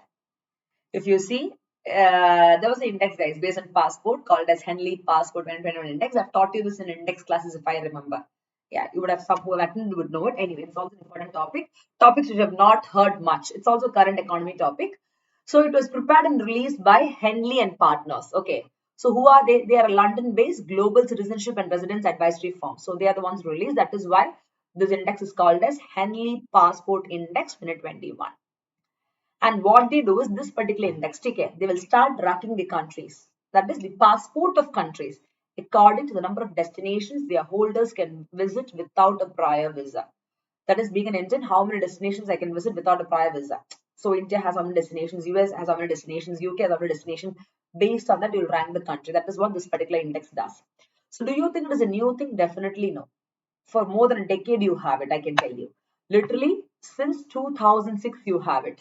If you see, there was an index, guys, based on passport called as Henley Passport 2021 Index. I've taught you this in index classes if I remember. Yeah, you would have some who have attended would know it. Anyway, it's also an important topic. Topics which you have not heard much. It's also a current economy topic. So it was prepared and released by Henley and Partners. Okay. So who are they? They are a London-based global citizenship and residence advisory firm. So they are the ones released. That is why this index is called as Henley Passport Index 2021. And what they do is this particular index, okay, they will start ranking the countries. That is the passport of countries according to the number of destinations their holders can visit without a prior visa. That is, being an Indian, how many destinations I can visit without a prior visa. So India has how many destinations, US has how many destinations, UK has how many destinations. Based on that, you'll rank the country. That is what this particular index does. So do you think it is a new thing? Definitely no. For more than a decade, you have it, I can tell you. Literally, since 2006, you have it.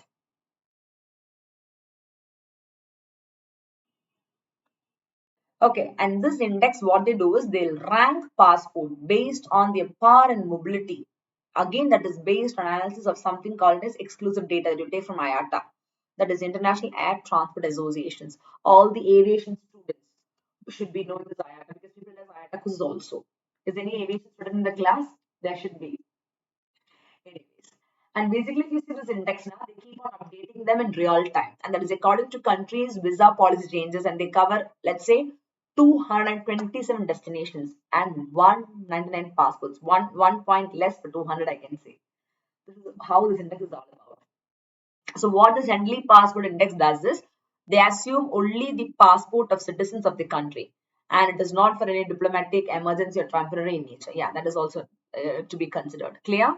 Okay, and this index, what they do is they'll rank passport based on their power and mobility. Again, that is based on analysis of something called as exclusive data that you take from IATA. That is International Air Transport Associations. All the aviation students should be knowing this IATA because people have IATA quizzes also. Is any aviation student in the class? There should be. Anyways. And basically, if you see this index now, they keep on updating them in real time. And that is according to countries' visa policy changes, and they cover, let's say, 227 destinations and 199 passports. One point less for 200, I can say. This is how this index is all about. So what this Henley Passport Index does is, they assume only the passport of citizens of the country. And it is not for any diplomatic, emergency, or temporary in nature. Yeah, that is also to be considered. Clear?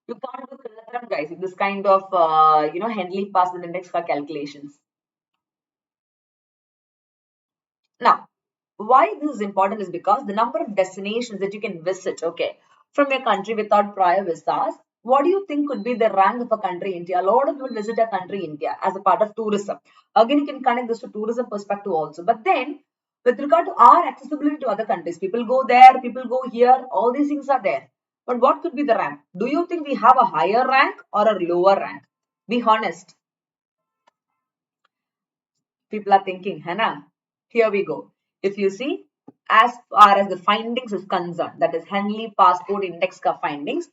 You can't do Kalacharam, guys, with this kind of, Henley Passport Index for calculations. Now, why this is important is because the number of destinations that you can visit, okay, from your country without prior visas, what do you think could be the rank of a country, India? A lot of people visit a country, India, as a part of tourism. Again, you can connect this to tourism perspective also. But then, with regard to our accessibility to other countries, people go there, people go here, all these things are there. But what could be the rank? Do you think we have a higher rank or a lower rank? Be honest. People are thinking, Hannah, here we go. If you see, as far as the findings is concerned, that is Henley Passport Index ka findings,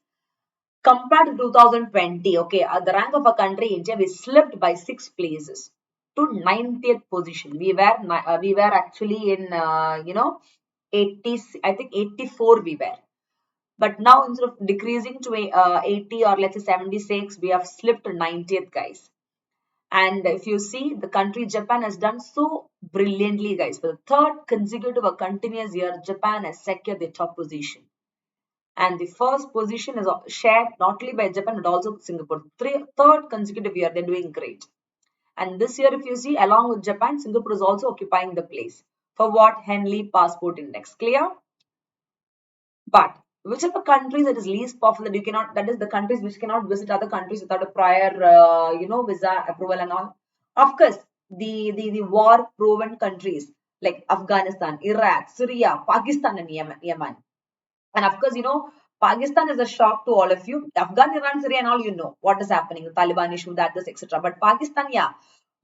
compared to 2020, okay, the rank of a country, India, we slipped by 6 places to 90th position. We were actually in, 80, I think 84 we were. But now instead of decreasing to 80 or let's say 76, we have slipped to 90th, guys. And if you see, the country Japan has done so brilliantly, guys. For the third consecutive or continuous year, Japan has secured the top position. And the first position is shared not only by Japan but also Singapore. Third consecutive year, they're doing great. And this year, if you see, along with Japan, Singapore is also occupying the place. For what? Henley Passport Index. Clear? But whichever countries that is least popular, you cannot, that is the countries which cannot visit other countries without a prior, visa approval and all. Of course, the war proven countries like Afghanistan, Iraq, Syria, Pakistan, and Yemen. And of course, Pakistan is a shock to all of you. Afghan, Iran, Syria, and all, what is happening, the Taliban issue, that, this, etc. But Pakistan, yeah,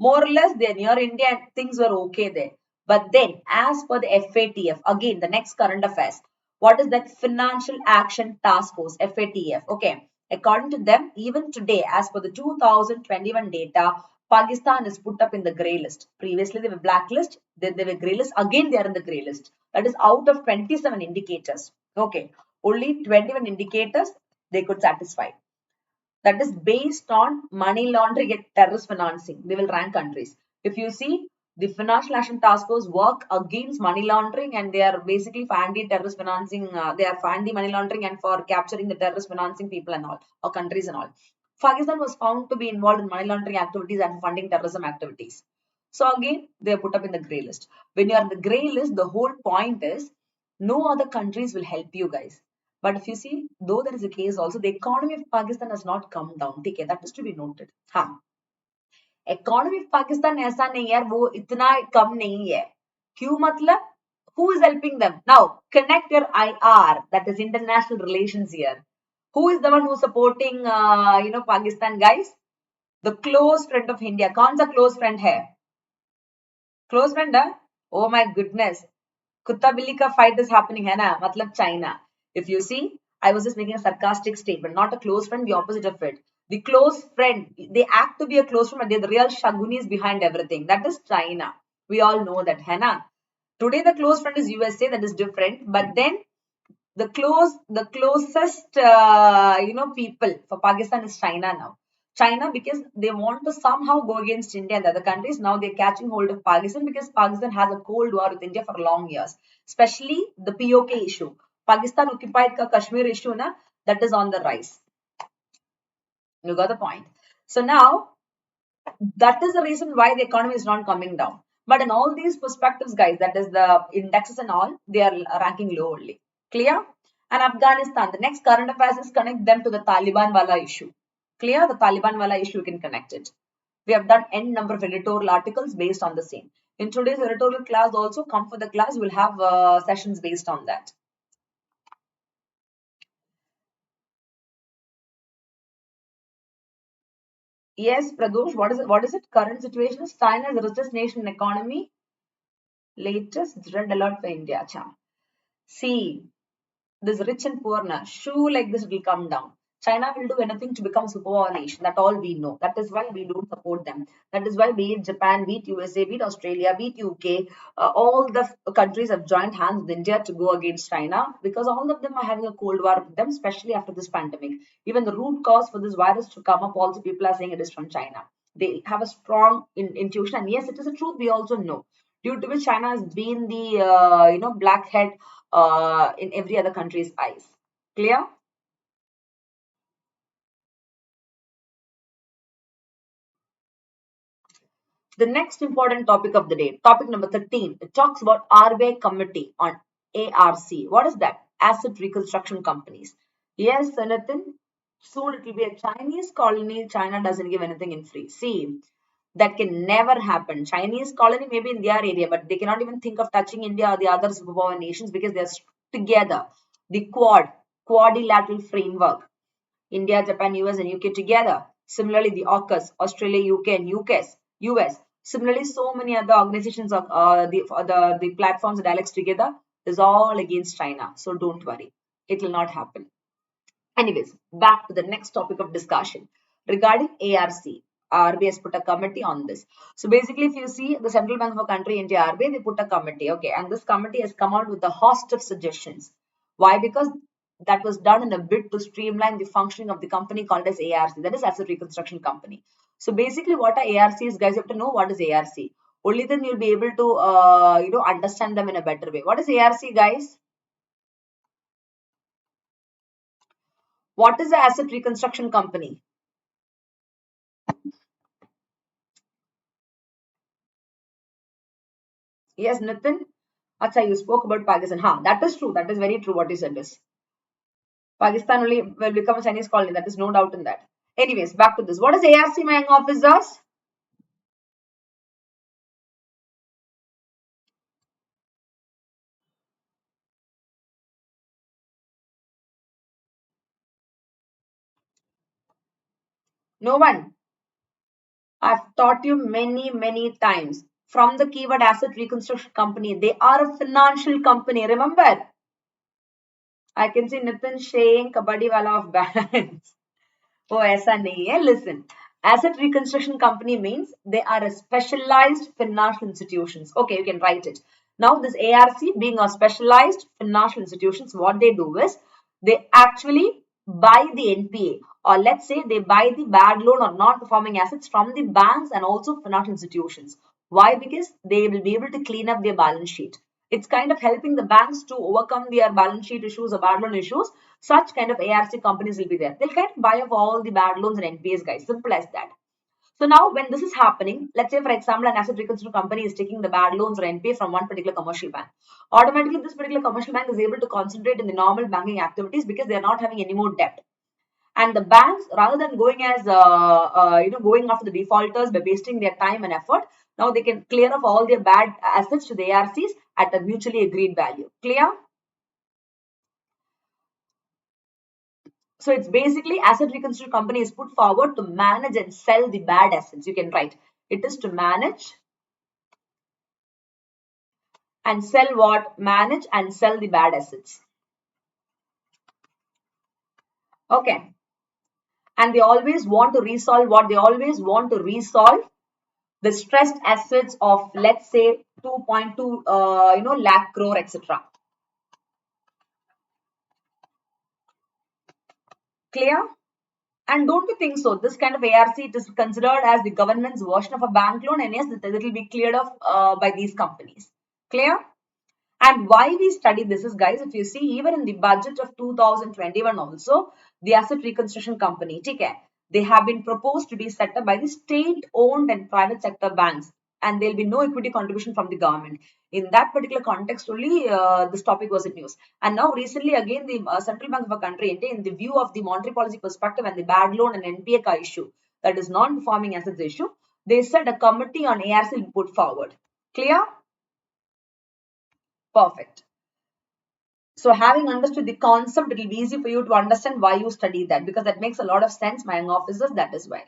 more or less, they're near India and things were okay there. But then, as per the FATF, again, the next current affairs, what is that Financial Action Task Force, FATF? Okay, according to them, even today, as per the 2021 data, Pakistan is put up in the grey list. Previously, they were blacklist, then they were grey list. Again, they are in the grey list. That is out of 27 indicators. Okay, only 21 indicators they could satisfy. that is based on money laundering and terrorist financing. They will rank countries. If you see, the Financial Action Task Force work against money laundering, and they are basically for anti-terrorist financing. They are for anti-money laundering and for capturing the terrorist financing people and all, or countries and all. Pakistan was found to be involved in money laundering activities and funding terrorism activities. So again, they are put up in the grey list. When you are in the grey list, the whole point is no other countries will help you guys. But if you see, though there is a case also, the economy of Pakistan has not come down. Okay, that is to be noted. हाँ, economy of Pakistan ऐसा नहीं है, वो इतना कम नहीं है. क्यों मतलब? Who is helping them? Now, connect your IR, that is international relations here. Who is the one who is supporting, Pakistan, guys? The close friend of India. कौन सा close friend है? Close friend, huh? Oh my goodness. Kutta Billi ka fight is happening, hai na? Matlab China. If you see, I was just making a sarcastic statement, not a close friend, the opposite of it. The close friend, they act to be a close friend, but they're the real shagunis behind everything. That is China. We all know that, hai na? Today the close friend is USA, that is different. But then the closest people for Pakistan is China now. China, because they want to somehow go against India and the other countries. Now they're catching hold of Pakistan because Pakistan has a cold war with India for long years, especially the POK issue. Pakistan occupied Kashmir issue, na, that is on the rise. You got the point. So now that is the reason why the economy is not coming down. But in all these perspectives, guys, that is the indexes and all, they are ranking low only. Clear? And Afghanistan, the next current affairs is connect them to the Taliban wala issue. Clear? The Taliban wala issue, you can connect it. We have done n number of editorial articles based on the same. In today's editorial class also, come for the class, we'll have sessions based on that. Yes, Pradosh, what is it? What is it? Current situation is China is the richest nation in economy. Latest red alert for India. Cha. See, this rich and poor na, shoe like this will come down. China will do anything to become superpower nation. That all we know. That is why we don't support them. That is why be it Japan, be it USA, be it Australia, be it UK, all the countries have joined hands with India to go against China because all of them are having a cold war with them, especially after this pandemic. Even the root cause for this virus to come up, also people are saying it is from China. They have a strong intuition, and yes, it is a truth. We also know, due to which China has been the blackhead in every other country's eyes. Clear? The next important topic of the day, topic number 13, it talks about RBI committee on ARC. What is that? Asset reconstruction companies. Yes, Nathan, soon it will be a Chinese colony. China doesn't give anything in free. See, that can never happen. Chinese colony may be in their area, but they cannot even think of touching India or the other superpower nations because they're together. The quadrilateral framework. India, Japan, US, and UK together. Similarly, the AUKUS, Australia, UK, and US. Similarly, so many other organizations of the platforms and dialects together is all against China. So don't worry, it will not happen. Anyways, back to the next topic of discussion regarding ARC. RBI has put a committee on this. So basically, if you see the central bank of a country, India, RBI, they put a committee. Okay, and this committee has come out with a host of suggestions. Why? Because that was done in a bid to streamline the functioning of the company called as ARC, that is Asset Reconstruction Company. So basically, what are ARCs, guys? You have to know what is ARC. Only then you'll be able to understand them in a better way. What is ARC, guys? What is the Asset Reconstruction Company? Yes, Nitin. Acha, you spoke about Pakistan. That is true. That is very true what you said is. Pakistan only will become a Chinese colony. That is no doubt in that. Anyways, back to this. What is ARC, my young officers? No one. I've taught you many, many times. From the keyword asset reconstruction company, they are a financial company. Remember? I can see Nitin saying Kabaddi Wala of banks. Oh, aisa nahi hai. Listen. Asset reconstruction company means they are a specialized financial institutions. Okay, you can write it. Now, this ARC being a specialized financial institutions, what they do is they actually buy the NPA, or let's say they buy the bad loan or non-performing assets from the banks and also financial institutions. Why? Because they will be able to clean up their balance sheet. It's kind of helping the banks to overcome their balance sheet issues or bad loan issues. Such kind of ARC companies will be there. They'll kind of buy up all the bad loans and NPAs, guys. Simple as that. So now when this is happening, let's say for example, an asset reconstruction company is taking the bad loans or NPA from one particular commercial bank. Automatically, this particular commercial bank is able to concentrate in the normal banking activities because they are not having any more debt. And the banks, rather than going as going after the defaulters by wasting their time and effort, now they can clear off all their bad assets to the ARCs at a mutually agreed value. Clear? So it's basically asset reconstruction company is put forward to manage and sell the bad assets. You can write it is to manage and sell what? Manage and sell the bad assets. Okay. And they always want to resolve what? They always want to resolve the stressed assets of, let's say, 2.2 lakh crore, etc. Clear? And don't you think so? This kind of ARC, it is considered as the government's version of a bank loan, and yes, it will be cleared off by these companies. Clear? And why we study this is, guys, if you see, even in the budget of 2021 also, the asset reconstruction company, okay, they have been proposed to be set up by the state-owned and private sector banks, and there will be no equity contribution from the government. In that particular context only, this topic was in news. And now recently again, the Central Bank of a country, in the view of the monetary policy perspective and the bad loan and NPA issue, that is non-performing assets issue, they said a committee on ARC will be put forward. Clear? Perfect. So having understood the concept, it will be easy for you to understand why you study that, because that makes a lot of sense, my young officers, that is why.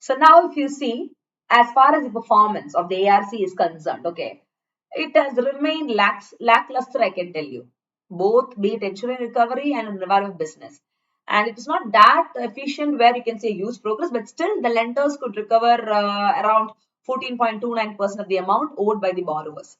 So now if you see, as far as the performance of the ARC is concerned, okay, it has remained lackluster, I can tell you, both be it ensuring recovery and revival business. And it is not that efficient where you can say huge progress, but still the lenders could recover around 14.29% of the amount owed by the borrowers,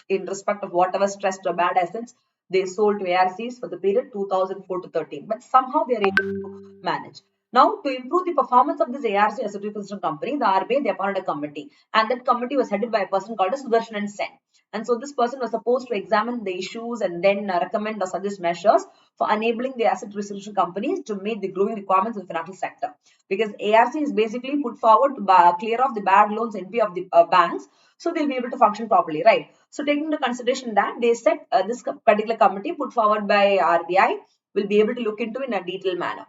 in respect of whatever stressed or bad assets they sold to ARCs for the period 2004 to 13. But somehow they are able to manage. Now, to improve the performance of this ARC asset reconstruction company, the RBI, they appointed a committee. And that committee was headed by a person called Sudarshan Sen. And so this person was supposed to examine the issues and then recommend or suggest measures for enabling the asset reconstruction companies to meet the growing requirements of the financial sector. Because ARC is basically put forward to clear off the bad loans NPA of the banks, so they'll be able to function properly, right? So taking into consideration that, they said this particular committee put forward by RBI will be able to look into in a detailed manner.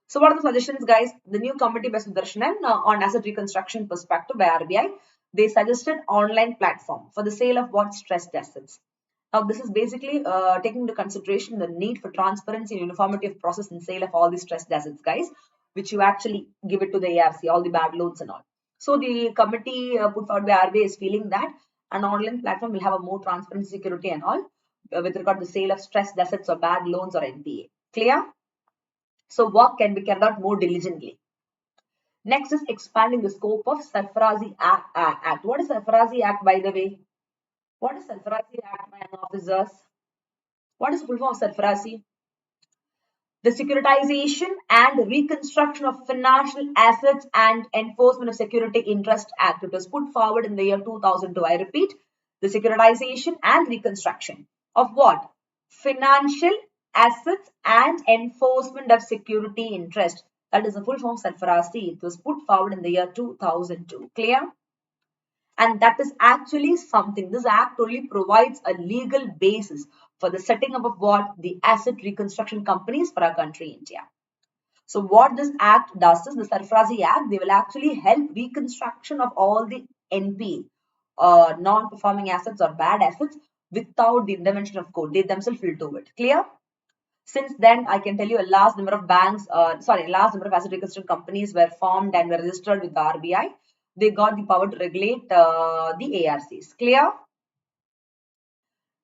So what are the suggestions, guys? The new committee by Sudarshanan on asset reconstruction perspective by RBI, they suggested online platform for the sale of what? Stressed assets. Now, this is basically taking into consideration the need for transparency and uniformity of process and sale of all these stressed assets, guys, which you actually give it to the ARC, all the bad loans and all. So the committee put forward by RBI is feeling that an online platform will have a more transparency, security and all with regard to the sale of stressed assets or bad loans or NPA. Clear? So work can be carried out more diligently. Next is expanding the scope of Sarfarazi Act. What is Sarfarazi Act, by the way? What is Sarfarazi Act, my young officers? What is the full form of Sarfarazi? The Securitization and Reconstruction of Financial Assets and Enforcement of Security Interest Act. It was put forward in the year 2002. I repeat, the Securitization and Reconstruction of what? Financial Assets and Enforcement of Security Interest. That is the full form of Sarfarazi. It was put forward in the year 2002. Clear? And that is actually something, this act only provides a legal basis for the setting up of what? The asset reconstruction companies for our country, India. So what this act does is, the Sarfarazi Act, they will actually help reconstruction of all the NP, non-performing assets or bad assets without the intervention of court. They themselves will do it. Clear? Since then, I can tell you a large number of banks, large number of asset reconstruction companies were formed and were registered with the RBI. They got the power to regulate the ARCs. Clear?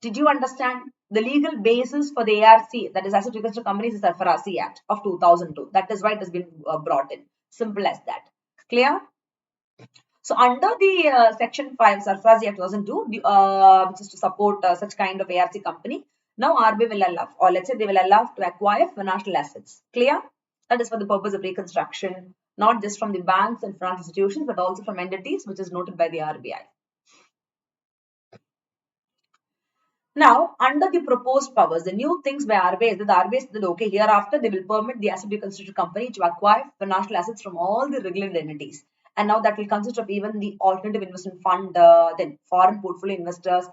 Did you understand? The legal basis for the ARC, that is Asset Reconstruction Companies, is the Sarfarazi Act of 2002. That is why it has been brought in. Simple as that. Clear? So under the Section 5 Sarfarazi Act 2002, which is to support such kind of ARC company, Now RBI will allow, or let's say they will allow to acquire financial assets. Clear? That is for the purpose of reconstruction, not just from the banks and financial institutions, but also from entities, which is noted by the RBI. Now, under the proposed powers, the new things by RBI is that the RBI said that, okay, hereafter they will permit the asset reconstruction company to acquire financial assets from all the regulated entities. And now that will consist of even the alternative investment fund, then foreign portfolio investors,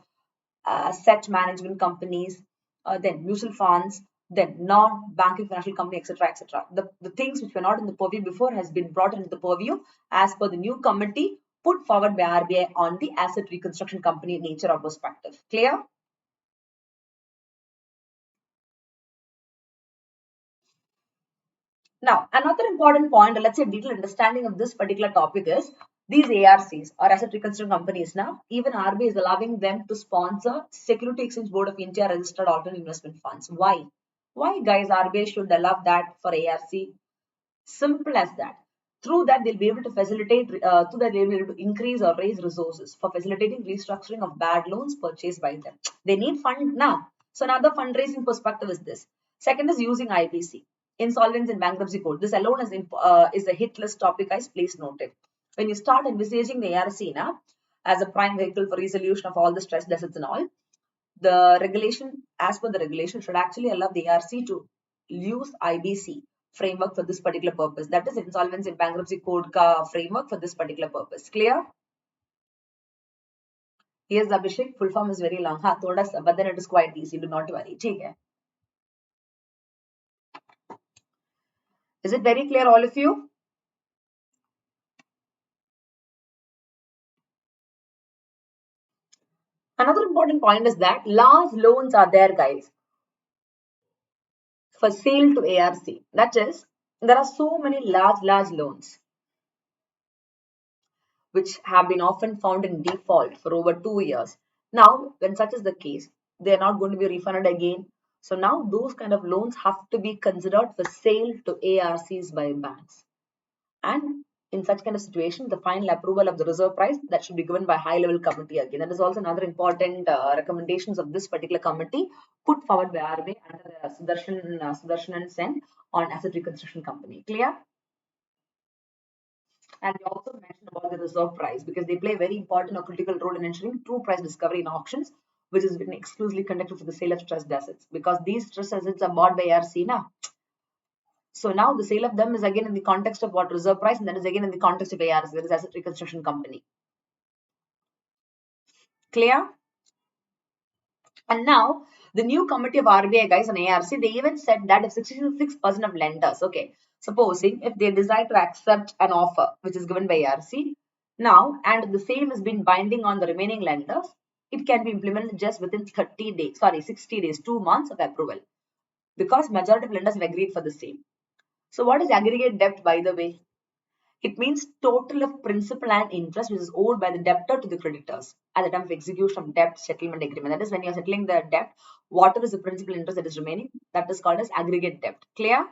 asset management companies, then mutual funds, then non-banking financial company, etc., etc. The things which were not in the purview before has been brought into the purview as per the new committee put forward by RBI on the asset reconstruction company nature or perspective. Clear? Now, another important point, or let's say detailed understanding of this particular topic is these ARCs or asset reconstruction companies now, even RBI is allowing them to sponsor Security Exchange Board of India registered alternate investment funds. Why? Why guys RBI should allow that for ARC? Simple as that. Through that, they'll be able to facilitate, through that, they'll be able to increase or raise resources for facilitating restructuring of bad loans purchased by them. They need fund now. So another fundraising perspective is this. Second is using IBC, Insolvency and Bankruptcy Code. This alone is a hit list topic, guys. Please note it. When you start envisaging the ARC now as a prime vehicle for resolution of all the stressed assets and all, the regulation, as per the regulation, should actually allow the ARC to use IBC framework for this particular purpose. That is Insolvency and Bankruptcy Code ka framework for this particular purpose. Clear? Yes, Abhishek, full form is very long. But then it is quite easy. Do not worry. Okay. Is it very clear, all of you? Another important point is that large loans are there, guys, for sale to ARC. That is, there are so many large loans which have been often found in default for over 2 years. Now, when such is the case, they are not going to be refunded again. So now those kind of loans have to be considered for sale to ARCs by banks. And in such kind of situation, the final approval of the reserve price that should be given by high-level committee again. That is also another important recommendations of this particular committee put forward by RBI under the Sudarshan and Sen on asset reconstruction company. Clear? And we also mentioned about the reserve price because they play a very important or critical role in ensuring true price discovery in auctions, which has been exclusively conducted for the sale of stressed assets. Because these stressed assets are bought by ARC now. So now the sale of them is again in the context of what reserve price, and that is again in the context of ARC, that is asset reconstruction company. Clear? And now the new committee of RBI guys on ARC, they even said that if 66% of lenders, okay, supposing if they decide to accept an offer which is given by ARC now, and the same has been binding on the remaining lenders, it can be implemented just within 60 days, 2 months of approval, because majority of lenders have agreed for the same. So what is aggregate debt, by the way? It means total of principal and interest which is owed by the debtor to the creditors at the time of execution of debt settlement agreement. That is, when you are settling the debt, whatever is the principal interest that is remaining, that is called as aggregate debt. Clear?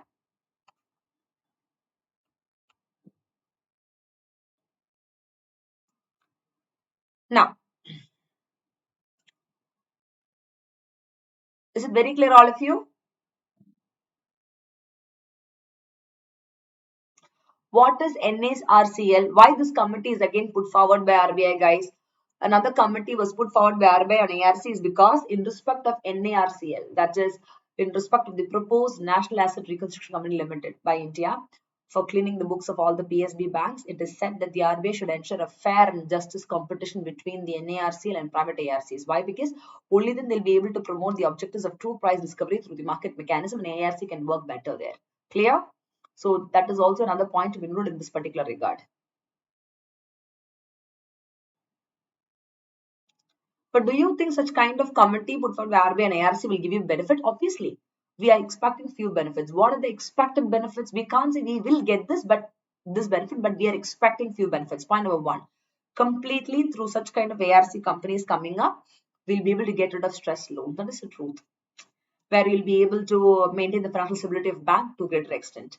Now, is it very clear, all of you? What is NSRCL? Why this committee is again put forward by RBI, guys? Another committee was put forward by RBI on ARC is because in respect of NARCL, that is in respect of the proposed National Asset Reconstruction Company Limited by India, for cleaning the books of all the PSB banks, it is said that the RBI should ensure a fair and justice competition between the NARCL and private ARCs. Why? Because only then they'll be able to promote the objectives of true price discovery through the market mechanism, and ARC can work better there. Clear? So that is also another point to be noted in this particular regard. But do you think such kind of committee put forward by RBI and ARC will give you benefit? Obviously, we are expecting few benefits. What are the expected benefits? We can't say we will get this, but this benefit, but we are expecting few benefits. Point number one, completely through such kind of ARC companies coming up, we'll be able to get rid of stress loans. That is the truth. Where you'll be able to maintain the financial stability of bank to a greater extent.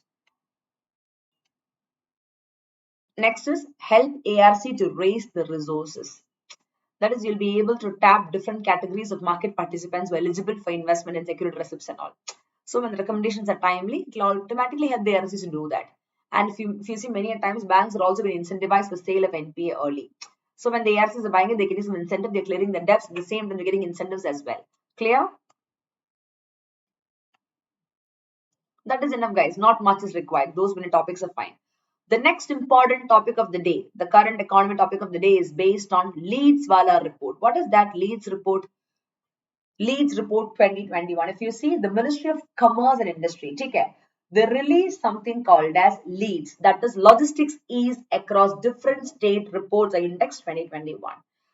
Next is help ARC to raise the resources. That is, you'll be able to tap different categories of market participants who are eligible for investment in security receipts and all. So when the recommendations are timely, it will automatically help the RSCs to do that. And if you see many a times, banks are also being incentivized for sale of NPA early. So when the ARCs are buying it, they're getting some incentive, they're clearing the debts, at the same time they're getting incentives as well. Clear? That is enough, guys. Not much is required. Those many topics are fine. The next important topic of the day, the current economy topic of the day, is based on Leeds Wala report. What is that Leeds report? Leeds Report 2021. If you see, the Ministry of Commerce and Industry, okay, they released something called as Leeds, that is Logistics Ease Across Different State Reports Index 2021.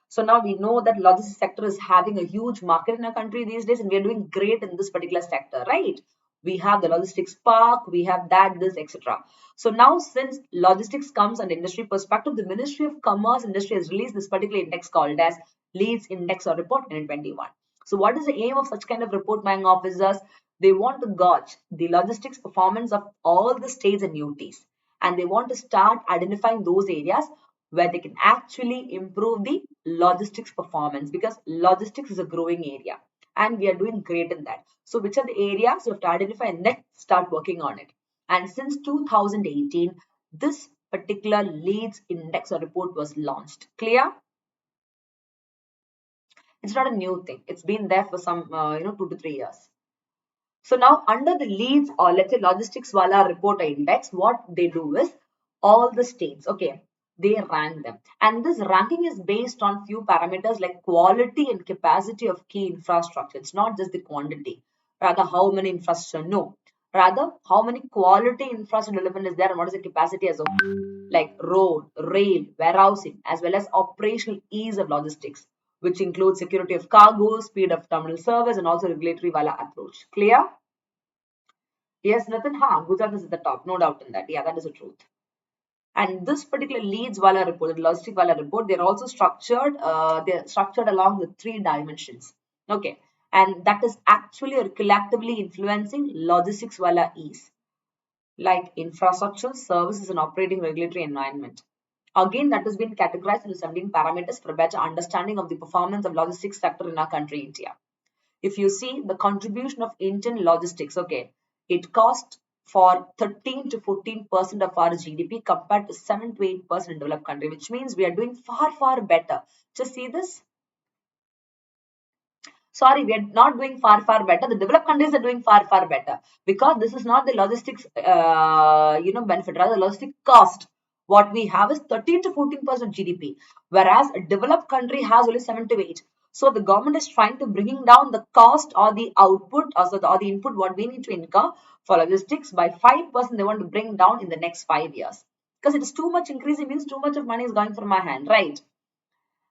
So now we know that logistics sector is having a huge market in our country these days, and we are doing great in this particular sector, right? We have the logistics park, we have that, this, etc. So now, since logistics comes on industry perspective, the Ministry of Commerce and Industry has released this particular index called as Leeds Index or Report 2021. So what is the aim of such kind of report buying officers? They want to gauge the logistics performance of all the states and UTs, and they want to start identifying those areas where they can actually improve the logistics performance, because logistics is a growing area and we are doing great in that. So which are the areas you have to identify and then start working on it. And since 2018, this particular Leeds Index or report was launched. Clear? It's not a new thing. It's been there for some 2 to 3 years. So now under the Leeds, or let's say Logistics Wala report or index, what they do is all the states, okay, they rank them. And this ranking is based on few parameters like quality and capacity of key infrastructure. It's not just the quantity, rather how many infrastructure, no. Rather, how many quality infrastructure development is there and what is the capacity as a whole, like road, rail, warehousing, as well as operational ease of logistics, which includes security of cargo, speed of terminal service, and also regulatory Wala approach. Clear? Yes, Nathan, Gujarat is at the top, no doubt in that. Yeah, that is the truth. And this particular Leeds Wala report, the Logistic Wala report, they're structured along the 3 dimensions. Okay. And that is actually or collectively influencing logistics Wala ease, like infrastructure, services, and operating regulatory environment. Again, that has been categorized into 17 parameters for a better understanding of the performance of logistics sector in our country, India. If you see the contribution of Indian logistics, okay, it cost for 13 to 14% of our GDP compared to 7 to 8% in developed country, which means we are doing far, far better. Just see this. Sorry, we are not doing far, far better. The developed countries are doing far, far better, because this is not the logistics, benefit, rather logistic cost. What we have is 13 to 14% GDP, whereas a developed country has only 7 to 8. So the government is trying to bringing down the cost or the output, or the input what we need to incur for logistics by 5%. They want to bring down in the next 5 years, because it is too much increase. It means too much of money is going from my hand, right?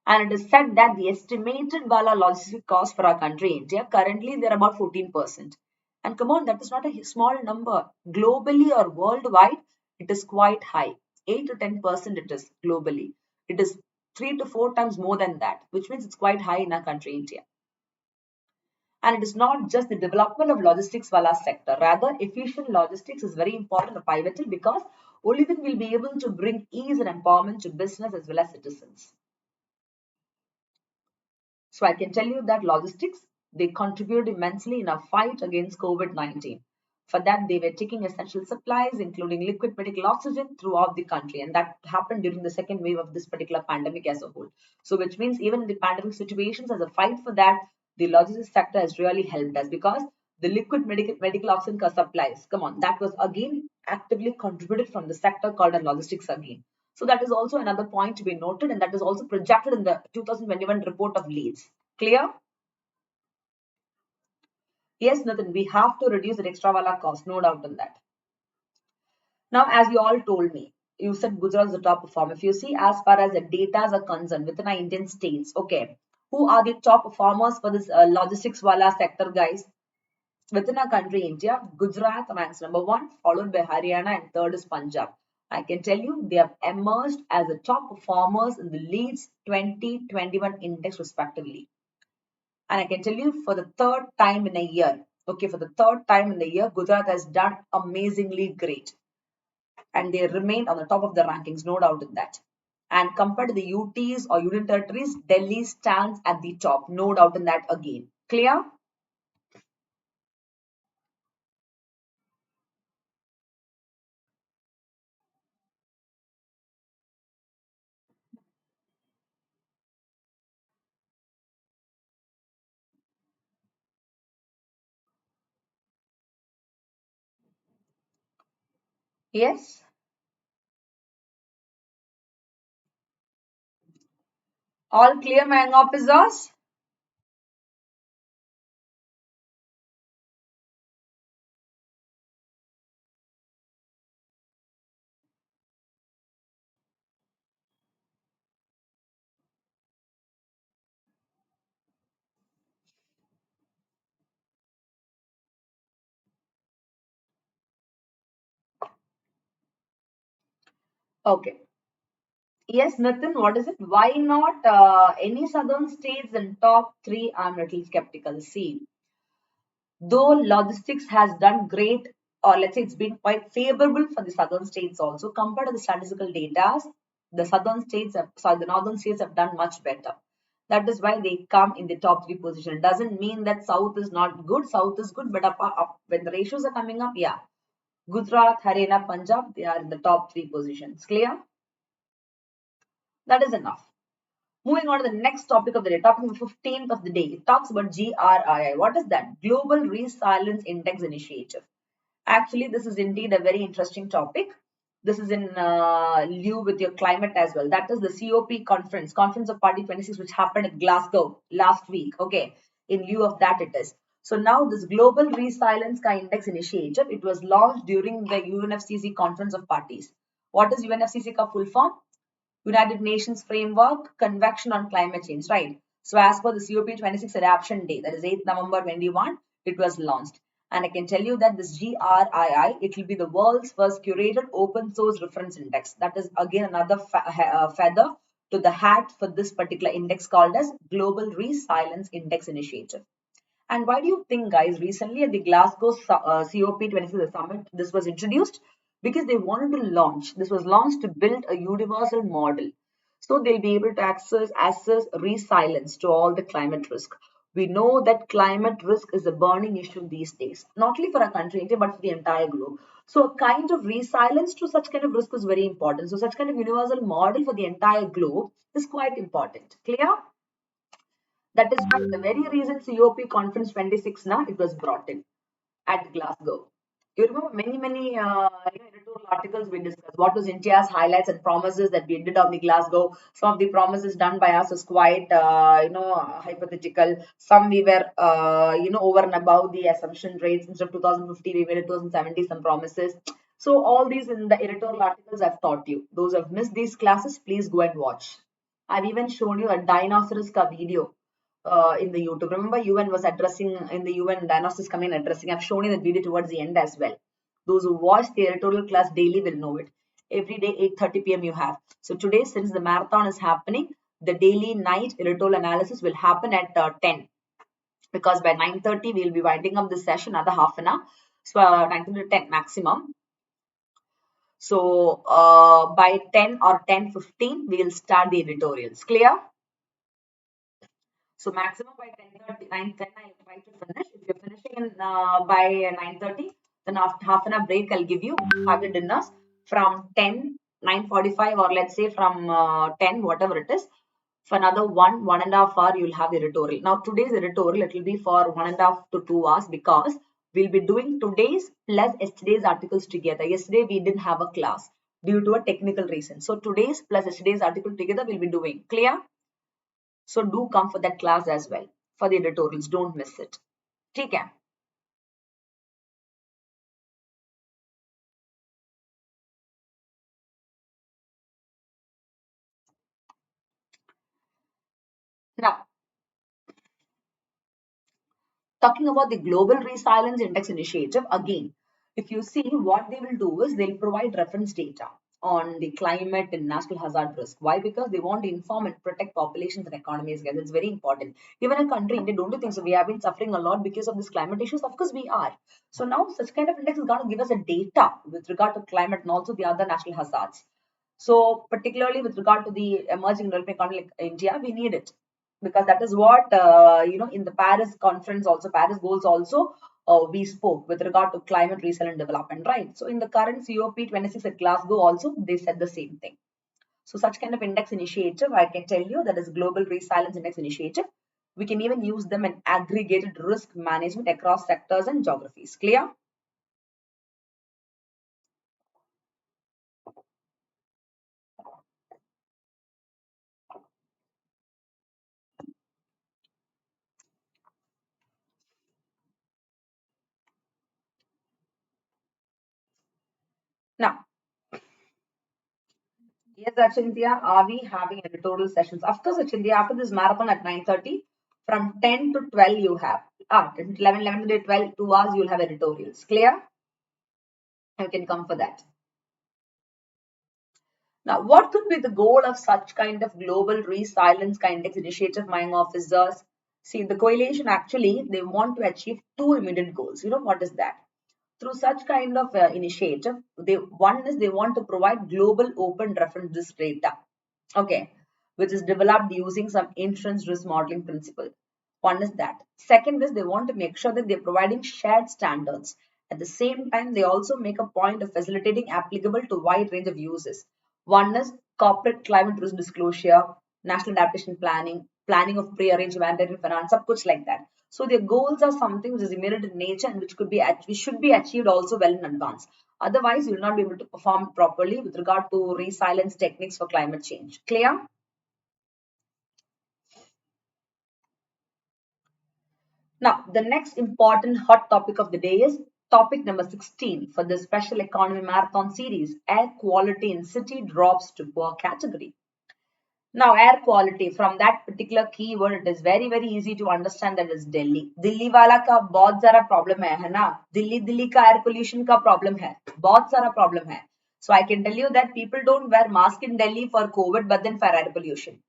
And it is said that the estimated Bala logistic cost for our country, India, currently they're about 14%. And come on, that is not a small number. Globally or worldwide, it is quite high. 8 to 10% it is globally. It is 3 to 4 times more than that, which means it's quite high in our country, India. And it is not just the development of logistics Wala sector. Rather, efficient logistics is very important or pivotal, because only then we'll be able to bring ease and empowerment to business as well as citizens. So I can tell you that logistics, they contribute immensely in our fight against COVID-19. For that, they were taking essential supplies, including liquid medical oxygen, throughout the country. And that happened during the second wave of this particular pandemic as a whole. So which means even in the pandemic situations, as a fight for that, the logistics sector has really helped us, because the liquid medical oxygen supplies, come on, that was again actively contributed from the sector called as logistics again. So that is also another point to be noted, and that is also projected in the 2021 report of Leeds. Clear? Yes, Nathan, we have to reduce the extra wala cost, no doubt in that. Now, as you all told me, you said Gujarat is the top performer. If you see, as far as the data are concerned within our Indian states, okay, who are the top performers for this logistics wala sector, guys? Within our country, India, Gujarat ranks #1, followed by Haryana, and third is Punjab. I can tell you they have emerged as the top performers in the Leeds 2021 index respectively. And I can tell you for the third time in a year, okay, for the third time in the year, Gujarat has done amazingly great. And they remain on the top of the rankings, no doubt in that. And compared to the UTs or Union Territories, Delhi stands at the top. No doubt in that again. Clear? Yes? All clear, my young officers? Okay. Yes, Nitin, what is it? Why not any southern states in top three? I'm a little skeptical. See, though logistics has done great, or let's say it's been quite favorable for the southern states also, compared to the statistical data, the the northern states have done much better. That is why they come in the top three position. It doesn't mean that south is not good. South is good, but when the ratios are coming up, yeah, Gujarat, Haryana, Punjab, they are in the top three positions. Clear? That is enough. Moving on to the next topic of the day, topic number 15th of the day. It talks about GRII. What is that? Global Resilience Index Initiative. Actually, this is indeed a very interesting topic. This is in lieu with your climate as well. That is the COP conference, Conference of Party 26, which happened in Glasgow last week. Okay, in lieu of that it is. So now this Global Resilience Index Initiative, it was launched during the UNFCCC Conference of Parties. What is UNFCCC ka full form? United Nations Framework Convention on Climate Change, right? So as per the COP26 adoption day, that is 8th November 21, it was launched. And I can tell you that this GRII, it will be the world's first curated open source reference index. That is again another feather to the hat for this particular index called as Global Resilience Index Initiative. And why do you think, guys, recently at the Glasgow COP26 summit, this was introduced? Because they wanted to launch, this was launched to build a universal model. So they'll be able to assess resilience to all the climate risk. We know that climate risk is a burning issue these days, not only for our country, India, but for the entire globe. So a kind of resilience to such kind of risk is very important. So such kind of universal model for the entire globe is quite important. Clear? That is why the very reason COP Conference 26 now it was brought in at Glasgow. You remember many editorial articles we discussed. What was India's highlights and promises that we did on the Glasgow? Some of the promises done by us was quite hypothetical. Some we were over and above the assumption rates. Instead of 2050, we made it 2070 some promises. So all these in the editorial articles I've taught you. Those who have missed these classes, please go and watch. I've even shown you a dinosaurs video in the YouTube. Remember, UN was addressing in the UN dinosaurs coming addressing. I've shown you that video towards the end as well. Those who watch the editorial class daily will know it. Every day, 8:30 p.m. you have. So today, since the marathon is happening, the daily night editorial analysis will happen at 10. Because by 9:30, we'll be winding up this session another half an hour. So 9 to 10 maximum. So by 10 or 10:15, we'll start the editorials. Clear? So maximum by 10:30, 9:10, I'll try to finish. If you're finishing in, by 9:30, then after half an hour break, I'll give you have your dinners from 10, 9:45, or let's say from 10, whatever it is. For another 1.5 hour, you'll have the editorial. Now, today's editorial, it will be for 1.5 to 2 hours because we'll be doing today's plus yesterday's articles together. Yesterday, we didn't have a class due to a technical reason. So, today's plus yesterday's article together, we'll be doing. Clear? So do come for that class as well. For the editorials, don't miss it. Okay. Now, talking about the Global Resilience Index Initiative, again, if you see what they will do is they'll provide reference data on the climate and natural hazard risk. Why? Because they want to inform and protect populations and economies. Guys, it's very important. Even a country, India, don't you think so? We have been suffering a lot because of this climate issues. Of course, we are. So now such kind of index is going to give us a data with regard to climate and also the other natural hazards. So particularly with regard to the emerging developing economy like India, we need it because that is what in the Paris conference also, Paris goals also, we spoke with regard to climate resilient development, right? So in the current COP26 at Glasgow also, they said the same thing. So such kind of index initiative, I can tell you, that is Global Resilience Index Initiative. We can even use them in aggregated risk management across sectors and geographies. Clear? Now, yes, Achintya, are we having editorial sessions? Of course, Achintya, after this marathon at 9:30, from 10 to 12 you have. 11 to 12, 2 hours you'll have editorials. Clear? You can come for that. Now, what could be the goal of such kind of global resilience kind of initiative, my officers? See, the coalition actually, they want to achieve two immediate goals. You know, what is that? Through such kind of initiative, one is they want to provide global open reference risk data, okay, which is developed using some insurance risk modeling principle. One is that. Second is they want to make sure that they're providing shared standards. At the same time, they also make a point of facilitating applicable to wide range of uses. One is corporate climate risk disclosure, national adaptation planning, planning of pre-arranged humanitarian finance, सब कुछ like that. So their goals are something which is immediate in nature and which should be achieved also well in advance. Otherwise, you will not be able to perform properly with regard to resilience techniques for climate change. Clear? Now, the next important hot topic of the day is topic number 16 for the special economy marathon series, air quality in city drops to poor category. Now, air quality, from that particular keyword, it is very, very easy to understand that is Delhi. Delhi वाला का बहुत सारा problem है ना? दिल्ली का air pollution का problem है, बहुत सारा problem है. So I can tell you that people don't wear mask in Delhi for COVID, but then for air pollution.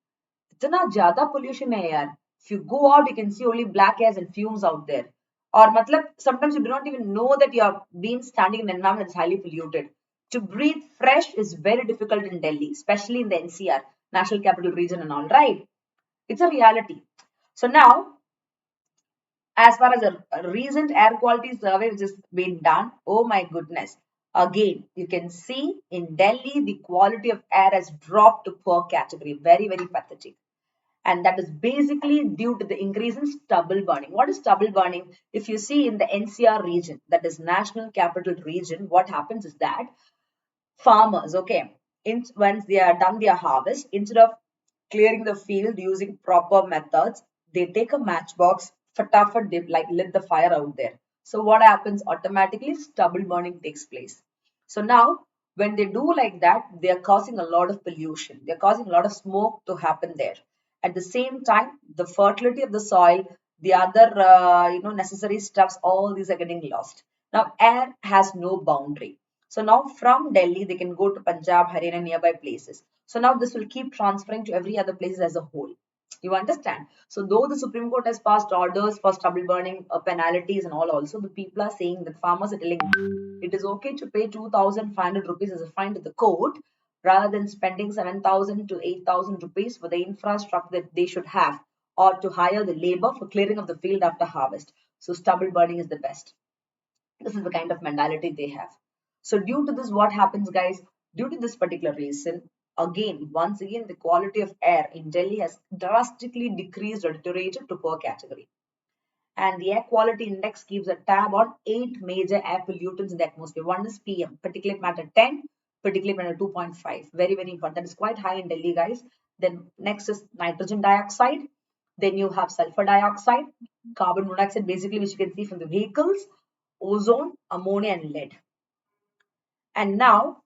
इतना ज्यादा pollution है यार. If you go out, you can see only black airs and fumes out there. Or मतलब sometimes you do not even know that you are being standing in an environment that's highly polluted. To breathe fresh is very difficult in Delhi, especially in the NCR, National Capital Region and all, right? It's a reality. So now, as far as a recent air quality survey which has been done, oh my goodness. Again, you can see in Delhi, the quality of air has dropped to poor category. Very, very pathetic. And that is basically due to the increase in stubble burning. What is stubble burning? If you see in the NCR region, that is National Capital Region, what happens is that farmers, okay, once they are done their harvest, instead of clearing the field using proper methods, they take a matchbox, fatafat, they like lit the fire out there. So what happens? Automatically stubble burning takes place. So now when they do like that, they are causing a lot of pollution. They're causing a lot of smoke to happen there. At the same time, the fertility of the soil, the other necessary stuffs, all these are getting lost. Now air has no boundary. So now from Delhi, they can go to Punjab, Haryana, nearby places. So now this will keep transferring to every other places as a whole. You understand? So though the Supreme Court has passed orders for stubble burning penalties and all also, the people are saying that farmers are telling it is okay to pay 2,500 rupees as a fine to the court rather than spending 7,000 to 8,000 rupees for the infrastructure that they should have or to hire the labor for clearing of the field after harvest. So stubble burning is the best. This is the kind of mentality they have. So due to this, what happens, guys? Due to this particular reason, once again, the quality of air in Delhi has drastically decreased or deteriorated to poor category. And the air quality index keeps a tab on 8 major air pollutants in the atmosphere. One is PM, particulate matter 10, particulate matter 2.5. Very, very important. That is quite high in Delhi, guys. Then next is nitrogen dioxide. Then you have sulfur dioxide, carbon monoxide, basically, which you can see from the vehicles, ozone, ammonia, and lead. And now,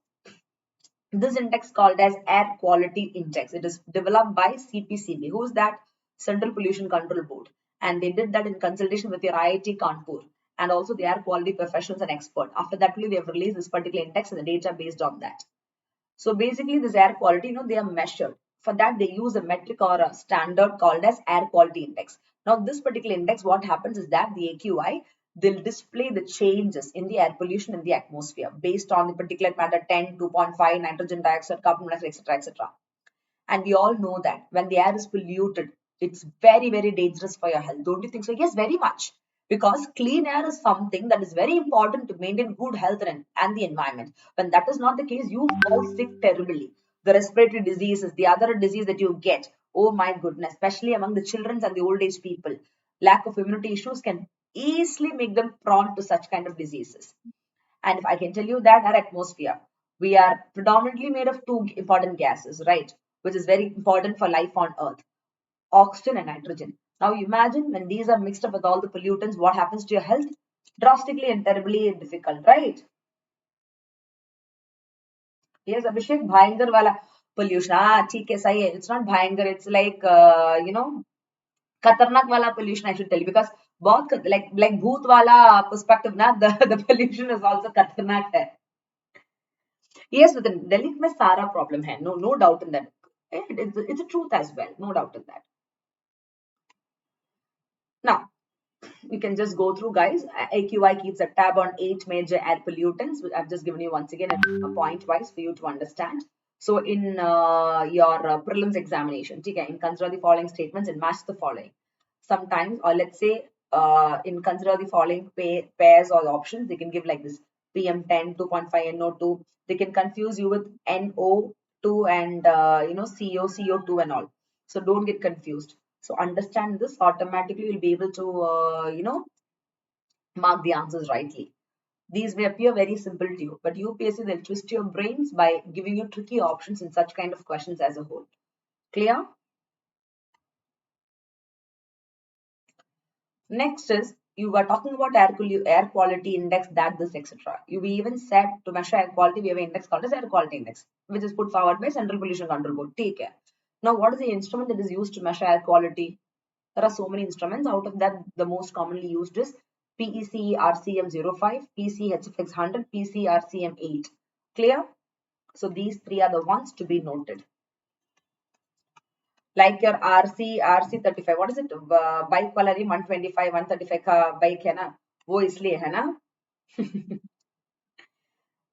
this index called as Air Quality Index. It is developed by CPCB. Who is that? Central Pollution Control Board. And they did that in consultation with your IIT Kanpur and also the air quality professionals and experts. After that, they have released this particular index and the data based on that. So basically, this air quality, they are measured. For that, they use a metric or a standard called as Air Quality Index. Now, this particular index, what happens is that the AQI, they'll display the changes in the air pollution in the atmosphere based on the particulate matter 10, 2.5, nitrogen dioxide, carbon monoxide, etc., etc. And we all know that when the air is polluted, it's very, very dangerous for your health. Don't you think so? Yes, very much. Because clean air is something that is very important to maintain good health and the environment. When that is not the case, you fall sick terribly. The respiratory diseases, the other disease that you get, oh my goodness, especially among the children and the old age people, lack of immunity issues can easily make them prone to such kind of diseases. And if I can tell you that our atmosphere, we are predominantly made of two important gases, right? Which is very important for life on Earth, oxygen and nitrogen. Now imagine when these are mixed up with all the pollutants, what happens to your health? Drastically and terribly difficult, right? Yes, Abhishek, Bhayangar wala pollution. Ah, theek hai, sahi hai. It's not Bhayangar, it's like, खतरनाक वाला pollution I should tell you, because बहुत like भूत वाला perspective ना, the pollution is also खतरनाक है. Yes, within Delhi में सारा problem है, no doubt in that. It's a truth as well, no doubt in that. Now, you can just go through, guys. AQI keeps a tab on 8 major air pollutants, which I've just given you once again a point wise for you to understand. So in your prelims examination, okay, in consider the following statements and match the following. Sometimes, or let's say, in consider the following pairs or options, they can give like this: PM10, 2.5 NO2. They can confuse you with NO2 and CO2 and all. So don't get confused. So understand this, automatically you'll be able to mark the answers rightly. These may appear very simple to you, but UPSC they'll twist your brains by giving you tricky options in such kind of questions as a whole. Clear? Next is, you were talking about air quality index, that, this, etc. We even said to measure air quality, we have an index called as air quality index, which is put forward by Central Pollution Control Board. Take care. Now, what is the instrument that is used to measure air quality? There are so many instruments. Out of that, the most commonly used is PEC RCM 05, PCHFX 100, PCRCM 8. Clear? So these three are the ones to be noted. Like your RC35. What is it? Bike वाला 125, 135 का bike है ना? वो इसलिए है ना?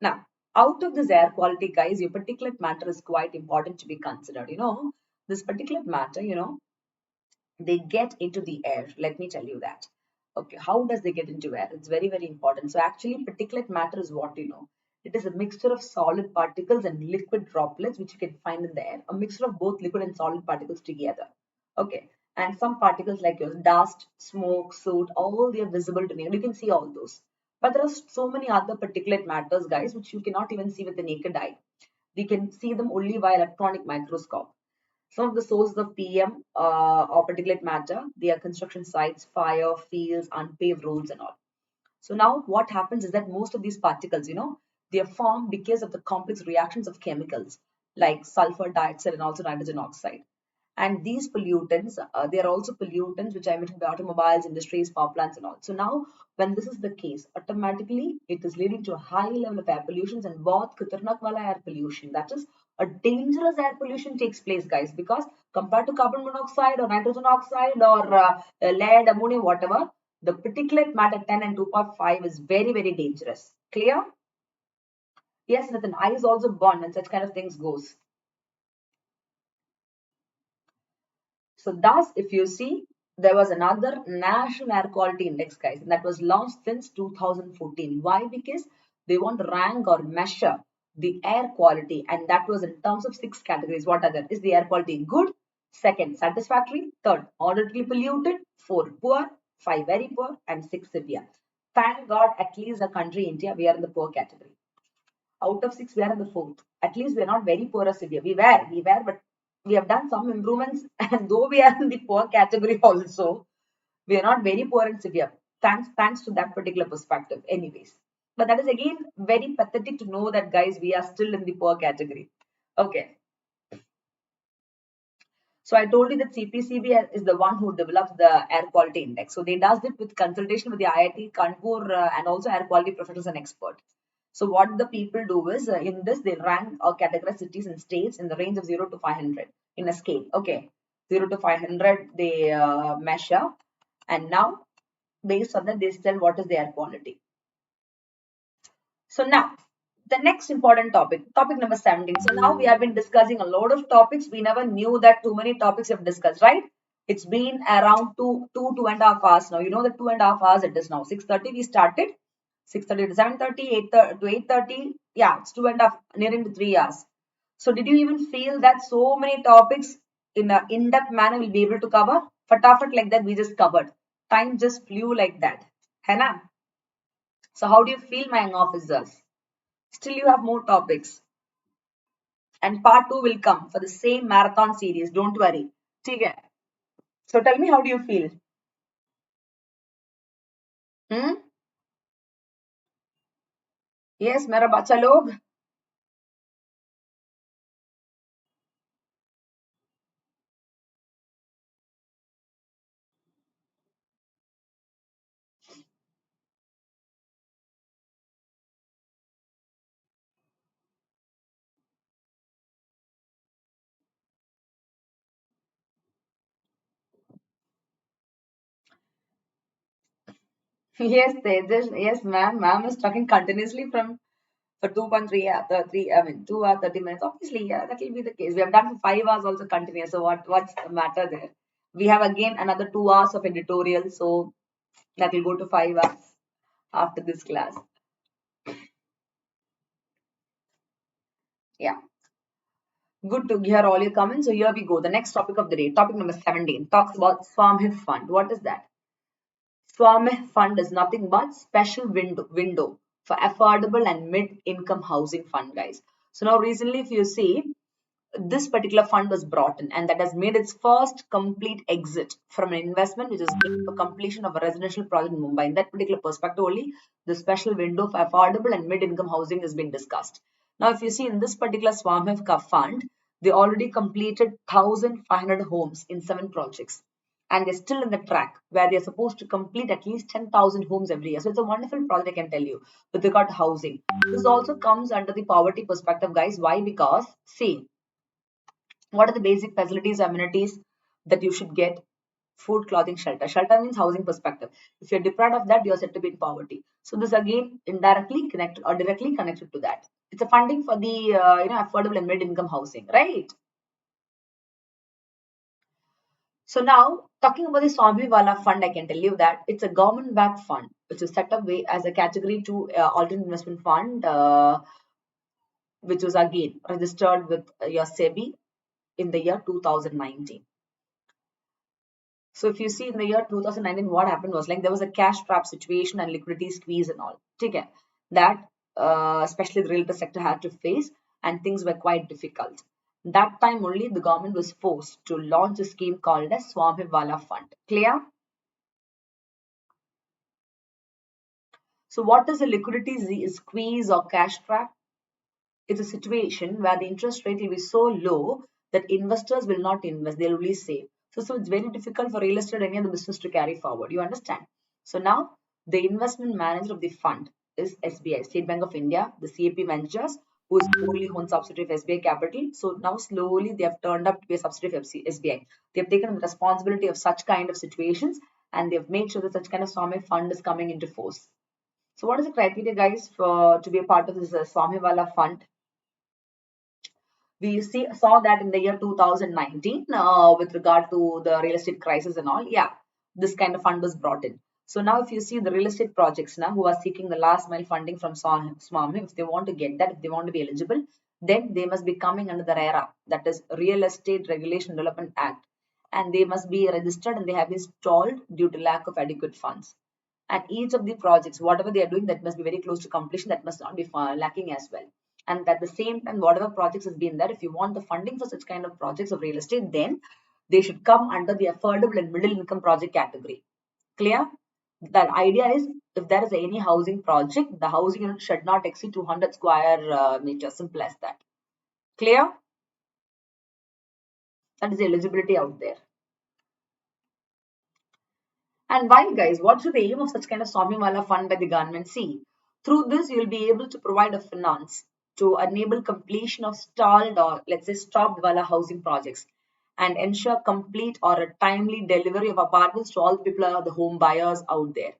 Now, out of this air quality, guys, your particulate matter is quite important to be considered. This particulate matter, they get into the air. Let me tell you that. Okay, how does they get into air? It's very, very important. So actually, particulate matter is what you know. It is a mixture of solid particles and liquid droplets, which you can find in the air. A mixture of both liquid and solid particles together. Okay, and some particles like your dust, smoke, soot, all they are visible to me. You can see all those. But there are so many other particulate matters, guys, which you cannot even see with the naked eye. We can see them only by electronic microscope. Some of the sources of PM or particulate matter, they are construction sites, fire, fields, unpaved roads and all. So now what happens is that most of these particles, they are formed because of the complex reactions of chemicals like sulfur dioxide and also nitrogen oxide. And these pollutants, they are also pollutants which are emitted by automobiles, industries, power plants and all. So now when this is the case, automatically it is leading to a high level of air pollution and bahut khatarnak wala air pollution. That is a dangerous air pollution takes place, guys, because compared to carbon monoxide or nitrogen oxide or lead, ammonia, whatever, the particulate matter 10 and 2.5 is very, very dangerous. Clear? Yes, Nathan, eyes also burn when such kind of things goes. So thus, if you see, there was another national air quality index, guys, and that was launched since 2014. Why? Because they want to rank or measure the air quality, and that was in terms of 6 categories. What are they? Is the air quality good? Second, satisfactory. Third, moderately polluted. 4, poor. 5, very poor. And 6, severe. Thank God, at least the country India, we are in the poor category. Out of 6, we are in the 4th. At least we are not very poor or severe. We were, but we have done some improvements, and though we are in the poor category also, we are not very poor and severe. Thanks to that particular perspective, anyways. But that is again very pathetic to know that, guys, we are still in the poor category. Okay. So I told you that CPCB is the one who develops the air quality index. So they does it with consultation with the IIT Kanpur and also air quality professionals and experts. So what the people do is, in this, they rank or categorize cities and states in the range of 0 to 500 in a scale. Okay, 0 to 500 they measure. And now based on that they tell what is their quality. So now, the next important topic, topic number 17. So now we have been discussing a lot of topics. We never knew that too many topics have discussed, right? It's been around two and a half hours now. You know the 2.5 hours it is now. 6:30 we started. 6:30 to 7:30, 8:30 to 8:30. Yeah, it's 2.5, nearing to 3 hours. So did you even feel that so many topics in an in-depth manner we'll be able to cover? Fatafat like that we just covered. Time just flew like that. Hai na? So how do you feel, my young officers? Still you have more topics. And part 2 will come for the same marathon series. Don't worry. Okay. So tell me, how do you feel? Hmm? Yes, मेरा बच्चा लोग. Yes, Tejas. Yes, ma'am. Ma'am is talking continuously from for 2.3 3, I mean 2 hours 30 minutes. Obviously, yeah, that will be the case. We have done for 5 hours also continuous. So what's the matter there? We have again another 2 hours of editorial. So that will go to 5 hours after this class. Yeah. Good to hear all your comments. So here we go. The next topic of the day, topic number 17, talks about Swamhip Fund. What is that? Swamhip Fund is nothing but special window for affordable and mid-income housing fund, guys. So now recently, if you see, this particular fund was brought in and that has made its first complete exit from an investment which is made for completion of a residential project in Mumbai. In that particular perspective only, the special window for affordable and mid-income housing has been discussed. Now, if you see in this particular Swamhip fund, they already completed 1,500 homes in 7 projects. And they're still in the track where they're supposed to complete at least 10,000 homes every year. So it's a wonderful project, I can tell you, with regard to housing. This also comes under the poverty perspective, guys. Why? Because, see, what are the basic facilities, amenities that you should get? Food, clothing, shelter. Shelter means housing perspective. If you're deprived of that, you're said to be in poverty. So this again indirectly connected or directly connected to that. It's a funding for the affordable and mid-income housing, right? So now talking about the Swami Wala fund, I can tell you that it's a government-backed fund which is set up as a category to alternate investment fund, which was again registered with your SEBI in the year 2019. So if you see in the year 2019, what happened was like there was a cash trap situation and liquidity squeeze and all. Okay, that especially the real estate sector had to face, and things were quite difficult. That time only the government was forced to launch a scheme called as Swamhipwala Fund. Clear? So what is a liquidity squeeze or cash trap? It's a situation where the interest rate will be so low that investors will not invest, they'll only save. So it's very difficult for real estate or any other business to carry forward. You understand? So now the investment manager of the fund is SBI, State Bank of India, the CAP Ventures, who is only owned subsidiary of SBI Capital. So now slowly they have turned up to be a subsidiary of SBI. They have taken the responsibility of such kind of situations and they have made sure that such kind of Swami fund is coming into force. So what is the criteria, guys, for to be a part of this Swamiwala fund? We saw that in the year 2019 with regard to the real estate crisis and all. Yeah, this kind of fund was brought in. So now if you see the real estate projects now who are seeking the last mile funding from SWAMI, if they want to get that, if they want to be eligible, then they must be coming under the RERA, that is Real Estate Regulation Development Act, and they must be registered and they have been stalled due to lack of adequate funds. And each of the projects, whatever they are doing, that must be very close to completion, that must not be lacking as well. And at the same time, whatever projects has been there, if you want the funding for such kind of projects of real estate, then they should come under the affordable and middle income project category. Clear? The idea is if there is any housing project, the housing unit should not exceed 200 square meters. Simple as that. Clear? That is the eligibility out there. And why, guys? What should the aim of such kind of Swamiwala fund by the government? See, through this, you will be able to provide a finance to enable completion of stalled or let's say stopped Wala housing projects. and ensure complete or a timely delivery of apartments to all the people, the home buyers out there.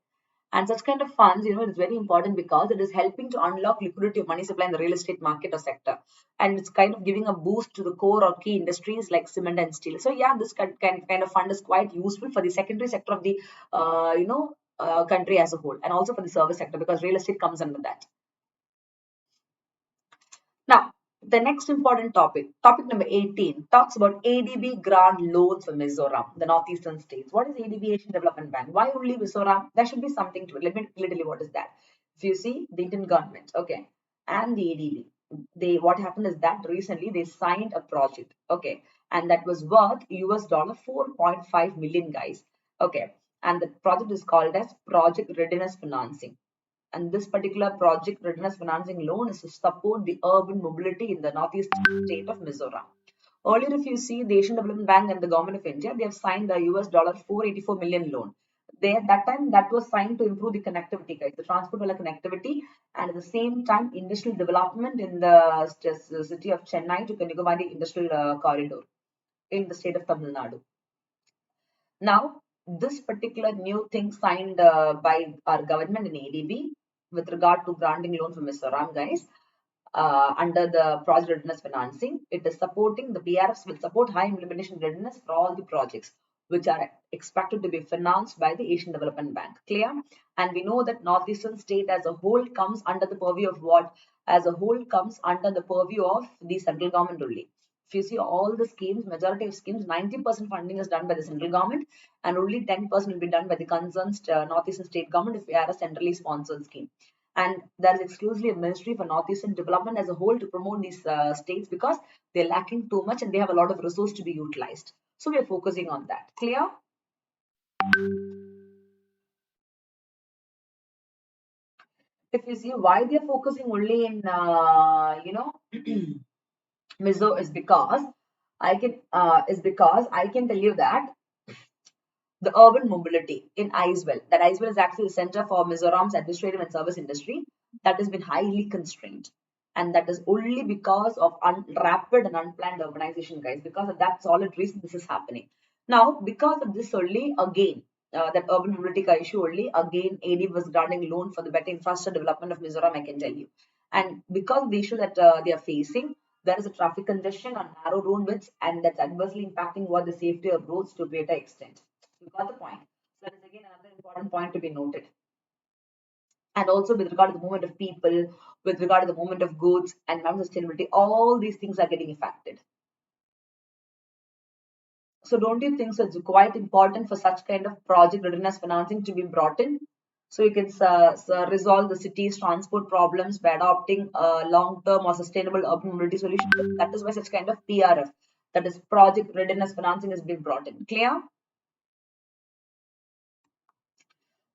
And such kind of funds, it's very important because it is helping to unlock liquidity of money supply in the real estate market or sector. And it's kind of giving a boost to the core or key industries like cement and steel. So yeah, this kind of fund is quite useful for the secondary sector of the, country as a whole, and also for the service sector because real estate comes under that. Now, the next important topic number 18, talks about ADB grant loans for Mizoram, the northeastern states. What is ADB, Asian Development Bank? Why only Mizoram? There should be something to it. Let me tell you what is that. If you see the Indian government, okay, and the ADB, what happened is that recently they signed a project, okay, and that was worth US $4.5 million, guys, okay, and the project is called as Project Readiness Financing. And this particular project readiness financing loan is to support the urban mobility in the northeast state of Mizoram. Earlier, if you see the Asian Development Bank and the government of India, they have signed a US $484 million loan. That time that was signed to improve the connectivity, guys, the transport connectivity, and at the same time industrial development in the city of Chennai to Kanyakumari industrial corridor in the state of Tamil Nadu. Now, this particular new thing signed by our government in ADB with regard to granting loan for Mizoram, guys, under the project readiness financing, it is supporting the PRFs will support high implementation readiness for all the projects which are expected to be financed by the Asian Development Bank. Clear? And we know that northeastern state as a whole comes under the purview of what? As a whole comes under the purview of the central government only. If you see all the schemes, majority of schemes, 90% funding is done by the central government and only 10% will be done by the concerned northeastern state government if we are a centrally sponsored scheme. And there is exclusively a ministry for northeastern development as a whole to promote these states because they're lacking too much and they have a lot of resource to be utilized. So we are focusing on that. Clear? If you see why they're focusing only in, Mizo is because I can tell you that the urban mobility in Icewell, that Icewell is actually the center for Mizoram's administrative and service industry, that has been highly constrained. And that is only because of rapid and unplanned urbanization, guys. Because of that solid reason this is happening. Now, because of this only, again, that urban mobility issue only, again, AD was granting loan for the better infrastructure development of Mizoram, I can tell you. And because of the issue that they are facing, there is a traffic congestion on narrow road widths, and that's adversely impacting what the safety of roads to a greater extent. You got the point. So that is again another important point to be noted. And also with regard to the movement of people, with regard to the movement of goods and sustainability, all these things are getting affected. So don't you think so it's quite important for such kind of project readiness financing to be brought in? So you can resolve the city's transport problems by adopting a long-term or sustainable urban mobility solution. That is why such kind of PRF, that is project readiness financing, has been brought in. Clear?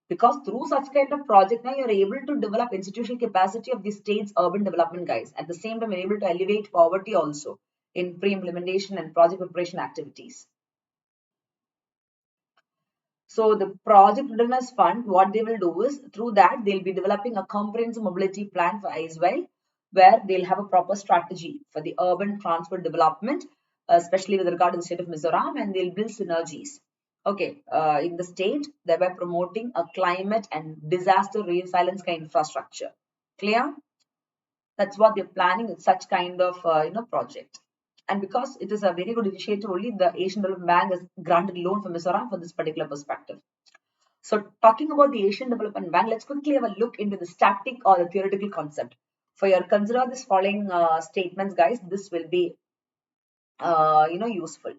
Because through such kind of project now you're able to develop institutional capacity of the state's urban development, guys. At the same time, you're able to elevate poverty also in pre-implementation and project preparation activities. So the project readiness fund, what they will do is through that they'll be developing a comprehensive mobility plan for Icewell, where they'll have a proper strategy for the urban transport development, especially with regard to the state of Mizoram, and they'll build synergies. Okay, in the state, thereby promoting a climate and disaster resilience kind of infrastructure. Clear? That's what they're planning with such kind of project. And because it is a very good initiative, only the Asian Development Bank has granted loan for Mizoram for this particular perspective. So talking about the Asian Development Bank, let's quickly have a look into the static or the theoretical concept. For your consider this following statements, guys. This will be useful.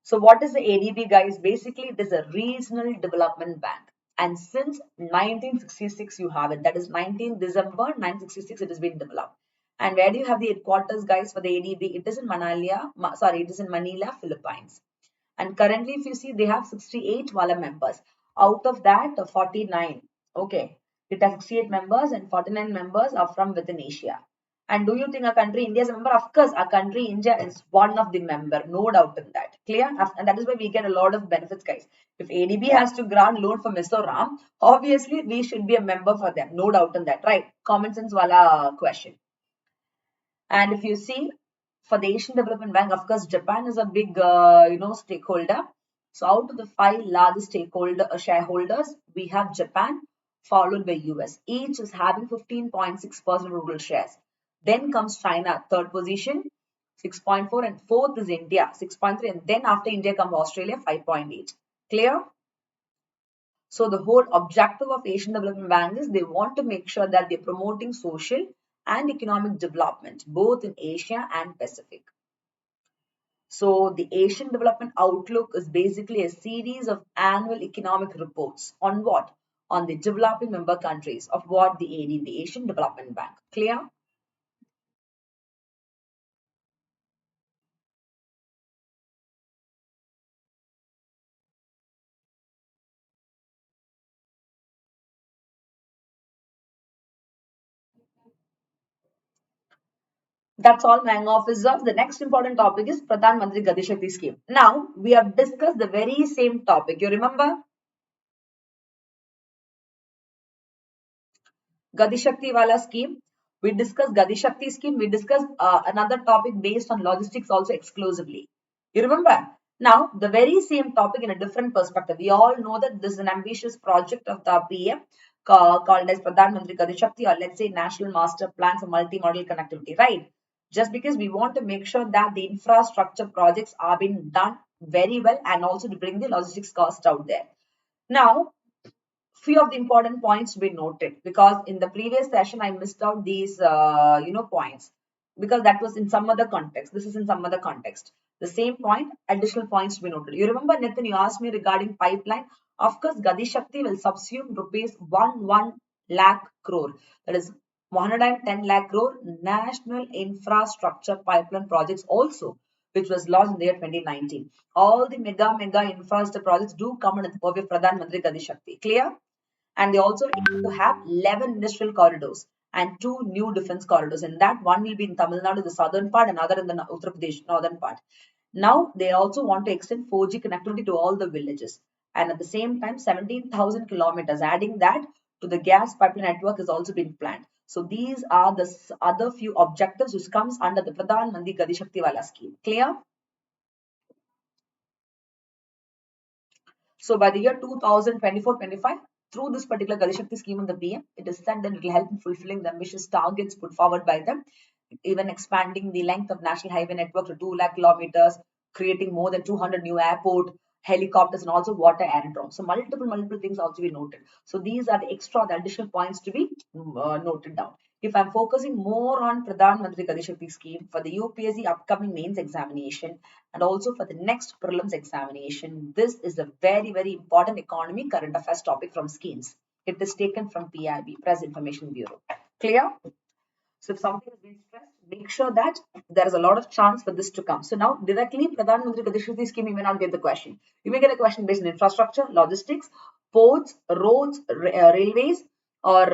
So what is the ADB, guys? Basically, it is a regional development bank. And since 1966, you have it. That is 19 December 1966, it has been developed. And where do you have the headquarters, guys, for the ADB? It is in it is in Manila, Philippines. And currently, if you see, they have 68 Wala members. Out of that, 49. Okay. It has 68 members and 49 members are from within Asia. And do you think our country India is a member? Of course, our country India is one of the member, no doubt in that. Clear? And that is why we get a lot of benefits, guys. If ADB has to grant loan for Mizoram, obviously we should be a member for them, no doubt in that, right? Common sense wala question. And if you see, for the Asian Development Bank, of course, Japan is a big, stakeholder. So out of the 5 largest shareholders, we have Japan, followed by US. Each is having 15.6% of rural shares. Then comes China, third position, 6.4, and fourth is India, 6.3, and then after India comes Australia, 5.8. Clear? So the whole objective of Asian Development Bank is they want to make sure that they're promoting social and economic development, both in Asia and Pacific. So the Asian Development Outlook is basically a series of annual economic reports on what? On the developing member countries of what the AD, the Asian Development Bank. Clear? That's all, my officers. The next important topic is Pradhan Mantri Gati Shakti scheme. Now, we have discussed the very same topic. You remember? Gati Shakti wala scheme. We discussed Gati Shakti scheme. We discussed another topic based on logistics also exclusively. You remember? Now, the very same topic in a different perspective. We all know that this is an ambitious project of the PM called as Pradhan Mantri Gati Shakti, or let's say National Master Plan for Multimodal Connectivity, right? Just because we want to make sure that the infrastructure projects are being done very well and also to bring the logistics cost out there. Now, few of the important points to be noted, because in the previous session I missed out these points because that was in some other context. This is in some other context. The same point, additional points to be noted. You remember, Nitin, you asked me regarding pipeline. Of course, Gati Shakti will subsume rupees 1 lakh crore. That is 110 lakh crore national infrastructure pipeline projects also, which was launched in the year 2019. All the mega infrastructure projects do come under the purview of Pradhan Mantri Gati Shakti. Clear? And they also aim to have 11 industrial corridors and 2 new defense corridors. And that one will be in Tamil Nadu, the southern part, and other in the Uttar Pradesh, northern part. Now, they also want to extend 4G connectivity to all the villages. And at the same time, 17,000 kilometers, adding that to the gas pipeline network is also being planned. So these are the other few objectives which comes under the Pradhan Mantri Gati Shakti Wala scheme. Clear? So by the year 2024-25, through this particular Gati Shakti scheme of the PM, it is said that it will help in fulfilling the ambitious targets put forward by them, even expanding the length of national highway network to 2 lakh kilometers, creating more than 200 new airport, helicopters, and also water aerodromes. So multiple things also be noted. So these are the additional points to be noted down. If I'm focusing more on Pradhan Mantri Gati Shakti scheme for the UPSC upcoming mains examination and also for the next prelims examination, this is a very important economy current affairs topic from schemes. It is taken from PIB, Press Information Bureau. Clear? So if something has been stressed, make sure that there is a lot of chance for this to come. So now directly Pradhan Mantri Gati Shakti scheme, you may not get the question. You may get a question based on infrastructure, logistics, ports, roads, railways, or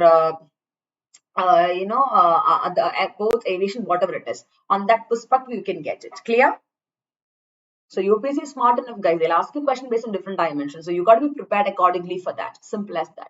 the airports, aviation, whatever it is. On that perspective, you can get it. Clear? So UPSC is smart enough, guys. They'll ask you a question based on different dimensions. So you got to be prepared accordingly for that. Simple as that.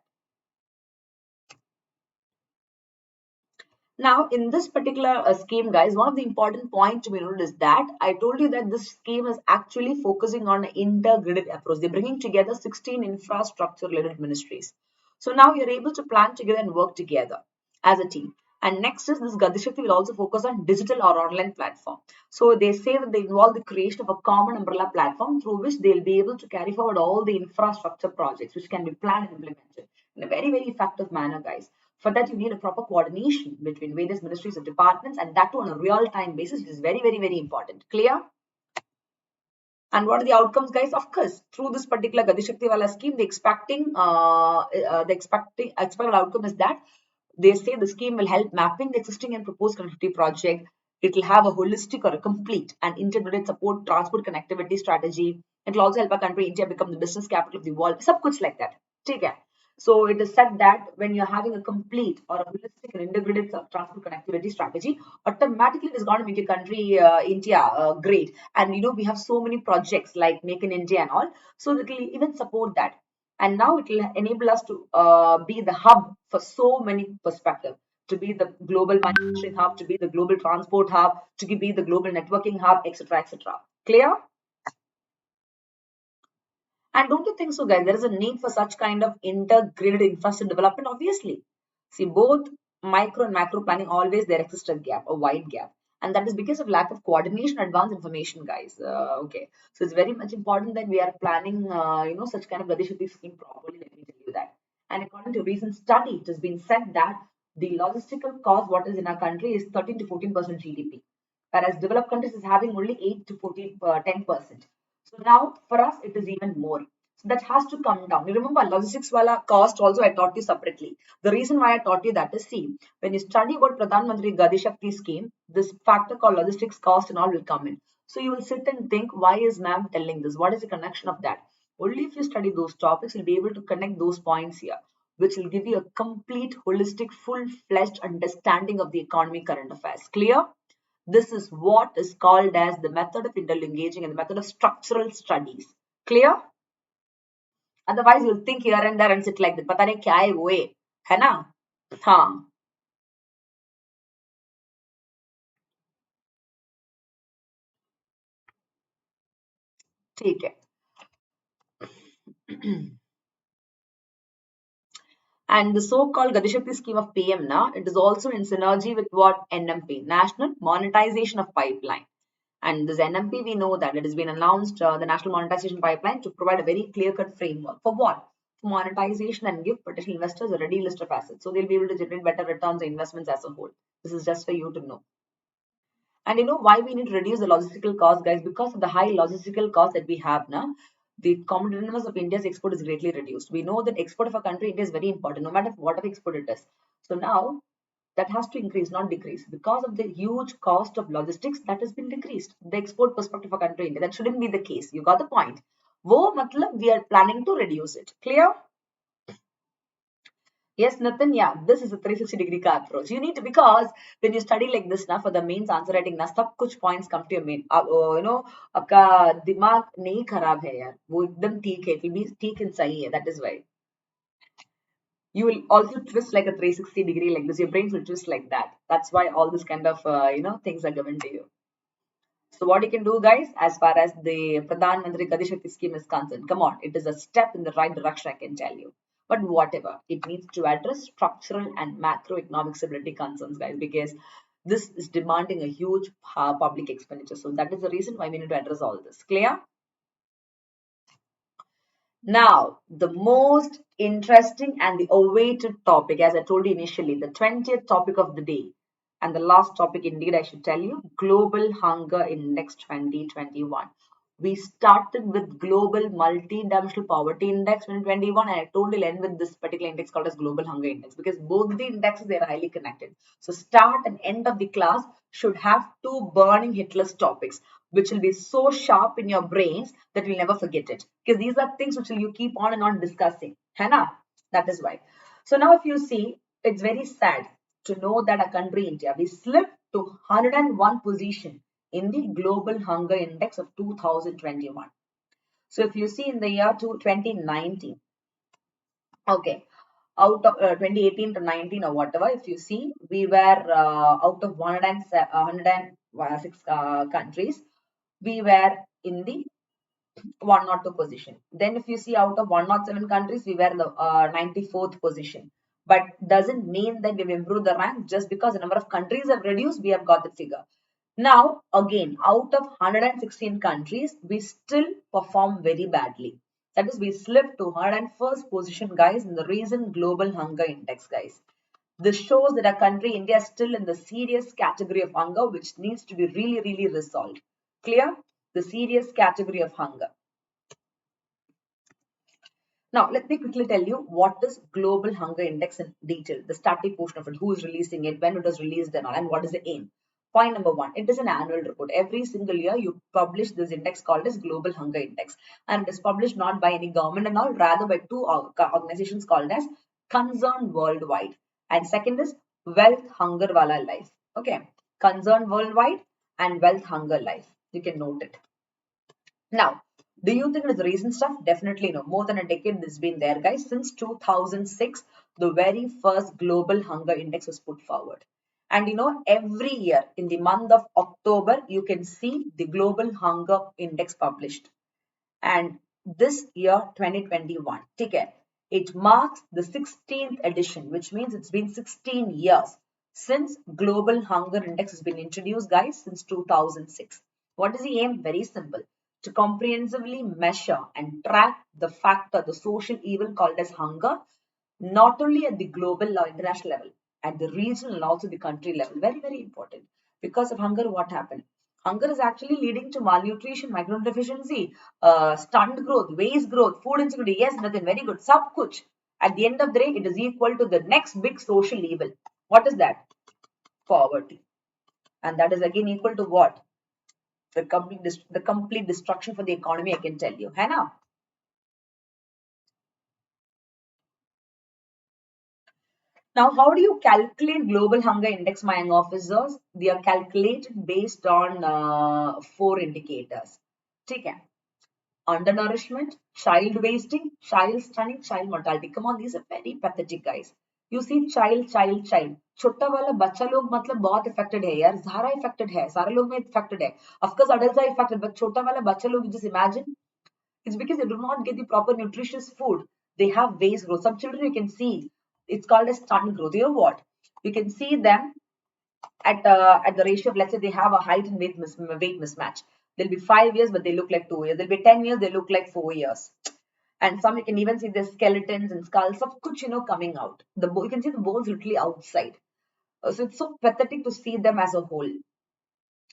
Now, in this particular scheme, guys, one of the important points to be noted is that I told you that this scheme is actually focusing on an integrated approach. They're bringing together 16 infrastructure-related ministries. So now you're able to plan together and work together as a team. And next is this Gati Shakti will also focus on digital or online platform. So they say that they involve the creation of a common umbrella platform through which they'll be able to carry forward all the infrastructure projects which can be planned and implemented in a very effective manner, guys. For that, you need a proper coordination between various ministries and departments, and that too on a real-time basis, which is very important. Clear? And what are the outcomes, guys? Of course, through this particular Gati Shakti Wala scheme, the expected outcome is that they say the scheme will help mapping the existing and proposed connectivity project. It will have a holistic or a complete and integrated support transport connectivity strategy. It will also help our country, India, become the business capital of the world. Sab kuch like that. Take care. So it is said that when you're having a complete or a holistic and integrated transport connectivity strategy, automatically it is going to make your country, India, great. And we have so many projects like Make in India and all. So it will even support that. And now it will enable us to be the hub for so many perspectives. to be the global manufacturing hub, to be the global transport hub, to be the global networking hub, etc., etc. Clear? And don't you think so, guys? There is a need for such kind of integrated infrastructure development, obviously. See, both micro and macro planning, always there exists a gap, a wide gap. And that is because of lack of coordination, advanced information, guys. Okay. So it's very much important that we are planning, such kind of Gati Shakti scheme properly. Let me tell you that. And according to recent study, it has been said that the logistical cost, what is in our country, is 13 to 14% GDP, whereas developed countries is having only 8 to 10%. So now for us, it is even more. So that has to come down. You remember logistics wala cost also I taught you separately. The reason why I taught you that is, see, when you study about Pradhan Mantri Gati Shakti scheme, this factor called logistics cost and all will come in. So you will sit and think, why is ma'am telling this? What is the connection of that? Only if you study those topics, you'll be able to connect those points here, which will give you a complete, holistic, full-fledged understanding of the economy current affairs. Clear? This is what is called as the method of interlinkaging and the method of structural studies. Clear? Otherwise, you'll think here and there and sit like that. पता नहीं क्या है वो है ना? हाँ. ठीक है. And the so-called Gati Shakti scheme of PM now, it is also in synergy with what NMP, National Monetization of Pipeline. And this NMP, we know that it has been announced, the National Monetization Pipeline, to provide a very clear-cut framework. For what? For monetization and give potential investors a ready list of assets. So they'll be able to generate better returns on investments as a whole. This is just for you to know. And you know why we need to reduce the logistical cost, guys? Because of the high logistical cost that we have now, the competitiveness of India's export is greatly reduced. We know that export of a country, India is very important, no matter what of export it is. So now that has to increase, not decrease. Because of the huge cost of logistics, that has been decreased. The export perspective of a country, India, that shouldn't be the case. You got the point. Wo matlab we are planning to reduce it. Clear? Yes, Nathan, yeah, this is a 360-degree का approach. You need to, because when you study like this now for the mains answer writing ना सब कुछ points come to your main. आपका दिमाग नहीं खराब है यार, वो एकदम ठीक है, it will be ठीक and सही है. That is why you will also twist like a 360-degree like this. Your brains will twist like that. That's why all this kind of things are given to you. So what you can do, guys, as far as the Pradhan Mantri Gati Shakti scheme is concerned, come on, it is a step in the right direction, I can tell you. But whatever, it needs to address structural and macroeconomic stability concerns, guys, because this is demanding a huge public expenditure. So that is the reason why we need to address all this. Clear? Now, the most interesting and the awaited topic, as I told you initially, the 20th topic of the day. And the last topic, indeed, I should tell you, Global Hunger Index 2021. We started with Global Multidimensional Poverty Index 2021, and I told you end with this particular index called as Global Hunger Index, because both the indexes, they are highly connected. So start and end of the class should have two burning hit list topics, which will be so sharp in your brains that you'll never forget it. Because these are things which you keep on and on discussing. Hai na? That is why. So now if you see, it's very sad to know that our country, India, we slipped to 101 position in the Global Hunger Index of 2021. So if you see in the year 2019, okay, out of 2018 to 19 or whatever, if you see, we were out of 106 countries, we were in the 102 position. Then if you see out of 107 countries, we were in the 94th position. But doesn't mean that we've improved the rank. Just because the number of countries have reduced, we have got the figure. Now, again, out of 116 countries, we still perform very badly. That is, we slipped to 101st position, guys, in the recent Global Hunger Index, guys. This shows that our country, India, is still in the serious category of hunger, which needs to be really, really resolved. Clear? The serious category of hunger. Now, let me quickly tell you what is Global Hunger Index in detail, the static portion of it, who is releasing it, when it was released and all, and what is the aim. Point number one, it is an annual report. Every single year, you publish this index called as Global Hunger Index. And it is published not by any government and all, rather by two organizations called as Concerned Worldwide. And second is Wealth Hunger Wala Life. Okay, Concerned Worldwide and Wealth Hunger Life. You can note it. Now, do you think it is recent stuff? Definitely no. More than a decade this has been there, guys. Since 2006, the very first global hunger index was put forward. And every year in the month of October, you can see the global hunger index published. And this year 2021, okay, it marks the 16th edition, which means it's been 16 years since global hunger index has been introduced, guys, since 2006. What is the aim? Very simple: to comprehensively measure and track the factor, the social evil called as hunger, not only at the global or international level, at the regional and also the country level. Very, very important. Because of hunger, what happened? Hunger is actually leading to malnutrition, micronutrition, stunt growth, waste growth, food insecurity. Yes, nothing. Very good. Sab kuch. At the end of the day, it is equal to the next big social evil. What is that? Poverty. And that is again equal to what? The complete destruction for the economy, I can tell you. Hai na? Now, how do you calculate global hunger index, my young officers? They are calculated based on four indicators. Okay. Undernourishment, child wasting, child stunning, child mortality. Come on, these are very pathetic, guys. You see child. छोटा वाला बच्चा लोग मतलब बहुत affected है यार, सारा affected है, सारे लोग में affected है. Of course, adults are affected, but छोटा वाला बच्चा लोग, just imagine, it's because they do not get the proper nutritious food. They have waist growth. Some children you can see, it's called a stunt growth. You know what? You can see them at the ratio of, let's say they have a height and weight mismatch. They'll be 5 years, but they look like 2 years. They'll be 10 years, they look like 4 years. And some you can even see their skeletons and skulls of kuch, coming out. You can see the bones literally outside. So it's so pathetic to see them as a whole.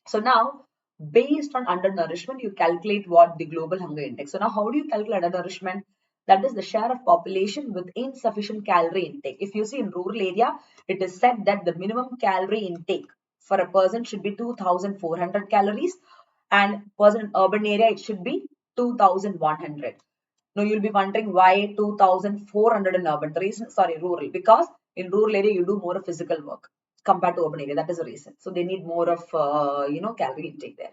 So now, based on undernourishment, you calculate what the global hunger index. So now, how do you calculate undernourishment? That is the share of population with insufficient calorie intake. If you see in rural area, it is said that the minimum calorie intake for a person should be 2,400 calories, and person in urban area it should be 2,100. Now you'll be wondering why 2,400 in urban. The reason, sorry, rural, because in rural area you do more of physical work compared to urban area. That is the reason. So they need more of calorie intake there.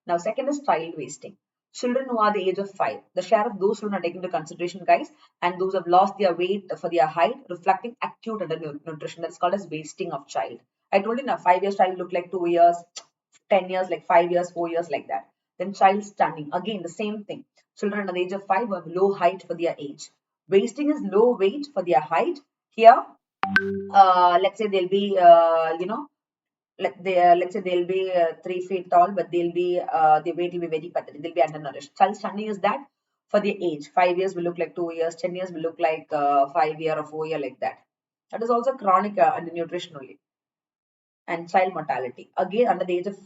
Now second is child wasting. Children who are the age of 5, the share of those children are taken into consideration, guys, and those have lost their weight for their height, reflecting acute undernutrition. That's called as wasting of child. I told you now, 5 years child look like 2 years, 10 years like 5 years, 4 years like that. Then child stunning, again the same thing. Children under the age of 5 have low height for their age. Wasting is low weight for their height. Here, let's say they'll be, let's say they'll be 3 feet tall, but they'll be their weight will be very pathetic. They'll be undernourished. Child stunning is that for their age. 5 years will look like 2 years. 10 years will look like 5 year or 4 year like that. That is also chronic undernutrition only. And child mortality. Again, under the age of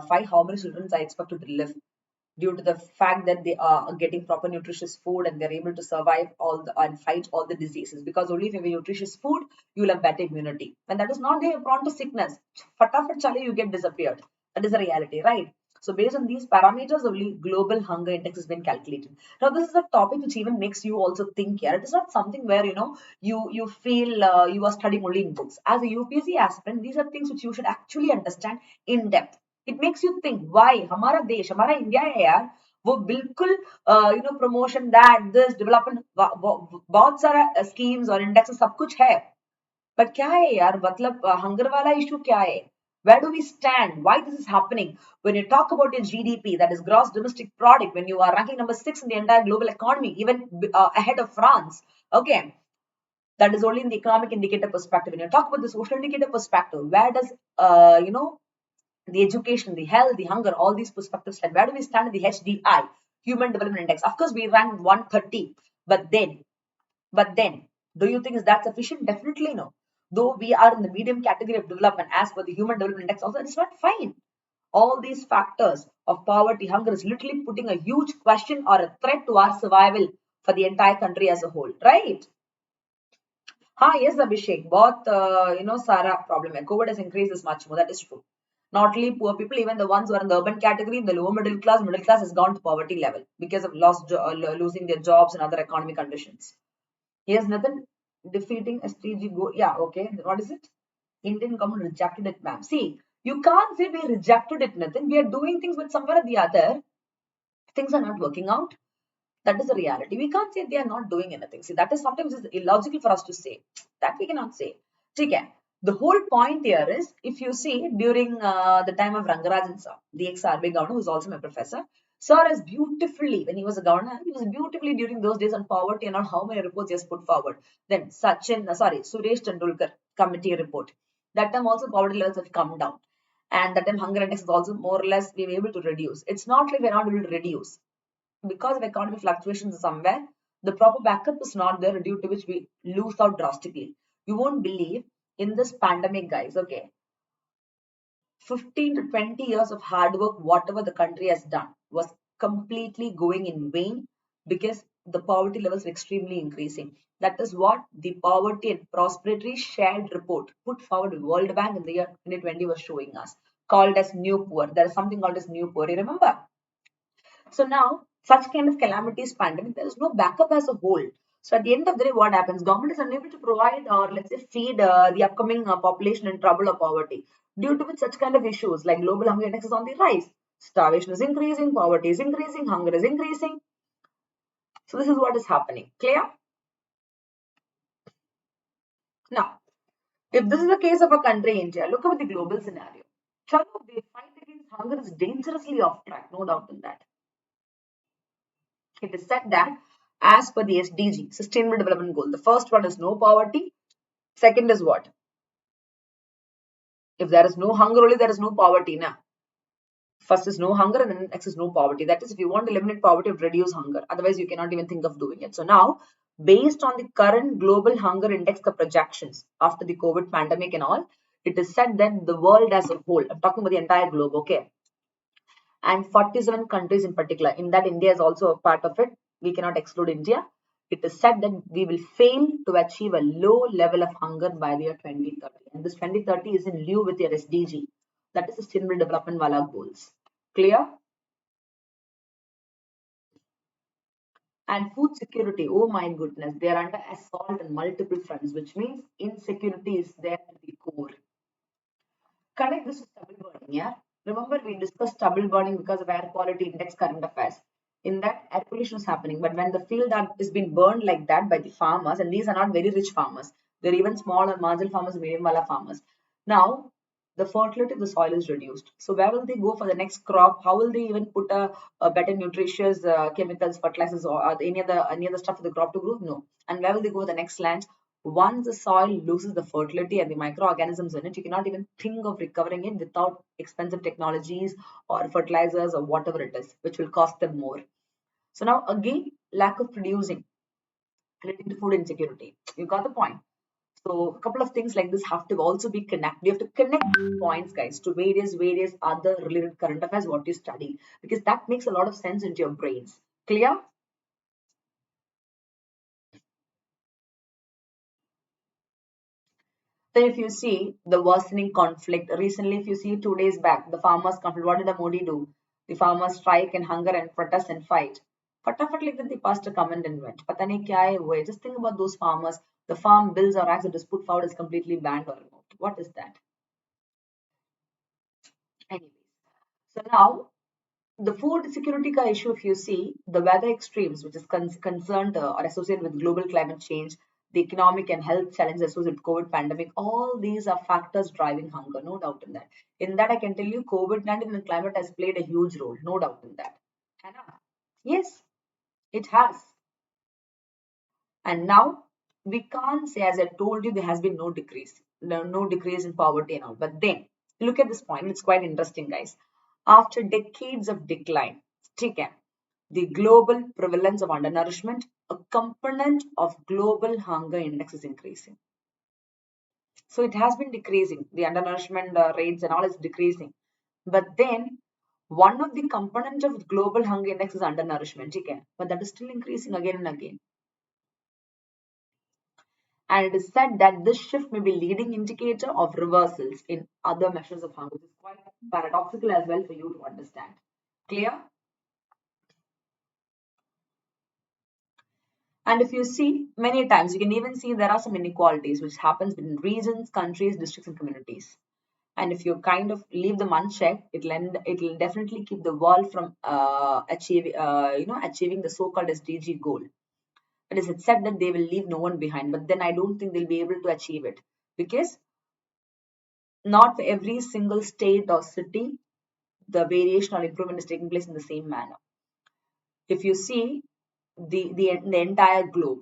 5, how many children are expected to live? Due to the fact that they are getting proper nutritious food and they're able to survive and fight all the diseases, because only if you have nutritious food you will have better immunity. When that is not there, you're prone to sickness. Fatafat chale, you get disappeared. That is the reality, right? So based on these parameters only, global hunger index has been calculated. Now this is a topic which even makes you also think here. It is not something where you feel you are studying only in books. As a UPSC aspirant, these are things which you should actually understand in depth. It makes you think why हमारा देश हमारा India है यार, वो बिल्कुल promotion that this development बहुत सारा schemes और index सब कुछ है, but क्या है यार, मतलब hunger वाला issue क्या है? Where do we stand? Why this is happening? When you talk about your GDP, that is gross domestic product, when you are ranking number 6 in the entire global economy, even ahead of France, okay, that is only in the economic indicator perspective. When you talk about the social indicator perspective, where does the education, the health, the hunger, all these perspectives stand? Where do we stand in the HDI, Human Development Index? Of course, we ranked 130, but then, do you think is that sufficient? Definitely no. Though we are in the medium category of development as per the Human Development Index, also it's not fine. All these factors of poverty, hunger is literally putting a huge question or a threat to our survival for the entire country as a whole, right? Yes, Abhishek, both, Sara problem. COVID has increased this much more. That is true. Not only poor people, even the ones who are in the urban category, the lower middle class has gone to poverty level because of losing their jobs and other economic conditions. Here's nothing defeating STG goal. Yeah, okay. What is it? Indian government rejected it, ma'am. See, you can't say we rejected it, nothing. We are doing things, but somewhere or the other, things are not working out. That is the reality. We can't say they are not doing anything. See, that is sometimes is illogical for us to say. That we cannot say. Okay. The whole point here is, if you see during the time of Rangarajan sir, the ex-RB governor, who is also my professor, sir has beautifully, when he was a governor, he was beautifully during those days on poverty and on how many reports he has put forward. Then Suresh Tendulkar committee report. That time also poverty levels have come down. And that time hunger index is also more or less we were able to reduce. It's not like we're not able to reduce because of economic fluctuations somewhere, the proper backup is not there, due to which we lose out drastically. You won't believe in this pandemic, guys, okay, 15 to 20 years of hard work, whatever the country has done, was completely going in vain because the poverty levels were extremely increasing. That is what the Poverty and Prosperity Shared Report put forward with World Bank in the year 2020 was showing us, called as New Poor. There is something called as New Poor. You remember? So now, such kind of calamities, pandemic, there is no backup as a whole. So at the end of the day, what happens? Government is unable to provide or let's say feed the upcoming population in trouble or poverty. Due to which such kind of issues like global hunger index is on the rise. Starvation is increasing, poverty is increasing, hunger is increasing. So this is what is happening. Clear? Now, if this is the case of a country, India, look at the global scenario. Chalo, the fight against hunger is dangerously off track, no doubt in that. It is said that as per the SDG, Sustainable Development Goal, the first one is no poverty. Second is what? If there is no hunger, only there is no poverty. Now, first is no hunger and then next is no poverty. That is, if you want to eliminate poverty, reduce hunger. Otherwise, you cannot even think of doing it. So now, based on the current global hunger index, the projections after the COVID pandemic and all, it is said that the world as a whole, I'm talking about the entire globe, okay, and 47 countries in particular. In that, India is also a part of it. We cannot exclude India. It is said that we will fail to achieve a low level of hunger by the year 2030. And this 2030 is in lieu with your SDG. That is Sustainable Development Wala goals. Clear? And food security, oh my goodness, they are under assault on multiple fronts, which means insecurity is there to the core. Connect this to stubble burning, yeah? Remember, we discussed stubble burning because of air quality index current affairs. In that, air pollution is happening. But when the field is being burned like that by the farmers, and these are not very rich farmers, they're even small or marginal farmers, medium wala farmers. Now, the fertility of the soil is reduced. So where will they go for the next crop? How will they even put a better nutritious chemicals, fertilizers, or any other stuff for the crop to grow? No. And where will they go for the next land? Once the soil loses the fertility and the microorganisms in it, you cannot even think of recovering it without expensive technologies or fertilizers or whatever it is, which will cost them more. So now again, lack of producing leading to food insecurity. You got the point. So a couple of things like this have to also be connected. You have to connect points, guys, to various other related current affairs what you study, because that makes a lot of sense into your brains. Clear? Then if you see the worsening conflict, recently if you see 2 days back, the farmers conflict, what did the Modi do? The farmers strike and hunger and protest and fight. Fatafat like that the pastor comment and went. Pata nahi kya hai wo hai. Just think about those farmers. The farm bills or acts that is put forward is completely banned or removed. What is that? Anyways. So now the food security ka issue, if you see the weather extremes, which is concerned or associated with global climate change, the economic and health challenges associated with COVID pandemic, all these are factors driving hunger, no doubt in that. In that, I can tell you COVID-19 and climate has played a huge role, no doubt in that. Hannah? Yes, it has. And now we can't say, as I told you, there has been no decrease, no decrease in poverty and all. But then look at this point, it's quite interesting, guys. After decades of decline, the global prevalence of undernourishment, a component of global hunger index is increasing. So it has been decreasing. The undernourishment rates and all is decreasing. But then one of the components of global hunger index is undernourishment. But that is still increasing again and again. And it is said that this shift may be leading indicator of reversals in other measures of hunger. This is quite paradoxical as well for you to understand. Clear? And if you see many times, you can even see there are some inequalities which happens between regions, countries, districts, and communities. And if you kind of leave them unchecked, it'll definitely keep the world from achieving the so-called SDG goal. It is said that they will leave no one behind, but then I don't think they'll be able to achieve it, because not for every single state or city the variation or improvement is taking place in the same manner. If you see the entire globe,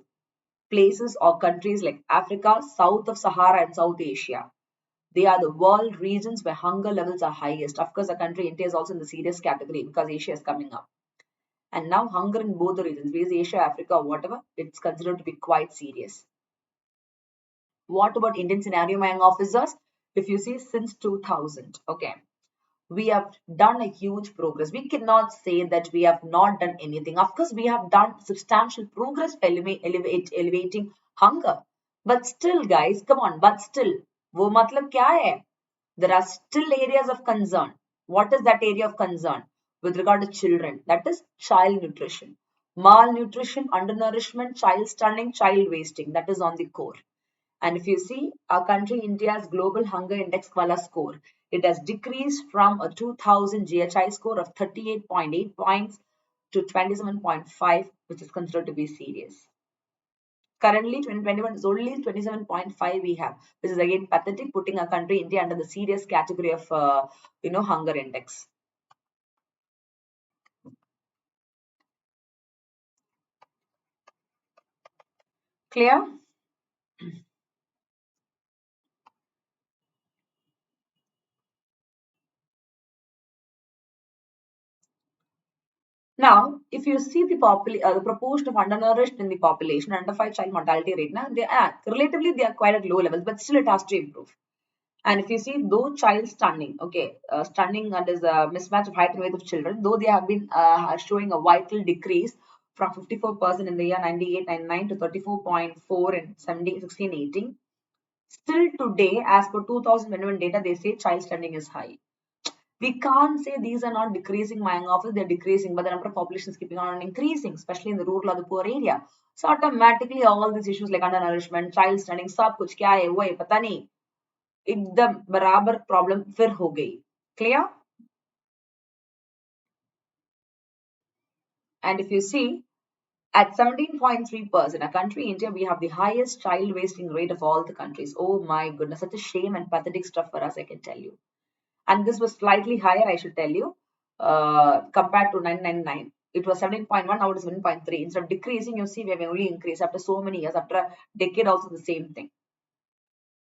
places or countries like Africa, south of Sahara, and South Asia, they are the world regions where hunger levels are highest. Of course, the country India is also in the serious category because Asia is coming up. And now hunger in both the regions, whether Asia, Africa, or whatever, it's considered to be quite serious. What about Indian scenario, my young officers? If you see since 2000, okay, we have done a huge progress. We cannot say that we have not done anything. Of course, we have done substantial progress for elevating hunger. But still, guys, come on, but still, wo matlab kya hai? There are still areas of concern. What is that area of concern? With regard to children, that is child nutrition. Malnutrition, undernourishment, child stunning, child wasting, that is on the core. And if you see our country, India's global hunger index Kvala score, it has decreased from a 2000 GHI score of 38.8 points to 27.5, which is considered to be serious. Currently, 2021 is only 27.5 we have, which is again pathetic, putting our country, India, under the serious category of, hunger index. Clear? Now, if you see the proportion of undernourished in the population, under 5 child mortality rate, now they are relatively they are quite at low levels, but still it has to improve. And if you see, though child stunning, okay, stunning, that is a mismatch of height and weight of children, though they have been showing a vital decrease from 54% in the year 98-99 to 34.4 in 17-16-18. Still today, as per 2021 data, they say child stunning is high. We can't say these are not decreasing, my young office, they're decreasing, but the number of population is keeping on increasing, especially in the rural or the poor area. So automatically all these issues like undernourishment, child stunning, सब कुछ क्या है वो है पता नहीं, एकदम बराबर प्रॉब्लम फिर हो गई. Clear? And if you see, at 17.3%, a country, India, we have the highest child wasting rate of all the countries. Oh my goodness, such a shame and pathetic stuff for us, I can tell you. And this was slightly higher, I should tell you, compared to 999. It was 17.1, now it is 1.3. Instead of decreasing, you see, we have only increased after so many years, after a decade also the same thing.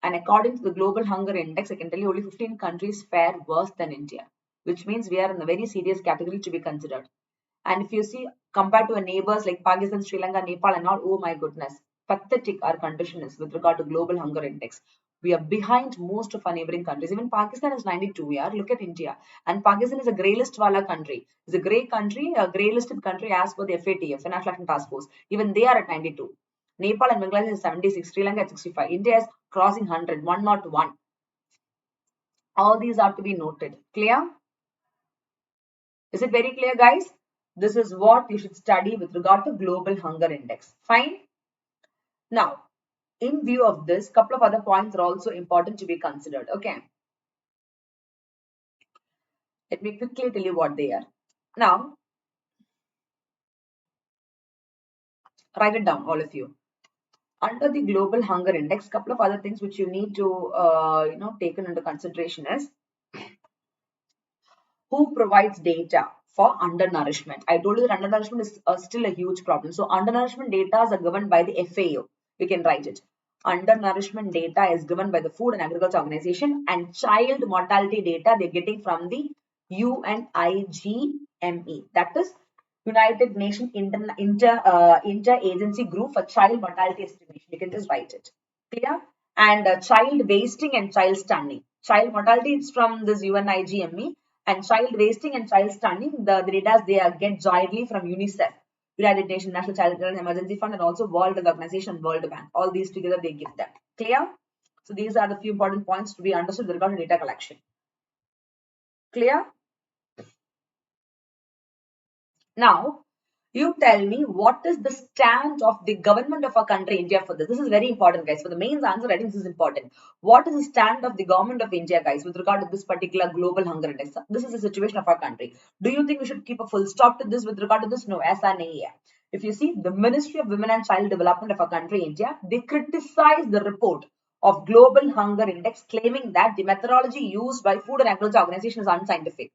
And according to the Global Hunger Index, I can tell you only 15 countries fare worse than India, which means we are in a very serious category to be considered. And if you see, compared to our neighbors like Pakistan, Sri Lanka, Nepal, and all, oh my goodness, pathetic our condition is with regard to Global Hunger Index. We are behind most of our neighboring countries. Even Pakistan is 92. Yeah, look at India. And Pakistan is a grey list wala country. It's a grey country, a grey listed country as per the FATF, Financial Action Task Force. Even they are at 92. Nepal and Bangladesh is 76, Sri Lanka at 65. India is crossing 100, 101. All these are to be noted. Clear? Is it very clear, guys? This is what you should study with regard to Global Hunger Index. Fine? Now, in view of this, couple of other points are also important to be considered. Okay. Let me quickly tell you what they are. Now, write it down, all of you. Under the Global Hunger Index, couple of other things which you need to, taken into consideration is who provides data for undernourishment. I told you that undernourishment is still a huge problem. So undernourishment data are governed by the FAO. You can write it. Undernourishment data is given by the Food and Agriculture Organization, and child mortality data they're getting from the UNIGME. That is United Nations Inter-Agency Group for Child Mortality Estimation. You can just write it. Clear? And child wasting and child stunning. Child mortality is from this UNIGME, and child wasting and child stunning, the data they get jointly from UNICEF, United Nations National Child Emergency Fund, and also World Health Organization, World Bank. All these together they give them. Clear? So these are the few important points to be understood with regard to data collection. Clear? Now, You tell me what is the stand of the government of our country, India, for this. This is very important, guys. For the mains answer, I think this is important. What is the stand of the government of India, guys, with regard to this particular global hunger index? This is the situation of our country. Do you think we should keep a full stop to this with regard to this? No, ऐसा नहीं है. If you see the Ministry of Women and Child Development of our country, India, they criticize the report of Global Hunger Index, claiming that the methodology used by Food and Agriculture Organization is unscientific.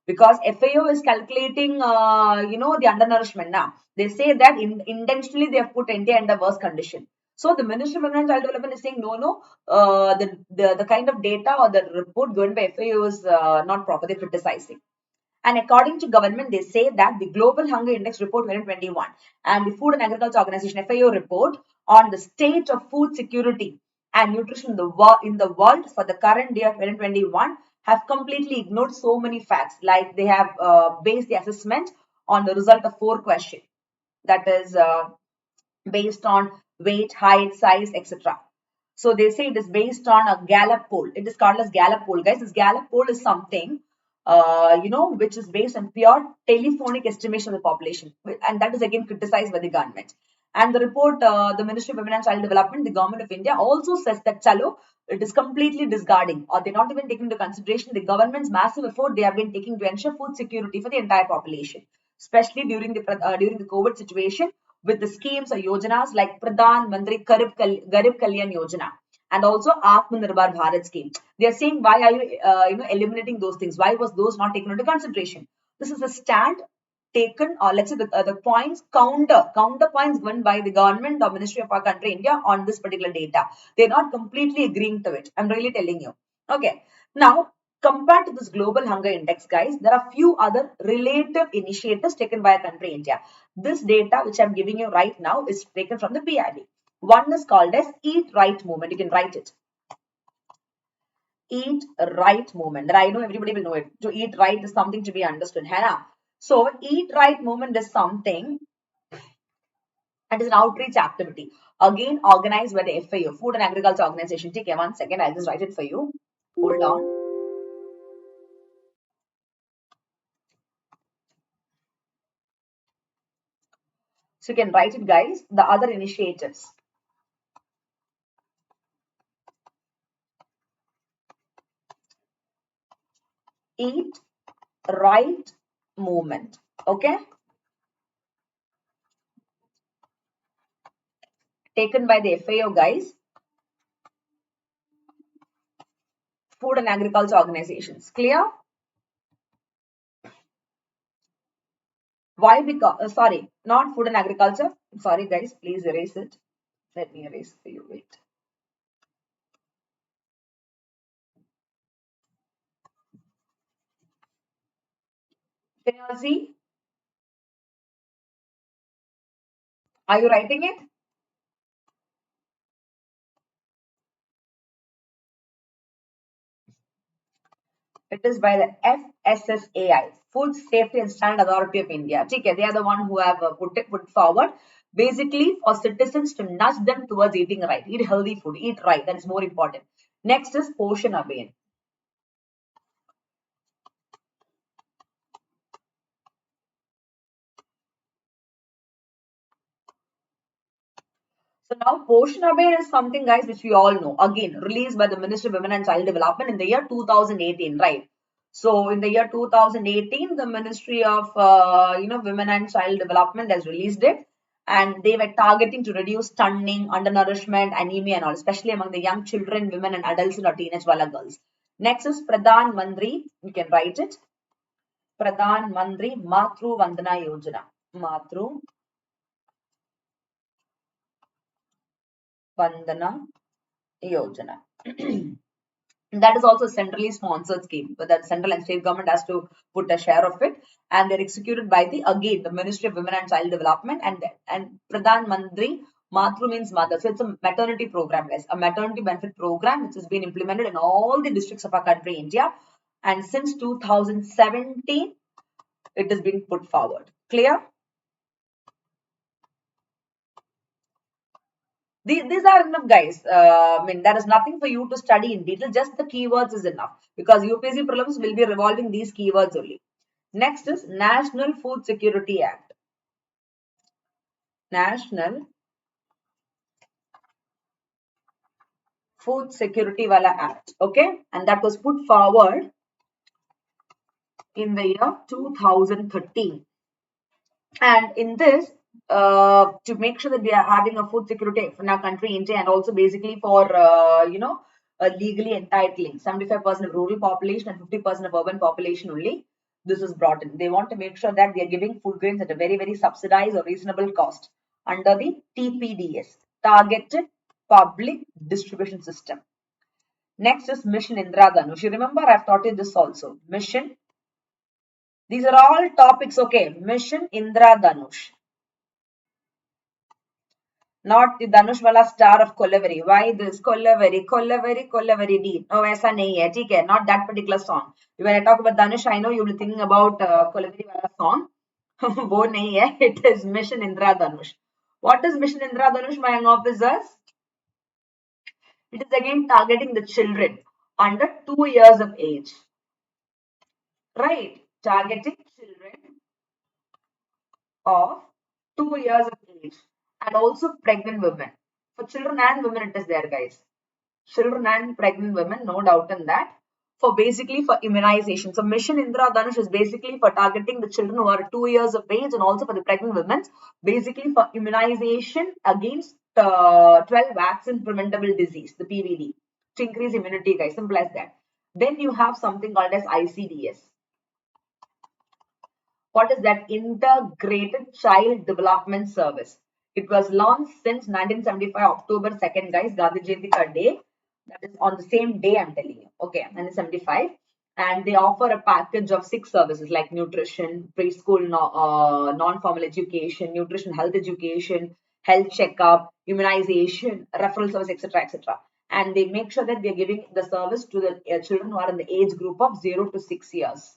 Because FAO is calculating, the undernourishment now. They say that intentionally they have put India in the worst condition. So the Ministry of Women and Child Development is saying, no, the kind of data or the report given by FAO is not proper. They're criticizing. And according to government, they say that the Global Hunger Index Report 2021 and the Food and Agriculture Organization FAO report on the state of food security and nutrition in the world for the current year 2021 have completely ignored so many facts. Like they have based the assessment on the result of 4 questions. That is based on weight, height, size, etc. So they say it is based on a Gallup poll. It is called as Gallup poll, guys. This Gallup poll is something, which is based on pure telephonic estimation of the population, and that is again criticized by the government. And the report, the Ministry of Women and Child Development, the Government of India also says that chalo, it is completely discarding, or they're not even taking into consideration the government's massive effort they have been taking to ensure food security for the entire population, especially during the COVID situation, with the schemes or yojanas like Pradhan Mantri Garib Kalyan Yojana and also Atmanirbhar Bharat scheme. They are saying, why are you eliminating those things? Why was those not taken into consideration? This is a stand taken, or let's say the points counter points given by the government or ministry of our country India on this particular data. They're not completely agreeing to it. I'm really telling you. Okay. Now, compared to this global hunger index, guys, there are few other relative initiatives taken by our country India. This data which I'm giving you right now is taken from the PIB. One is called as Eat Right movement. You can write it. Eat right movement. And I know everybody will know it. To eat right is something to be understood. Hannah. So Eat Right movement is something, and is an outreach activity. Again, organized by the FAO, Food and Agriculture Organization. Take 1 second. I'll just write it for you. Hold on. So you can write it, guys. The other initiatives. Eat Right movement. Okay. Taken by the FAO, guys. Food and Agriculture Organizations. Clear? Why? Because, sorry, not Food and Agriculture. Sorry, guys, please erase it. Let me erase for you. Wait. Can you all see? Are you writing it? It is by the FSSAI, Food Safety and Standard Authority of India. Okay, they are the one who have put forward, basically for citizens to nudge them towards eating right, eat healthy food, eat right. That is more important. Next is Poshan Abhiyan. So now Poshan Abhiyan is something, guys, which we all know. Again, released by the Ministry of Women and Child Development in the year 2018, right? So in the year 2018, the Ministry of Women and Child Development has released it, and they were targeting to reduce stunning, undernourishment, anemia, and all, especially among the young children, women, and adults and teenage wala girls. Next is Pradhan Mantri. You can write it. Pradhan Mantri Matru Vandana Yojana. Matru Vandana Yojana. That is also a centrally sponsored scheme, but that central and state government has to put a share of it, and they're executed by the Ministry of Women and Child Development, and Pradhan Mantri Matru means mother. So it's a maternity program, guys, a maternity benefit program which has been implemented in all the districts of our country, India, and since 2017 it has been put forward. Clear? These are enough, guys. I mean, there is nothing for you to study in detail. Just the keywords is enough, because UPSC prelims will be revolving these keywords only. Next is National Food Security Act. National Food Security Wala Act. Okay, and that was put forward in the year 2013. And in this, to make sure that we are having a food security in our country, India, and also basically for legally entitling 75% of rural population and 50% of urban population only. This is brought in. They want to make sure that they are giving food grains at a very, very subsidized or reasonable cost under the TPDS, Targeted Public Distribution System. Next is Mission Indradhanush. You remember I've taught you this also. Mission. These are all topics, okay. Mission Indradhanush. Not the Dhanush wala star of Kollavari. Why this? Kollavari, Kollavari, Kollavari D. No, ऐसा नहीं है, ठीक है? Not that particular song. When I talk about Dhanush, I know you will be thinking about Kollavari wala song. वो नहीं है. It is Mission Indradhanush. What is Mission Indradhanush, my young officers? It is again targeting the children under 2 years of age. Right? Targeting children of 2 years of age and also pregnant women. For children and women, it is there, guys. Children and pregnant women, no doubt in that. For basically for immunization. So Mission Indradhanush is basically for targeting the children who are 2 years of age and also for the pregnant women, basically for immunization against 12 vaccine preventable disease, the PVD, to increase immunity, guys. Simple as that. Then you have something called as ICDS. What is that? Integrated Child Development Service. It was launched since 1975, October 2nd, guys, Gandhi Jayanti day. That is on the same day, I'm telling you. Okay, 1975. And they offer a package of 6 services like nutrition, preschool, non-formal education, nutrition, health education, health checkup, immunization, referral service, etc., etc. And they make sure that they're giving the service to the children who are in the age group of 0 to 6 years.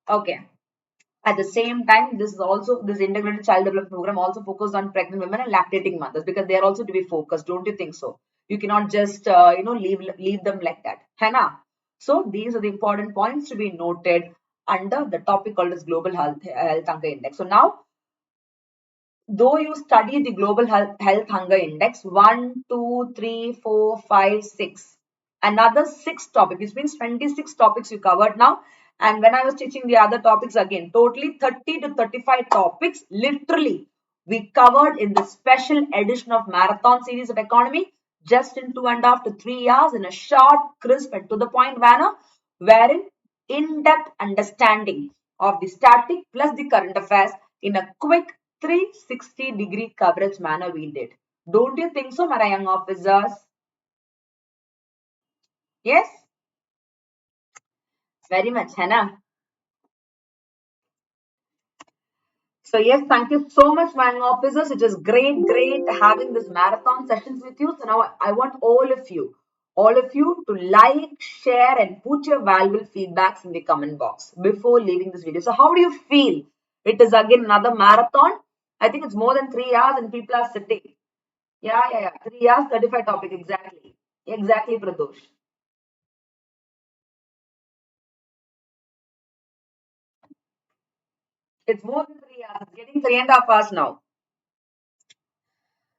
Okay. At the same time, this integrated child development program also focused on pregnant women and lactating mothers because they are also to be focused. Don't you think so? You cannot just leave them like that. Hannah. So these are the important points to be noted under the topic called as Global Health Hunger Index. So now, though you study the Global Health Hunger Index, 1, 2, 3, 4, 5, 6, another 6 topics, which means 26 topics you covered now. And when I was teaching the other topics again, totally 30 to 35 topics, literally, we covered in the special edition of Marathon Series of Economy, just in 2.5 to 3 hours in a short, crisp and to the point manner, wherein in-depth understanding of the static plus the current affairs in a quick 360-degree coverage manner we did. Don't you think so, my young officers? Yes? Very much, Hannah. So yes, thank you so much, my young officers. It is great having this marathon sessions with you. So now I want all of you to like, share and put your valuable feedbacks in the comment box before leaving this video. So how do you feel? It is again another marathon. I think it's more than 3 hours and people are sitting. Yeah. 3 hours, 35 topic, exactly. Exactly, Pradosh. It's more than 3 hours. It's getting 3.5 hours now.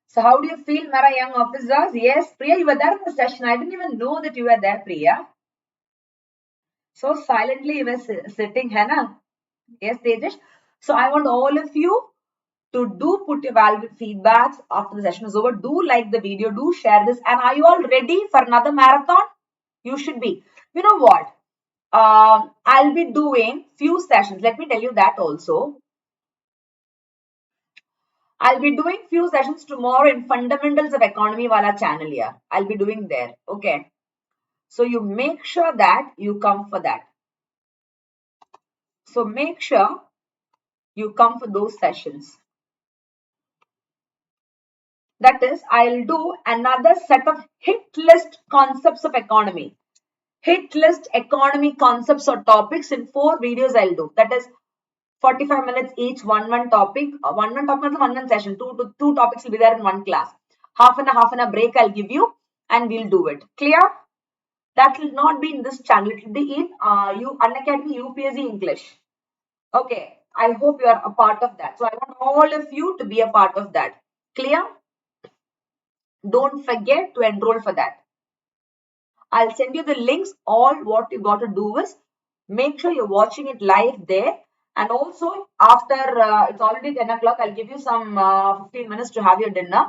So how do you feel, Mara young officers? Yes, Priya, you were there in the session. I didn't even know that you were there, Priya. So silently you were sitting, Hannah. Yes, Tejish. So I want all of you to do put your valuable feedbacks after the session is over. Do like the video, do share this. And are you all ready for another marathon? You should be. You know what? I'll be doing few sessions. Let me tell you that also. I'll be doing few sessions tomorrow in Fundamentals of Economy Wala channel here. I'll be doing there. Okay. So you make sure that you come for that. So make sure you come for those sessions. That is, I'll do another set of hit list concepts of economy. Hit list economy concepts or topics in 4 videos I'll do. That is 45 minutes each, one topic. One topic, one session. Two topics will be there in one class. Half an hour break I'll give you and we'll do it. Clear? That will not be in this channel. It will be in Unacademy UPSC English. Okay. I hope you are a part of that. So I want all of you to be a part of that. Clear? Don't forget to enroll for that. I'll send you the links. All what you got to do is make sure you're watching it live there. And also after it's already 10 o'clock, I'll give you some 15 minutes to have your dinner.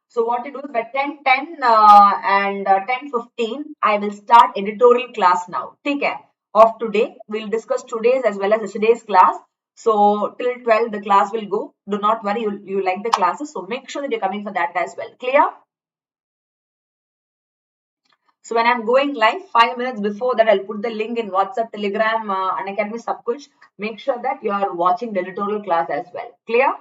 So what you do is by 10:10 and 10:15, I will start editorial class now. Take care of today. We'll discuss today's as well as yesterday's class. So till 12, the class will go. Do not worry, you like the classes. So make sure that you're coming for that as well. Clear? So when I'm going live, 5 minutes before that, I'll put the link in WhatsApp, Telegram, Unacademy, sab kuch. Make sure that you are watching the editorial class as well. Clear?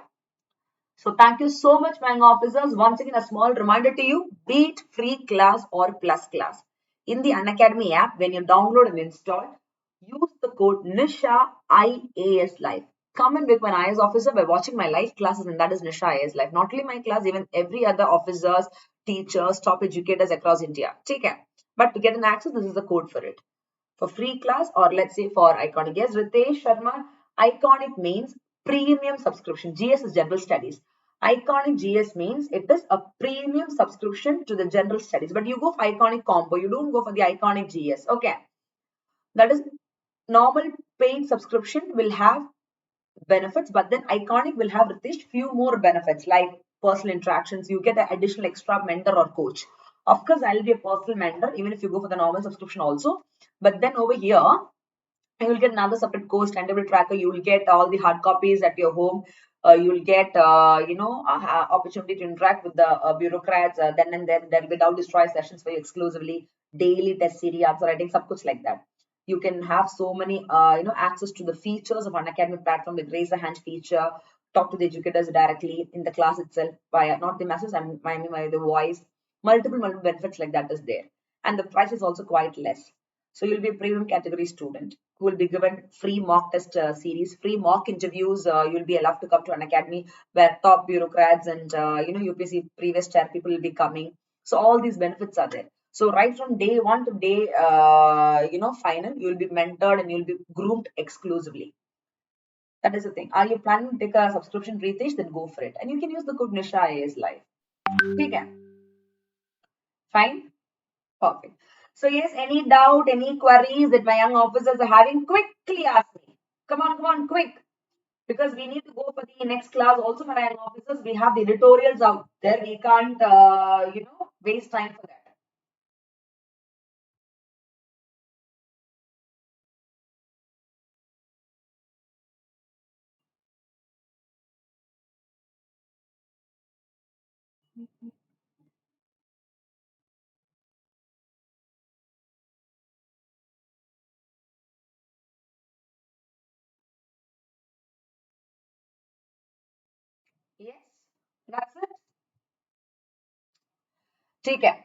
So thank you so much, my young officers. Once again, a small reminder to you, be it free class or plus class. In the Unacademy app, when you download and install, use the code Nisha IAS Live. Come and become an IAS officer by watching my live classes, and that is Nisha IAS Live. Not only my class, even every other officers, teachers, top educators across India. Take care. But to get an access, this is the code for it. For free class or let's say for Iconic. Yes, Ritesh Sharma, Iconic means premium subscription. GS is general studies. Iconic GS means it is a premium subscription to the general studies. But you go for Iconic combo. You don't go for the Iconic GS. Okay. That is normal paid subscription will have benefits, but then Iconic will have Ritesh few more benefits like personal interactions. You get an additional extra mentor or coach. Of course, I'll be a personal mentor even if you go for the normal subscription also. But then over here, you will get another separate course timetable tracker. You will get all the hard copies at your home. You will get opportunity to interact with the bureaucrats. Then and then there will be doubt destroy sessions for you exclusively, daily test series, answer writing, sub kuch like that. You can have so many access to the features of Unacademy platform with raise a hand feature, talk to the educators directly in the class itself via not the message, I mean by the voice. Multiple benefits like that is there, and the price is also quite less. So you'll be a premium category student who will be given free mock test series, free mock interviews. You'll be allowed to come to Unacademy where top bureaucrats and UPSC previous chair people will be coming. So all these benefits are there. So right from day one to day final, you'll be mentored and you'll be groomed exclusively. That is the thing. Are you planning to take a subscription, Ritesh? Then go for it, and you can use the code Nisha IAS Live. Okay, fine. Perfect. So yes, any doubt, any queries that my young officers are having, quickly ask me. Come on, quick. Because we need to go for the next class also for our young officers. We have the editorials out there. We can't, waste time for that. Yes, that's it. Take care.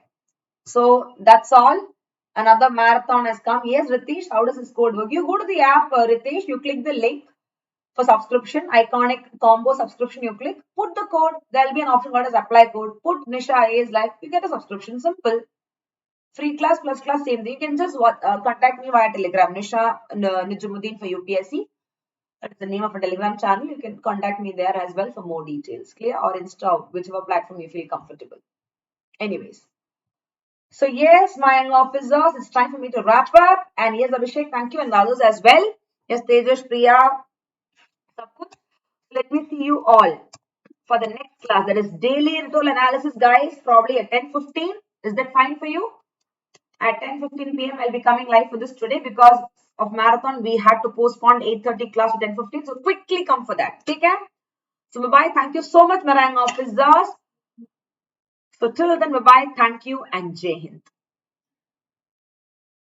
So that's all. Another marathon has come. Yes, Ritesh, how does this code work? You go to the app, Ritesh, you click the link for subscription, Iconic combo subscription, you click, put the code, there'll be an option called as apply code, put Nisha IAS Live, you get a subscription, simple. Free class plus class, same thing. You can just contact me via Telegram, Nisha Nujumudeen for UPSC. That is the name of a Telegram channel. You can contact me there as well for more details. Clear? Or Insta, whichever platform you feel comfortable. Anyways. So yes, my young officers, it's time for me to wrap up. And yes, Abhishek, thank you, and others as well. Yes, Tejas, Priya, sab kuch. Let me see you all for the next class. That is daily editorial analysis, guys. Probably at 10:15. Is that fine for you? At 10:15 p.m. I'll be coming live for this today because of marathon. We had to postpone 8:30 class to 10:15. So quickly come for that. Take care. So bye-bye. Thank you so much, my young officers. So till then, bye-bye. Thank you and Jai Hind.